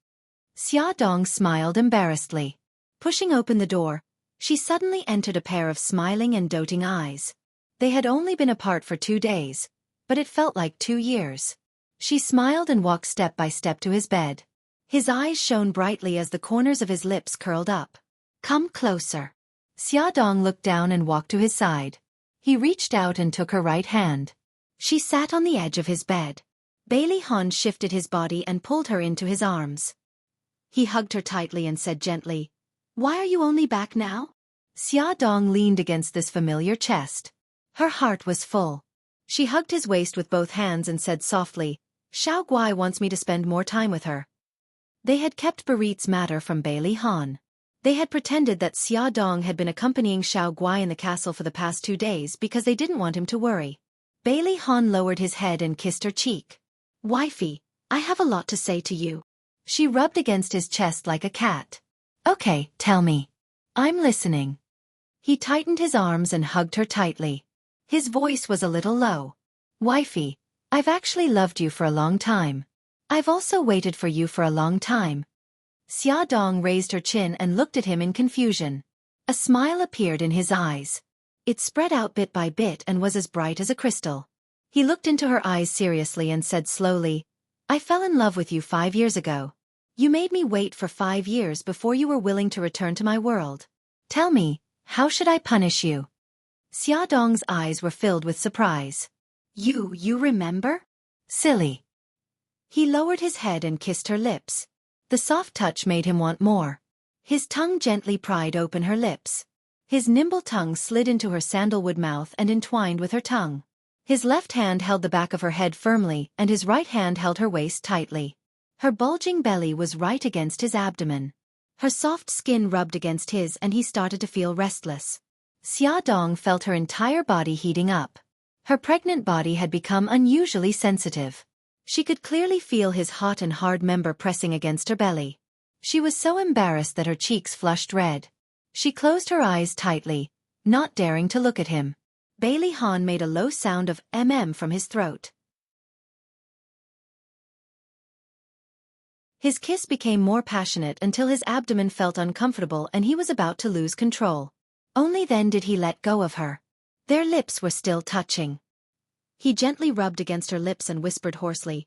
Xia Dong smiled embarrassedly. Pushing open the door, she suddenly entered a pair of smiling and doting eyes. They had only been apart for 2 days, but it felt like 2 years. She smiled and walked step by step to his bed. His eyes shone brightly as the corners of his lips curled up. "Come closer." Xia Dong looked down and walked to his side. He reached out and took her right hand. She sat on the edge of his bed. Bailey Han shifted his body and pulled her into his arms. He hugged her tightly and said gently, "Why are you only back now?" Xia Dong leaned against this familiar chest. Her heart was full. She hugged his waist with both hands and said softly, "Xiao Guai wants me to spend more time with her." They had kept Barit's matter from Bailey Han. They had pretended that Xia Dong had been accompanying Xiao Guai in the castle for the past 2 days because they didn't want him to worry. Bailey Han lowered his head and kissed her cheek. "Wifey, I have a lot to say to you." She rubbed against his chest like a cat. "Okay, tell me. I'm listening." He tightened his arms and hugged her tightly. His voice was a little low. "Wifey, I've actually loved you for a long time. I've also waited for you for a long time." Xia Dong raised her chin and looked at him in confusion. A smile appeared in his eyes. It spread out bit by bit and was as bright as a crystal. He looked into her eyes seriously and said slowly, "I fell in love with you 5 years ago. You made me wait for 5 years before you were willing to return to my world. Tell me, how should I punish you?" Xia Dong's eyes were filled with surprise. You remember? Silly." He lowered his head and kissed her lips. The soft touch made him want more. His tongue gently pried open her lips. His nimble tongue slid into her sandalwood mouth and entwined with her tongue. His left hand held the back of her head firmly and his right hand held her waist tightly. Her bulging belly was right against his abdomen. Her soft skin rubbed against his and he started to feel restless. Xia Dong felt her entire body heating up. Her pregnant body had become unusually sensitive. She could clearly feel his hot and hard member pressing against her belly. She was so embarrassed that her cheeks flushed red. She closed her eyes tightly, not daring to look at him. Bailey Han made a low sound of from his throat. His kiss became more passionate until his abdomen felt uncomfortable and he was about to lose control. Only then did he let go of her. Their lips were still touching. He gently rubbed against her lips and whispered hoarsely,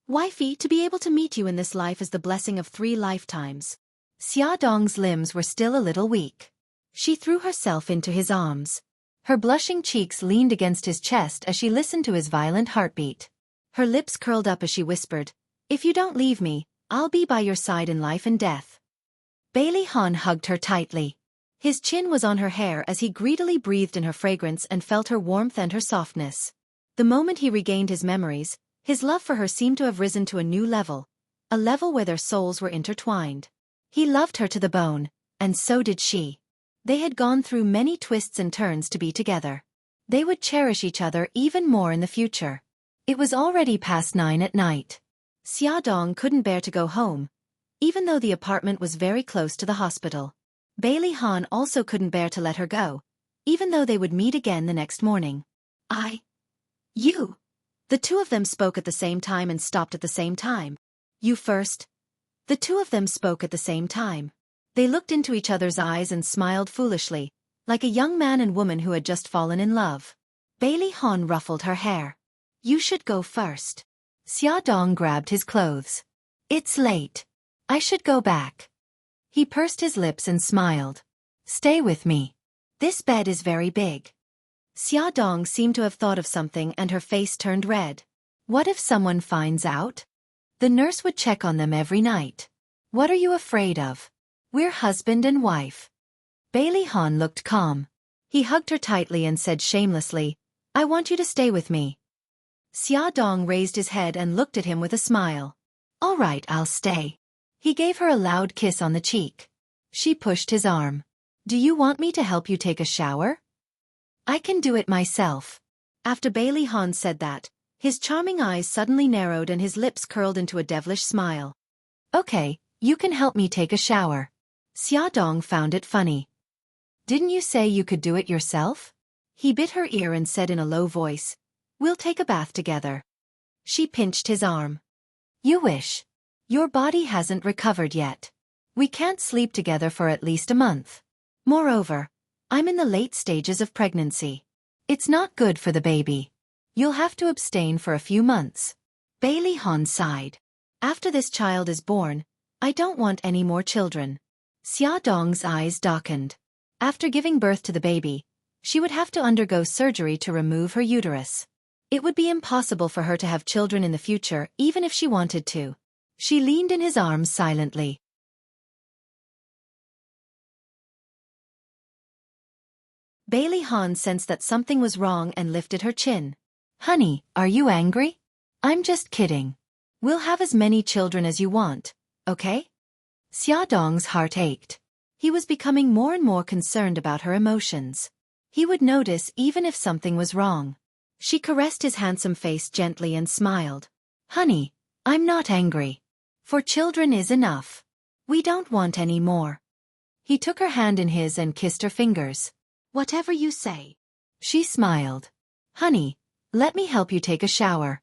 "Wifey, to be able to meet you in this life is the blessing of 3 lifetimes." Xiaodong's limbs were still a little weak. She threw herself into his arms. Her blushing cheeks leaned against his chest as she listened to his violent heartbeat. Her lips curled up as she whispered, "If you don't leave me, I'll be by your side in life and death." Bailey Han hugged her tightly. His chin was on her hair as he greedily breathed in her fragrance and felt her warmth and her softness. The moment he regained his memories, his love for her seemed to have risen to a new level, a level where their souls were intertwined. He loved her to the bone, and so did she. They had gone through many twists and turns to be together. They would cherish each other even more in the future. It was already past 9 at night. Xiaodong couldn't bear to go home, even though the apartment was very close to the hospital. Bailey Han also couldn't bear to let her go, even though they would meet again the next morning. You. The two of them spoke at the same time and stopped at the same time. You first. The two of them spoke at the same time. They looked into each other's eyes and smiled foolishly, like a young man and woman who had just fallen in love. Bailey Han ruffled her hair. You should go first. Xiaodong grabbed his clothes. It's late. I should go back. He pursed his lips and smiled. Stay with me. This bed is very big. Xiaodong seemed to have thought of something and her face turned red. What if someone finds out? The nurse would check on them every night. What are you afraid of? We're husband and wife. Bailey Han looked calm. He hugged her tightly and said shamelessly, I want you to stay with me. Xiaodong raised his head and looked at him with a smile. All right, I'll stay. He gave her a loud kiss on the cheek. She pushed his arm. Do you want me to help you take a shower? I can do it myself. After Bailey Han said that, his charming eyes suddenly narrowed and his lips curled into a devilish smile. Okay, you can help me take a shower. Xiaodong found it funny. Didn't you say you could do it yourself? He bit her ear and said in a low voice, We'll take a bath together. She pinched his arm. You wish. Your body hasn't recovered yet. We can't sleep together for at least a month. Moreover, I'm in the late stages of pregnancy. It's not good for the baby. You'll have to abstain for a few months. Bailey Han sighed. After this child is born, I don't want any more children. Xiaodong's eyes darkened. After giving birth to the baby, she would have to undergo surgery to remove her uterus. It would be impossible for her to have children in the future even if she wanted to. She leaned in his arms silently. Bailey Han sensed that something was wrong and lifted her chin. Honey, are you angry? I'm just kidding. We'll have as many children as you want, okay? Xiaodong's heart ached. He was becoming more and more concerned about her emotions. He would notice even if something was wrong. She caressed his handsome face gently and smiled. Honey, I'm not angry. 4 children is enough. We don't want any more. He took her hand in his and kissed her fingers. Whatever you say. She smiled. Honey, let me help you take a shower.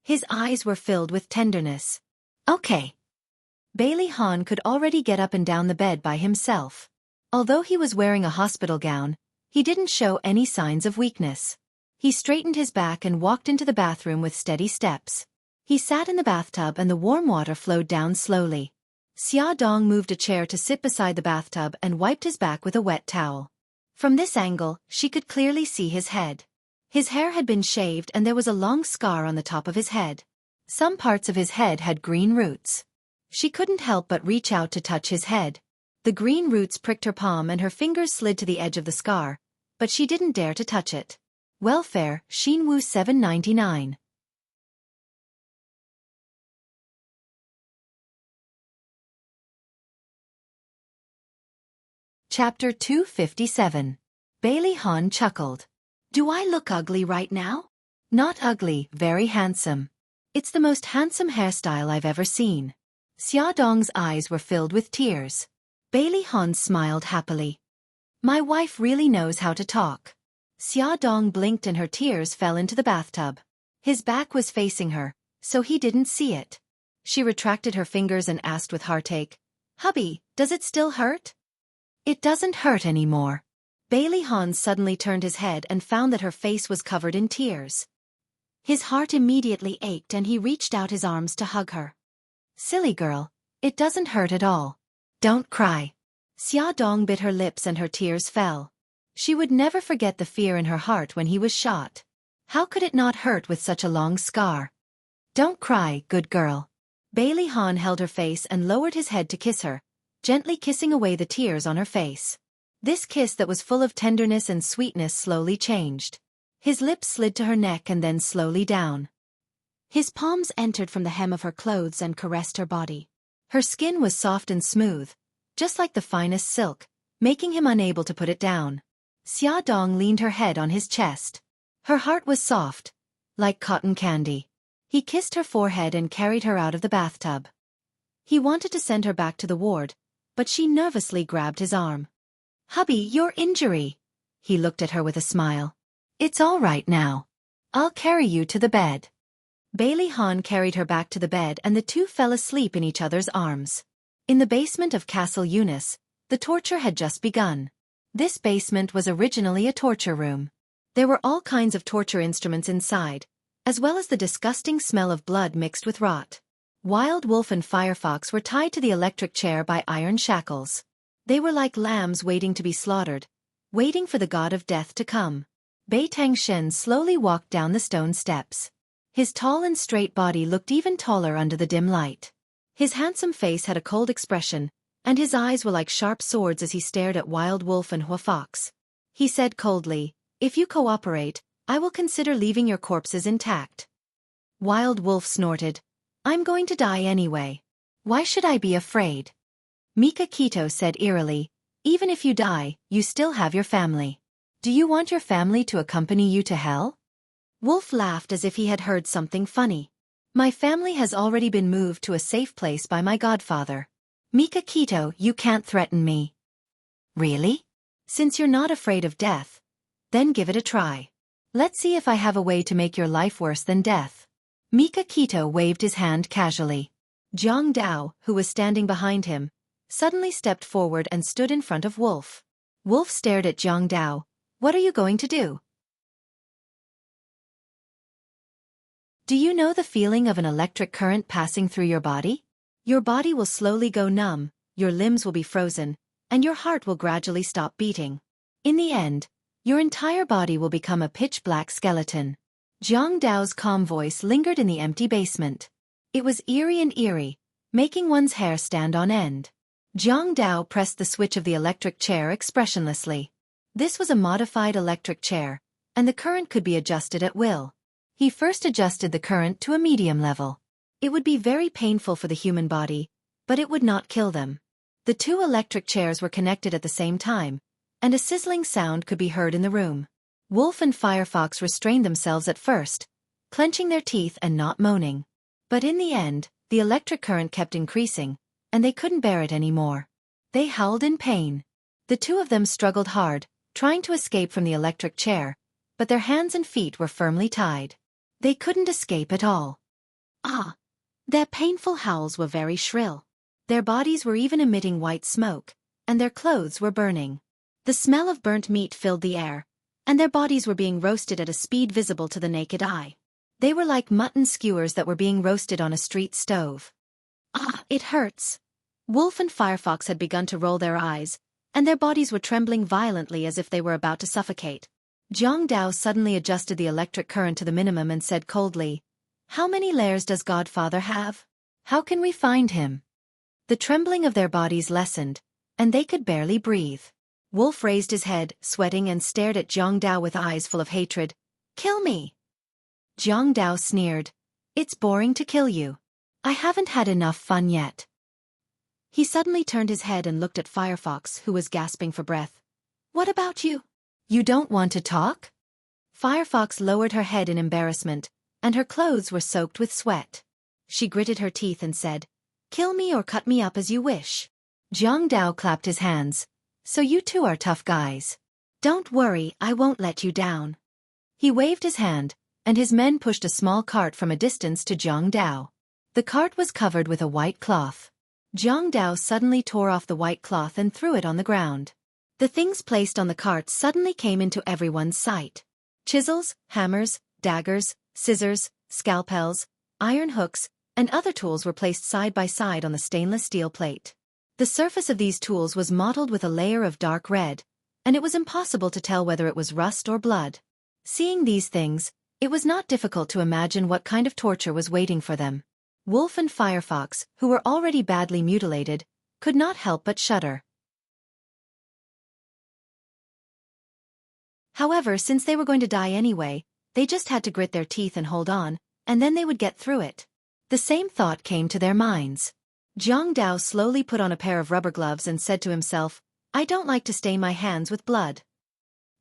His eyes were filled with tenderness. Okay. Bailey Han could already get up and down the bed by himself. Although he was wearing a hospital gown, he didn't show any signs of weakness. He straightened his back and walked into the bathroom with steady steps. He sat in the bathtub and the warm water flowed down slowly. Xiaodong moved a chair to sit beside the bathtub and wiped his back with a wet towel. From this angle, she could clearly see his head. His hair had been shaved and there was a long scar on the top of his head. Some parts of his head had green roots. She couldn't help but reach out to touch his head. The green roots pricked her palm and her fingers slid to the edge of the scar, but she didn't dare to touch it. Welfare, Xinwu 799. Chapter 257. Bailey Han chuckled. Do I look ugly right now? Not ugly, very handsome. It's the most handsome hairstyle I've ever seen. Xiaodong's eyes were filled with tears. Bailey Han smiled happily. My wife really knows how to talk. Xiaodong blinked and her tears fell into the bathtub. His back was facing her, so he didn't see it. She retracted her fingers and asked with heartache, Hubby, does it still hurt? It doesn't hurt anymore. Bailey Han suddenly turned his head and found that her face was covered in tears. His heart immediately ached and he reached out his arms to hug her. Silly girl, it doesn't hurt at all. Don't cry. Xiaodong bit her lips and her tears fell. She would never forget the fear in her heart when he was shot. How could it not hurt with such a long scar? Don't cry, good girl. Bailey Han held her face and lowered his head to kiss her, gently kissing away the tears on her face. This kiss that was full of tenderness and sweetness slowly changed. His lips slid to her neck and then slowly down. His palms entered from the hem of her clothes and caressed her body. Her skin was soft and smooth, just like the finest silk, making him unable to put it down. Xiaodong leaned her head on his chest. Her heart was soft, like cotton candy. He kissed her forehead and carried her out of the bathtub. He wanted to send her back to the ward, but she nervously grabbed his arm. Hubby, your injury. He looked at her with a smile. It's all right now. I'll carry you to the bed. Bailey Han carried her back to the bed and the two fell asleep in each other's arms. In the basement of Castle Eunice, the torture had just begun. This basement was originally a torture room. There were all kinds of torture instruments inside, as well as the disgusting smell of blood mixed with rot. Wild Wolf and Firefox were tied to the electric chair by iron shackles. They were like lambs waiting to be slaughtered, waiting for the god of death to come. Bei Tangshen slowly walked down the stone steps. His tall and straight body looked even taller under the dim light. His handsome face had a cold expression, and his eyes were like sharp swords as he stared at Wild Wolf and Hua Fox. He said coldly, If you cooperate, I will consider leaving your corpses intact. Wild Wolf snorted, I'm going to die anyway. Why should I be afraid? Mika Kito said eerily, Even if you die, you still have your family. Do you want your family to accompany you to hell? Wolf laughed as if he had heard something funny. My family has already been moved to a safe place by my godfather. Mika Kito, you can't threaten me. Really? Since you're not afraid of death, then give it a try. Let's see if I have a way to make your life worse than death. Mika Kito waved his hand casually. Jiang Dao, who was standing behind him, suddenly stepped forward and stood in front of Wolf. Wolf stared at Jiang Dao. What are you going to do? Do you know the feeling of an electric current passing through your body? Your body will slowly go numb, your limbs will be frozen, and your heart will gradually stop beating. In the end, your entire body will become a pitch-black skeleton. Jiang Dao's calm voice lingered in the empty basement. It was eerie, making one's hair stand on end. Jiang Dao pressed the switch of the electric chair expressionlessly. This was a modified electric chair, and the current could be adjusted at will. He first adjusted the current to a medium level. It would be very painful for the human body, but it would not kill them. The two electric chairs were connected at the same time, and a sizzling sound could be heard in the room. Wolf and Firefox restrained themselves at first, clenching their teeth and not moaning. But in the end, the electric current kept increasing, and they couldn't bear it anymore. They howled in pain. The two of them struggled hard, trying to escape from the electric chair, but their hands and feet were firmly tied. They couldn't escape at all. Their painful howls were very shrill. Their bodies were even emitting white smoke, and their clothes were burning. The smell of burnt meat filled the air, and their bodies were being roasted at a speed visible to the naked eye. They were like mutton skewers that were being roasted on a street stove. It hurts. Wolf and Firefox had begun to roll their eyes, and their bodies were trembling violently as if they were about to suffocate. Jiang Dao suddenly adjusted the electric current to the minimum and said coldly, How many layers does Godfather have? How can we find him? The trembling of their bodies lessened, and they could barely breathe. Wolf raised his head, sweating, and stared at Jiang Dao with eyes full of hatred. Kill me! Jiang Dao sneered. It's boring to kill you. I haven't had enough fun yet. He suddenly turned his head and looked at Firefox, who was gasping for breath. What about you? You don't want to talk? Firefox lowered her head in embarrassment, and her clothes were soaked with sweat. She gritted her teeth and said, "Kill me or cut me up as you wish." Jiang Dao clapped his hands. "So you two are tough guys. Don't worry, I won't let you down." He waved his hand, and his men pushed a small cart from a distance to Jiang Dao. The cart was covered with a white cloth. Jiang Dao suddenly tore off the white cloth and threw it on the ground. The things placed on the cart suddenly came into everyone's sight. Chisels, hammers, daggers, scissors, scalpels, iron hooks, and other tools were placed side by side on the stainless steel plate. The surface of these tools was mottled with a layer of dark red, and it was impossible to tell whether it was rust or blood. Seeing these things, it was not difficult to imagine what kind of torture was waiting for them. Wolf and Firefox, who were already badly mutilated, could not help but shudder. However, since they were going to die anyway, they just had to grit their teeth and hold on, and then they would get through it. The same thought came to their minds. Jiang Dao slowly put on a pair of rubber gloves and said to himself, "I don't like to stain my hands with blood."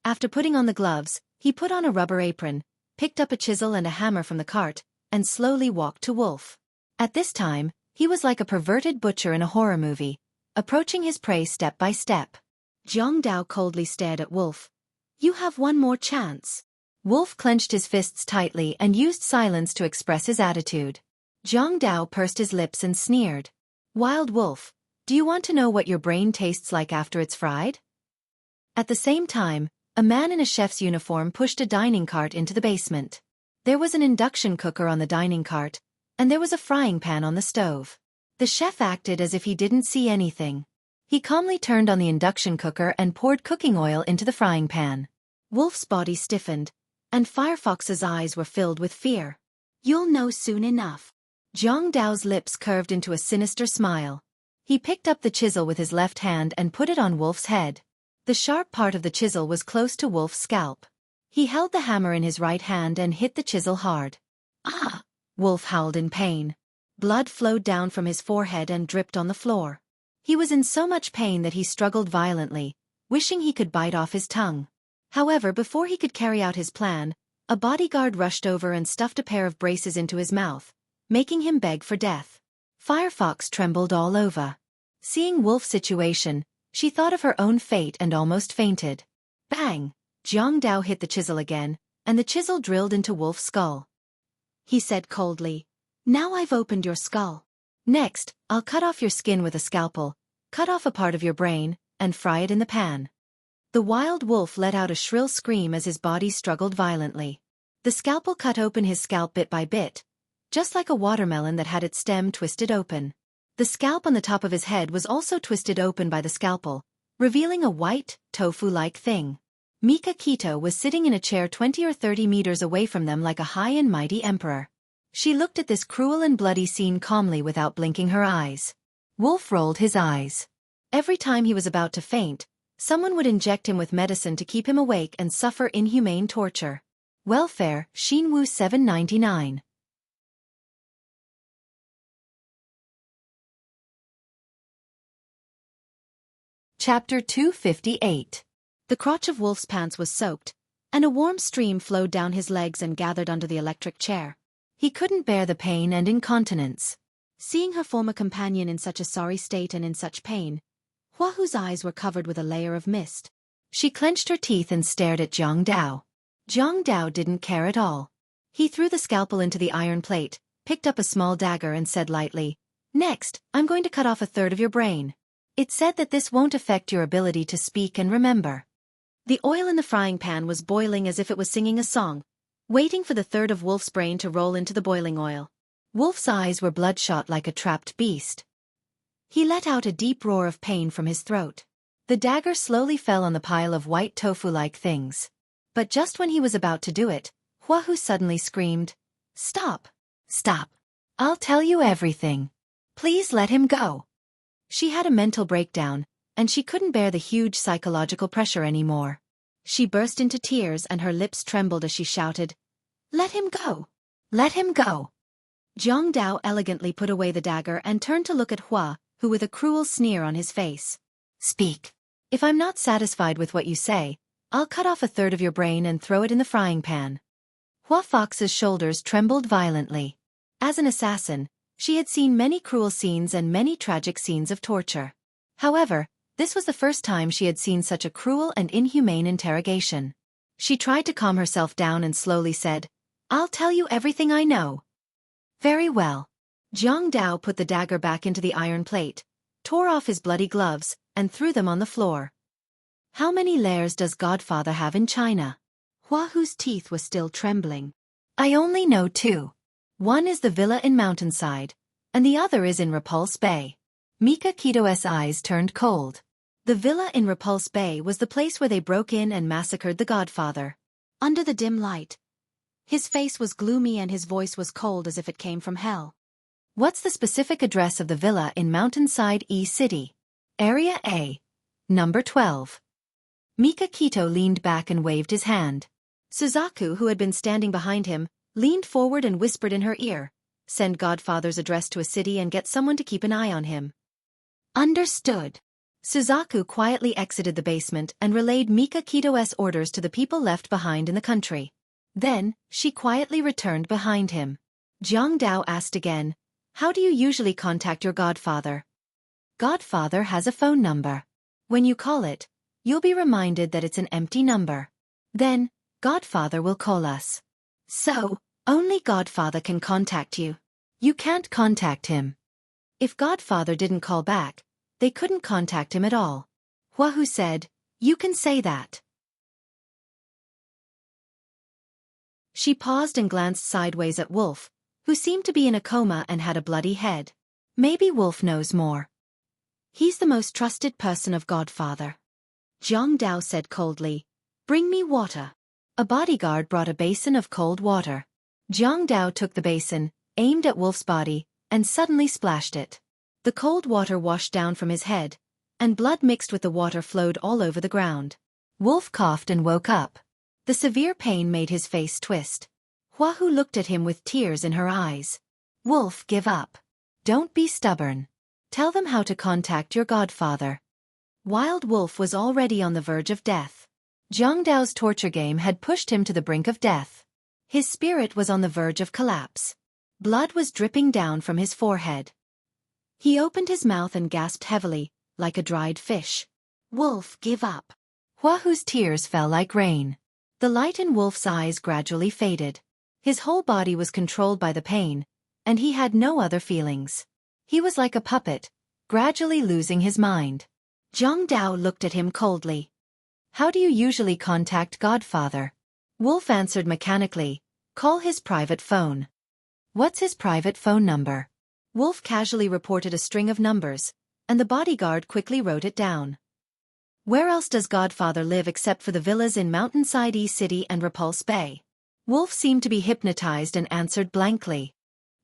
After putting on the gloves, he put on a rubber apron, picked up a chisel and a hammer from the cart, and slowly walked to Wolf. At this time, he was like a perverted butcher in a horror movie, approaching his prey step by step. Jiang Dao coldly stared at Wolf. "You have one more chance." Wolf clenched his fists tightly and used silence to express his attitude. Jiang Dao pursed his lips and sneered. "Wild Wolf, do you want to know what your brain tastes like after it's fried?" At the same time, a man in a chef's uniform pushed a dining cart into the basement. There was an induction cooker on the dining cart, and there was a frying pan on the stove. The chef acted as if he didn't see anything. He calmly turned on the induction cooker and poured cooking oil into the frying pan. Wolf's body stiffened, and Firefox's eyes were filled with fear. "You'll know soon enough." Jiang Dao's lips curved into a sinister smile. He picked up the chisel with his left hand and put it on Wolf's head. The sharp part of the chisel was close to Wolf's scalp. He held the hammer in his right hand and hit the chisel hard. "Ah!" Wolf howled in pain. Blood flowed down from his forehead and dripped on the floor. He was in so much pain that he struggled violently, wishing he could bite off his tongue. However, before he could carry out his plan, a bodyguard rushed over and stuffed a pair of braces into his mouth, making him beg for death. Firefox trembled all over. Seeing Wolf's situation, she thought of her own fate and almost fainted. Bang! Jiang Dao hit the chisel again, and the chisel drilled into Wolf's skull. He said coldly, "Now I've opened your skull. Next, I'll cut off your skin with a scalpel, cut off a part of your brain, and fry it in the pan." The wild wolf let out a shrill scream as his body struggled violently. The scalpel cut open his scalp bit by bit, just like a watermelon that had its stem twisted open. The scalp on the top of his head was also twisted open by the scalpel, revealing a white, tofu-like thing. Mika Keto was sitting in a chair 20 or 30 meters away from them like a high and mighty emperor. She looked at this cruel and bloody scene calmly without blinking her eyes. Wolf rolled his eyes. Every time he was about to faint, someone would inject him with medicine to keep him awake and suffer inhumane torture. Welfare, Xinwu 799. Chapter 258. The crotch of Wolf's pants was soaked, and a warm stream flowed down his legs and gathered under the electric chair. He couldn't bear the pain and incontinence. Seeing her former companion in such a sorry state and in such pain, Huahu's eyes were covered with a layer of mist. She clenched her teeth and stared at Jiang Dao. Jiang Dao didn't care at all. He threw the scalpel into the iron plate, picked up a small dagger and said lightly, "Next, I'm going to cut off a third of your brain. It's said that this won't affect your ability to speak and remember." The oil in the frying pan was boiling as if it was singing a song, waiting for the third of Wolf's brain to roll into the boiling oil. Wolf's eyes were bloodshot like a trapped beast. He let out a deep roar of pain from his throat. The dagger slowly fell on the pile of white tofu-like things. But just when he was about to do it, Huahu suddenly screamed, "Stop! Stop! I'll tell you everything. Please let him go." She had a mental breakdown, and she couldn't bear the huge psychological pressure anymore. She burst into tears and her lips trembled as she shouted, "Let him go! Let him go!" Jiang Dao elegantly put away the dagger and turned to look at Hua, who with a cruel sneer on his face. "Speak. If I'm not satisfied with what you say, I'll cut off a third of your brain and throw it in the frying pan." Hua Fox's shoulders trembled violently. As an assassin, she had seen many cruel scenes and many tragic scenes of torture. However, this was the first time she had seen such a cruel and inhumane interrogation. She tried to calm herself down and slowly said, "I'll tell you everything I know." "Very well." Jiang Dao put the dagger back into the iron plate, tore off his bloody gloves, and threw them on the floor. "How many layers does Godfather have in China?" Hua Hu's teeth was still trembling. "I only know 2. One is the villa in Mountainside, and the other is in Repulse Bay." Mika Kito's eyes turned cold. The villa in Repulse Bay was the place where they broke in and massacred the Godfather. Under the dim light, his face was gloomy and his voice was cold as if it came from hell. "What's the specific address of the villa in Mountainside E City?" "Area A. Number 12. Mika Kito leaned back and waved his hand. Suzaku, who had been standing behind him, leaned forward and whispered in her ear, "Send Godfather's address to a city and get someone to keep an eye on him." "Understood." Suzaku quietly exited the basement and relayed Mika Kito's orders to the people left behind in the country. Then, she quietly returned behind him. Jiang Dao asked again, "How do you usually contact your Godfather?" "Godfather has a phone number. When you call it, you'll be reminded that it's an empty number. Then, Godfather will call us." "So, only Godfather can contact you. You can't contact him." If Godfather didn't call back, they couldn't contact him at all. Hua Hu said, "You can say that." She paused and glanced sideways at Wolf, who seemed to be in a coma and had a bloody head. Maybe Wolf knows more. "He's the most trusted person of Godfather." Jiang Dao said coldly, "Bring me water." A bodyguard brought a basin of cold water. Jiang Dao took the basin, aimed at Wolf's body, and suddenly splashed it. The cold water washed down from his head, and blood mixed with the water flowed all over the ground. Wolf coughed and woke up. The severe pain made his face twist. Hua Hu looked at him with tears in her eyes. "Wolf, give up. Don't be stubborn. Tell them how to contact your Godfather." Wild Wolf was already on the verge of death. Jiang Dao's torture game had pushed him to the brink of death. His spirit was on the verge of collapse. Blood was dripping down from his forehead. He opened his mouth and gasped heavily, like a dried fish. "Wolf, give up." Hua Hu's tears fell like rain. The light in Wolf's eyes gradually faded. His whole body was controlled by the pain, and he had no other feelings. He was like a puppet, gradually losing his mind. Jiang Dao looked at him coldly. "How do you usually contact Godfather?" Wolf answered mechanically, "Call his private phone." "What's his private phone number?" Wolf casually reported a string of numbers, and the bodyguard quickly wrote it down. "Where else does Godfather live except for the villas in Mountainside E City and Repulse Bay?" Wolf seemed to be hypnotized and answered blankly.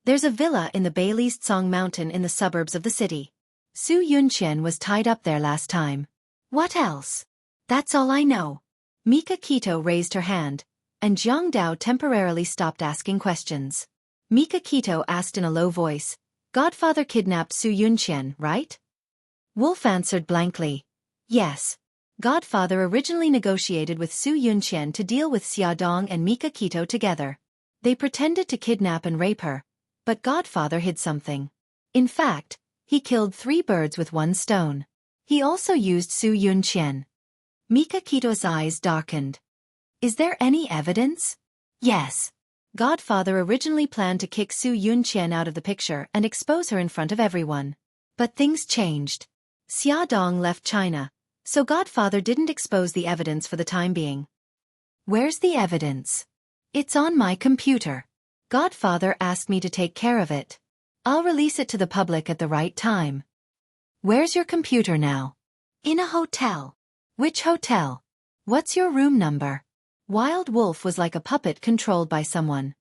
"There's a villa in the Bailey's Tsong Mountain in the suburbs of the city. Su Yunqian was tied up there last time." "What else?" "That's all I know." Mika Kito raised her hand, and Jiang Dao temporarily stopped asking questions. Mika Kito asked in a low voice, "Godfather kidnapped Su Yunqian, right?" Wolf answered blankly, "Yes. Godfather originally negotiated with Su Yunqian to deal with Xiaodong and Mika Kito together. They pretended to kidnap and rape her, but Godfather hid something. In fact, he killed 3 birds with 1 stone. He also used Su Yunqian." Mika Kito's eyes darkened. "Is there any evidence?" "Yes. Godfather originally planned to kick Su Yunqian out of the picture and expose her in front of everyone. But things changed. Xiaodong left China, so Godfather didn't expose the evidence for the time being." "Where's the evidence?" "It's on my computer. Godfather asked me to take care of it. I'll release it to the public at the right time." "Where's your computer now?" "In a hotel." "Which hotel? What's your room number?" Wild Wolf was like a puppet controlled by someone.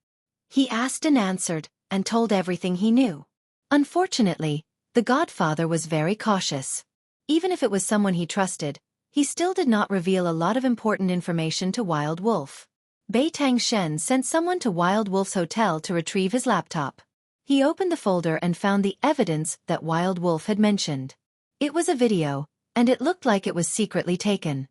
He asked and answered, and told everything he knew. Unfortunately, the Godfather was very cautious. Even if it was someone he trusted, he still did not reveal a lot of important information to Wild Wolf. Beitang Shen sent someone to Wild Wolf's hotel to retrieve his laptop. He opened the folder and found the evidence that Wild Wolf had mentioned. It was a video, and it looked like it was secretly taken.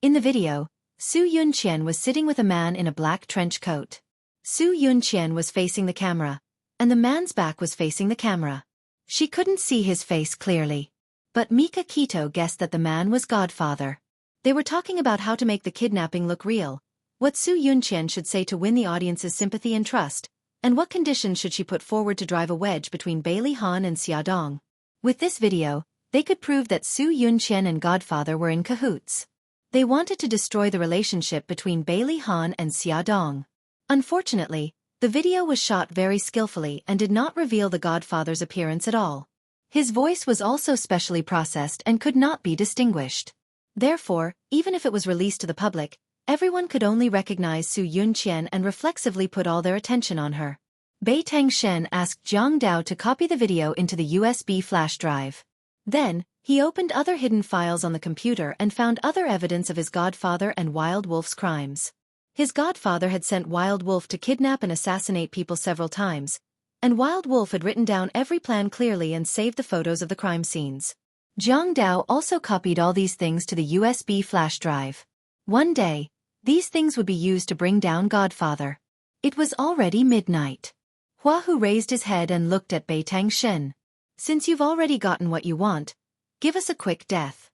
In the video, Su Yunqian was sitting with a man in a black trench coat. Su Yunqian was facing the camera, and the man's back was facing the camera. She couldn't see his face clearly. But Mika Kito guessed that the man was Godfather. They were talking about how to make the kidnapping look real, what Su Yunqian should say to win the audience's sympathy and trust, and what conditions should she put forward to drive a wedge between Bailey Han and Xiaodong. With this video, they could prove that Su Yunqian and Godfather were in cahoots. They wanted to destroy the relationship between Bailey Han and Xiaodong. Unfortunately, the video was shot very skillfully and did not reveal the Godfather's appearance at all. His voice was also specially processed and could not be distinguished. Therefore, even if it was released to the public, everyone could only recognize Su Yunqian and reflexively put all their attention on her. Bai Tangshen asked Zhang Dao to copy the video into the USB flash drive. Then, he opened other hidden files on the computer and found other evidence of his Godfather and Wild Wolf's crimes. His Godfather had sent Wild Wolf to kidnap and assassinate people several times, and Wild Wolf had written down every plan clearly and saved the photos of the crime scenes. Zhang Dao also copied all these things to the USB flash drive. One day, these things would be used to bring down Godfather. It was already midnight. Hua Hu raised his head and looked at Bai Tangshen. Since you've already gotten what you want, give us a quick death.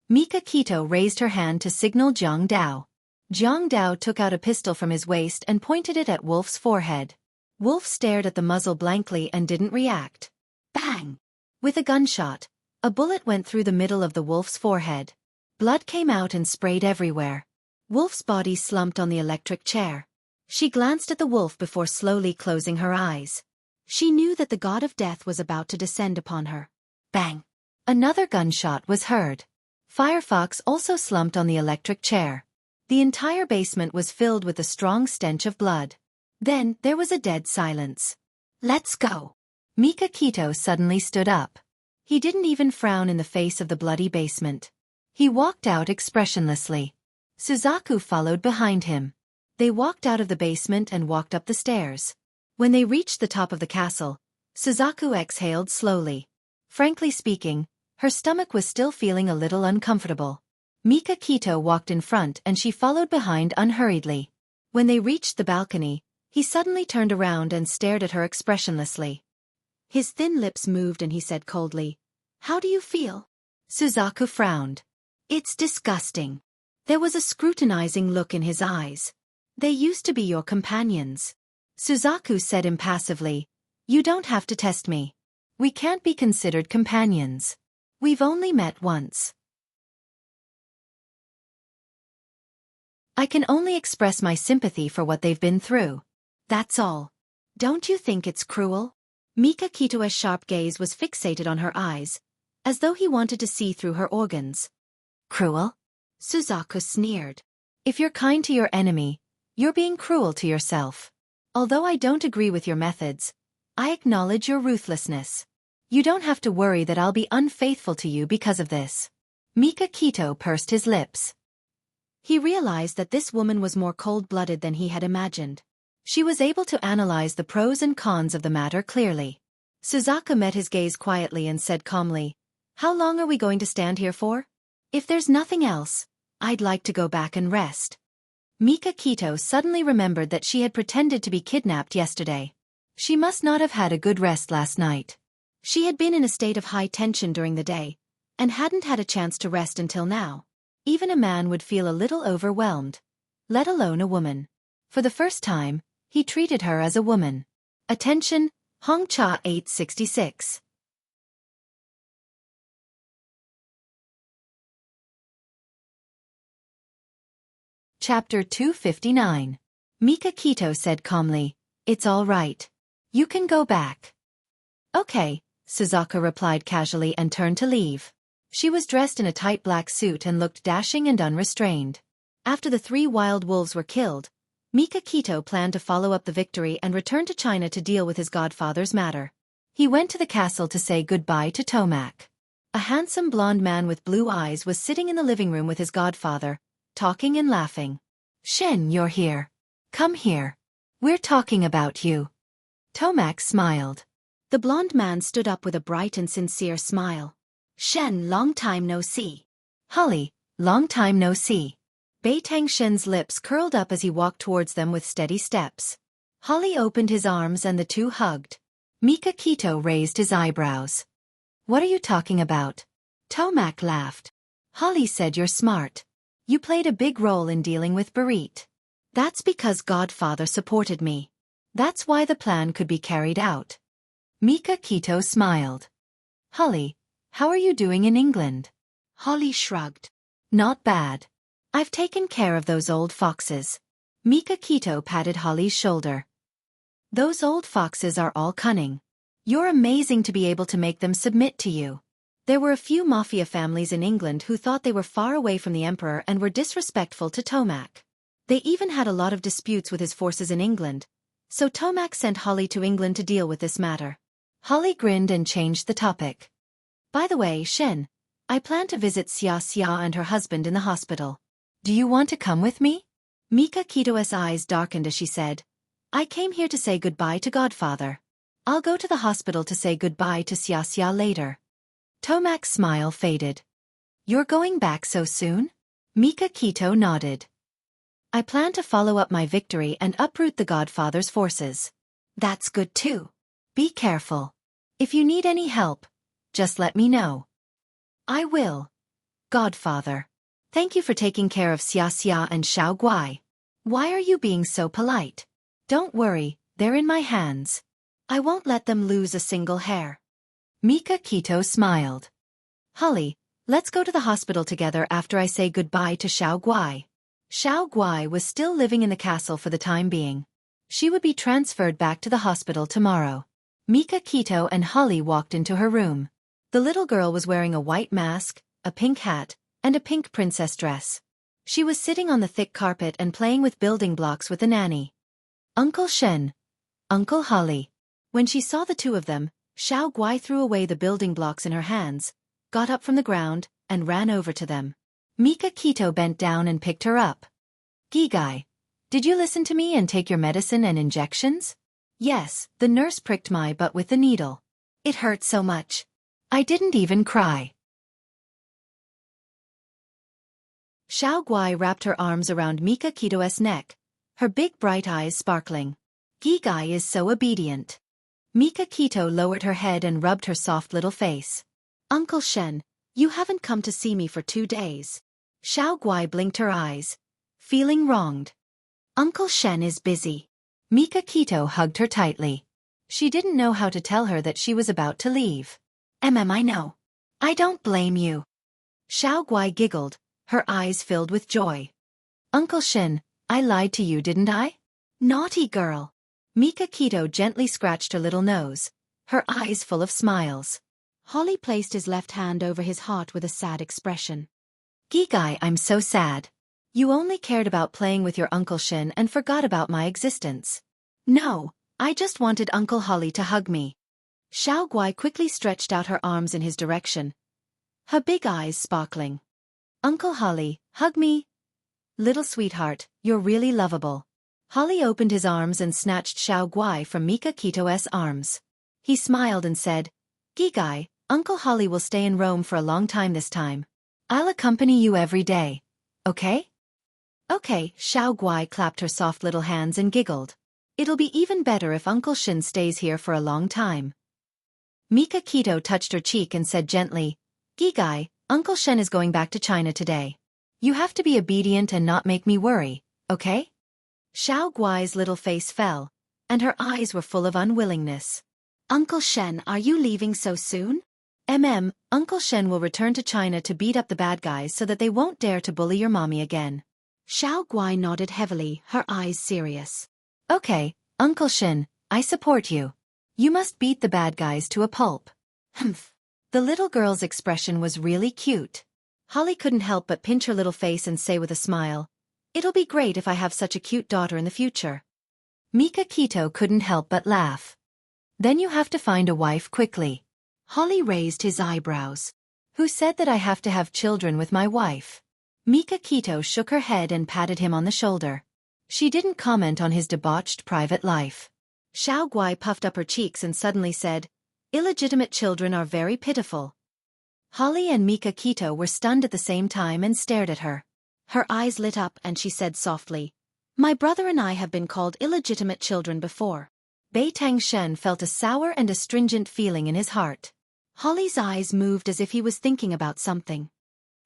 Mika Kito raised her hand to signal Zhang Dao. Zhang Dao took out a pistol from his waist and pointed it at Wolf's forehead. Wolf stared at the muzzle blankly and didn't react. Bang! With a gunshot, a bullet went through the middle of the wolf's forehead. Blood came out and sprayed everywhere. Wolf's body slumped on the electric chair. She glanced at the wolf before slowly closing her eyes. She knew that the god of death was about to descend upon her. Bang! Another gunshot was heard. Firefox also slumped on the electric chair. The entire basement was filled with a strong stench of blood. Then, there was a dead silence. Let's go. Mika Kito suddenly stood up. He didn't even frown in the face of the bloody basement. He walked out expressionlessly. Suzaku followed behind him. They walked out of the basement and walked up the stairs. When they reached the top of the castle, Suzaku exhaled slowly. Frankly speaking, her stomach was still feeling a little uncomfortable. Mika Kito walked in front and she followed behind unhurriedly. When they reached the balcony, he suddenly turned around and stared at her expressionlessly. His thin lips moved and he said coldly, "How do you feel?" Suzaku frowned. "It's disgusting." There was a scrutinizing look in his eyes. "They used to be your companions." Suzaku said impassively, "You don't have to test me. We can't be considered companions. We've only met once. I can only express my sympathy for what they've been through. That's all. Don't you think it's cruel?" Mika Kito's sharp gaze was fixated on her eyes, as though he wanted to see through her organs. "Cruel?" Suzaku sneered. "If you're kind to your enemy, you're being cruel to yourself. Although I don't agree with your methods, I acknowledge your ruthlessness. You don't have to worry that I'll be unfaithful to you because of this." Mika Kito pursed his lips. He realized that this woman was more cold-blooded than he had imagined. She was able to analyze the pros and cons of the matter clearly. Suzaku met his gaze quietly and said calmly, "How long are we going to stand here for? If there's nothing else, I'd like to go back and rest." Mika Kito suddenly remembered that she had pretended to be kidnapped yesterday. She must not have had a good rest last night. She had been in a state of high tension during the day, and hadn't had a chance to rest until now. Even a man would feel a little overwhelmed, let alone a woman. For the first time, he treated her as a woman. Attention, Hongcha 866. Chapter 259. Mika Kito said calmly, "It's all right. You can go back." "Okay," Suzaku replied casually and turned to leave. She was dressed in a tight black suit and looked dashing and unrestrained. After the 3 wild wolves were killed, Mika Kito planned to follow up the victory and return to China to deal with his godfather's matter. He went to the castle to say goodbye to Tomac. A handsome blonde man with blue eyes was sitting in the living room with his godfather, talking and laughing. "Shen, you're here. Come here. We're talking about you." Tomac smiled. The blonde man stood up with a bright and sincere smile. "Shen, long time no see." "Holly, long time no see." Bei Tangshen's lips curled up as he walked towards them with steady steps. Holly opened his arms and the two hugged. Mika Kito raised his eyebrows. What are you talking about? Tomac laughed. Holly said you're smart. You played a big role in dealing with Barit. That's because Godfather supported me. That's why the plan could be carried out. Mika Kito smiled. Holly, how are you doing in England? Holly shrugged. Not bad. I've taken care of those old foxes. Mika Kito patted Holly's shoulder. Those old foxes are all cunning. You're amazing to be able to make them submit to you. There were a few mafia families in England who thought they were far away from the emperor and were disrespectful to Tomac. They even had a lot of disputes with his forces in England, so Tomac sent Holly to England to deal with this matter. Holly grinned and changed the topic. By the way, Shen, I plan to visit Xia and her husband in the hospital. Do you want to come with me? Mika Kito's eyes darkened as she said, I came here to say goodbye to Godfather. I'll go to the hospital to say goodbye to Xia later. Tomac's smile faded. You're going back so soon? Mika Kito nodded. I plan to follow up my victory and uproot the Godfather's forces. That's good too. Be careful. If you need any help, just let me know. I will. Godfather. Thank you for taking care of Xia and Xiao Guai. Why are you being so polite? Don't worry, they're in my hands. I won't let them lose a single hair. Mika Kito smiled. Holly, let's go to the hospital together after I say goodbye to Xiao Guai. Xiao Guai was still living in the castle for the time being. She would be transferred back to the hospital tomorrow. Mika Kito and Holly walked into her room. The little girl was wearing a white mask, a pink hat, and a pink princess dress. She was sitting on the thick carpet and playing with building blocks with the nanny. Uncle Shen. Uncle Holly. When she saw the two of them, Xiao Guai threw away the building blocks in her hands, got up from the ground, and ran over to them. Mika Kito bent down and picked her up. Gigai, did you listen to me and take your medicine and injections? Yes, the nurse pricked my butt with the needle. It hurt so much. I didn't even cry. Xiao Guai wrapped her arms around Mika Kito's neck, her big bright eyes sparkling. Gigai is so obedient. Mika Kito lowered her head and rubbed her soft little face. Uncle Shen, you haven't come to see me for 2 days. Xiao Guai blinked her eyes, feeling wronged. Uncle Shen is busy. Mika Kito hugged her tightly. She didn't know how to tell her that she was about to leave. I know. I don't blame you. Xiao Guai giggled, her eyes filled with joy. Uncle Shen, I lied to you, didn't I? Naughty girl. Mika Kito gently scratched her little nose, her eyes full of smiles. Holly placed his left hand over his heart with a sad expression. Gigai, I'm so sad. You only cared about playing with your Uncle Shen and forgot about my existence. No, I just wanted Uncle Holly to hug me. Xiao Guai quickly stretched out her arms in his direction, her big eyes sparkling. Uncle Holly, hug me. Little sweetheart, you're really lovable. Holly opened his arms and snatched Xiao Guai from Mika Kito's arms. He smiled and said, Gigai, Uncle Holly will stay in Rome for a long time this time. I'll accompany you every day. Okay? Okay, Xiao Guai clapped her soft little hands and giggled. It'll be even better if Uncle Shen stays here for a long time. Mika Kito touched her cheek and said gently, Gigai, Uncle Shen is going back to China today. You have to be obedient and not make me worry, okay? Xiao Guai's little face fell, and her eyes were full of unwillingness. Uncle Shen, are you leaving so soon? Uncle Shen will return to China to beat up the bad guys so that they won't dare to bully your mommy again. Xiao Guai nodded heavily, her eyes serious. Okay, Uncle Shen, I support you. You must beat the bad guys to a pulp. Humph. The little girl's expression was really cute. Holly couldn't help but pinch her little face and say with a smile, It'll be great if I have such a cute daughter in the future. Mika Kito couldn't help but laugh. Then you have to find a wife quickly. Holly raised his eyebrows. Who said that I have to have children with my wife? Mika Kito shook her head and patted him on the shoulder. She didn't comment on his debauched private life. Xiao Guai puffed up her cheeks and suddenly said, Illegitimate children are very pitiful. Holly and Mika Kito were stunned at the same time and stared at her. Her eyes lit up and she said softly, "My brother and I have been called illegitimate children before." Bei Tangshen felt a sour and astringent feeling in his heart. Holly's eyes moved as if he was thinking about something.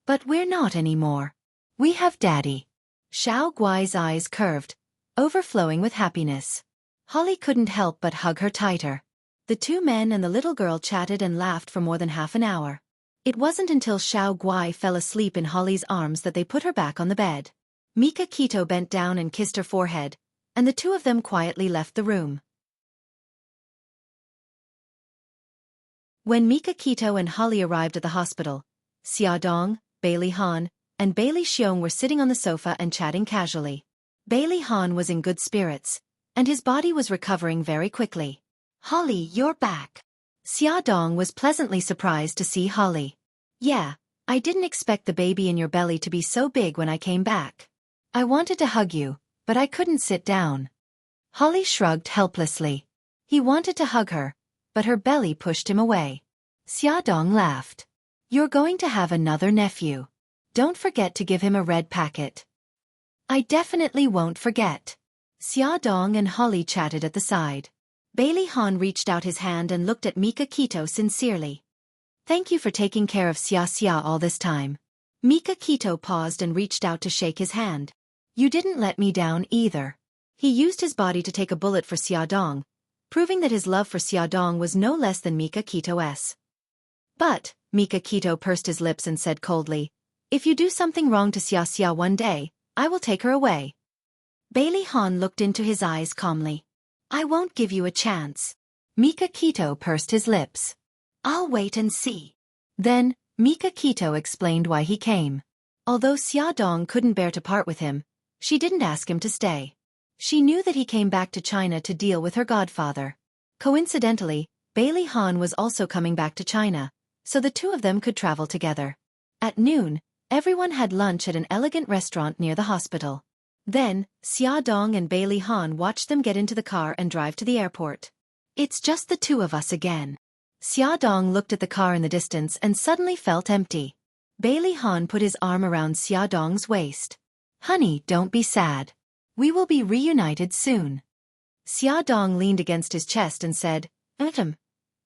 "But we're not anymore. We have Daddy." Xiao Guai's eyes curved, overflowing with happiness. Holly couldn't help but hug her tighter. The two men and the little girl chatted and laughed for more than half an hour. It wasn't until Xiao Guai fell asleep in Holly's arms that they put her back on the bed. Mika Kito bent down and kissed her forehead, and the two of them quietly left the room. When Mika Kito and Holly arrived at the hospital, Xia Dong, Bailey Han, and Bailey Xiong were sitting on the sofa and chatting casually. Bailey Han was in good spirits, and his body was recovering very quickly. "Holly, you're back." Xia Dong was pleasantly surprised to see Holly. "Yeah, I didn't expect the baby in your belly to be so big when I came back. I wanted to hug you, but I couldn't sit down." Holly shrugged helplessly. He wanted to hug her, but her belly pushed him away. Xia Dong laughed. "You're going to have another nephew. Don't forget to give him a red packet." "I definitely won't forget." Xia Dong and Holly chatted at the side. Bailey Han reached out his hand and looked at Mika Kito sincerely. "Thank you for taking care of Xia all this time." Mika Kito paused and reached out to shake his hand. "You didn't let me down either." He used his body to take a bullet for Xia Dong, proving that his love for Xia Dong was no less than Mika Kito's. "But," Mika Kito pursed his lips and said coldly, "if you do something wrong to Xia one day, I will take her away." Bailey Han looked into his eyes calmly. "I won't give you a chance." Mika Kito pursed his lips. "I'll wait and see." Then, Mika Kito explained why he came. Although Xia Dong couldn't bear to part with him, she didn't ask him to stay. She knew that he came back to China to deal with her godfather. Coincidentally, Bailey Han was also coming back to China, so the two of them could travel together. At noon, everyone had lunch at an elegant restaurant near the hospital. Then, Xia Dong and Bailey Han watched them get into the car and drive to the airport. "It's just the two of us again." Xia Dong looked at the car in the distance and suddenly felt empty. Bailey Han put his arm around Xia Dong's waist. "Honey, don't be sad. We will be reunited soon." Xia Dong leaned against his chest and said,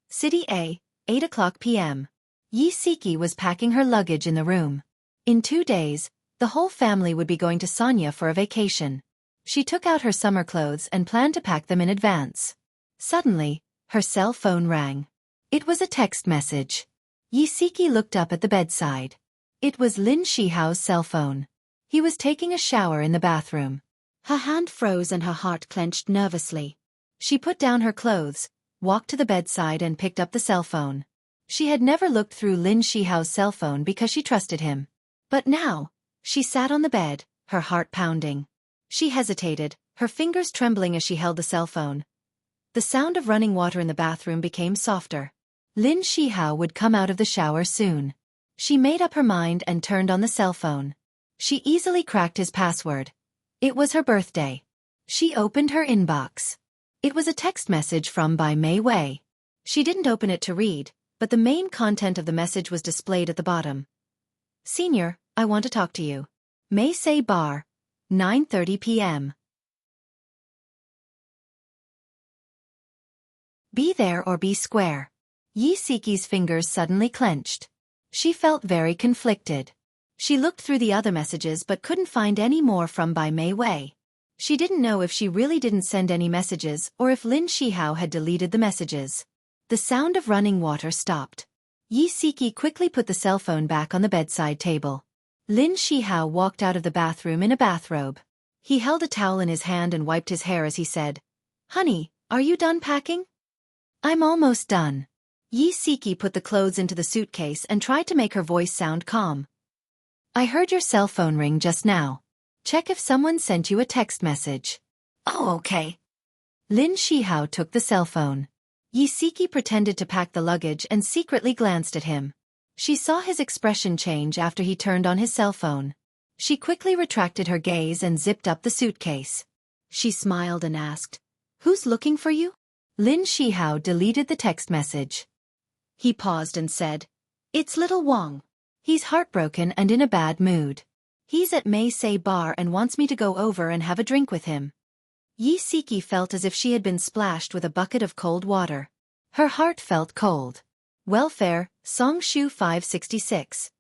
City A, 8:00 p.m. Yi Siki was packing her luggage in the room. In 2 days, the whole family would be going to Sanya for a vacation. She took out her summer clothes and planned to pack them in advance. Suddenly, her cell phone rang. It was a text message. Yi Siki looked up at the bedside. It was Lin Shihao's cell phone. He was taking a shower in the bathroom. Her hand froze and her heart clenched nervously. She put down her clothes, walked to the bedside and picked up the cell phone. She had never looked through Lin Shihao's cell phone because she trusted him. But now, she sat on the bed, her heart pounding. She hesitated, her fingers trembling as she held the cell phone. The sound of running water in the bathroom became softer. Lin Shihao would come out of the shower soon. She made up her mind and turned on the cell phone. She easily cracked his password. It was her birthday. She opened her inbox. It was a text message from Bai Mei Wei. She didn't open it to read, but the main content of the message was displayed at the bottom. "Senior, I want to talk to you. Mei Sei Bar, 9:30 p.m. Be there or be square." Yi Siki's fingers suddenly clenched. She felt very conflicted. She looked through the other messages but couldn't find any more from Bai Mei Wei. She didn't know if she really didn't send any messages or if Lin Shihao had deleted the messages. The sound of running water stopped. Yi Siki quickly put the cell phone back on the bedside table. Lin Shihao walked out of the bathroom in a bathrobe. He held a towel in his hand and wiped his hair as he said, "Honey, are you done packing?" "I'm almost done." Yi Siki put the clothes into the suitcase and tried to make her voice sound calm. "I heard your cell phone ring just now. Check if someone sent you a text message." "Oh, okay." Lin Shihao took the cell phone. Yi Siki pretended to pack the luggage and secretly glanced at him. She saw his expression change after he turned on his cell phone. She quickly retracted her gaze and zipped up the suitcase. She smiled and asked, "Who's looking for you?" Lin Shihao deleted the text message. He paused and said, "It's little Wang. He's heartbroken and in a bad mood." He's at May Say Bar and wants me to go over and have a drink with him. Yi Siki felt as if she had been splashed with a bucket of cold water. Her heart felt cold. Welfare, Song Shu 566.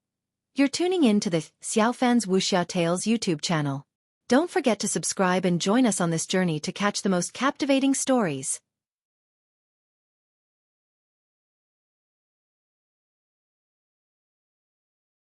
You're tuning in to the Xiaofan's Wuxia Tales YouTube channel. Don't forget to subscribe and join us on this journey to catch the most captivating stories.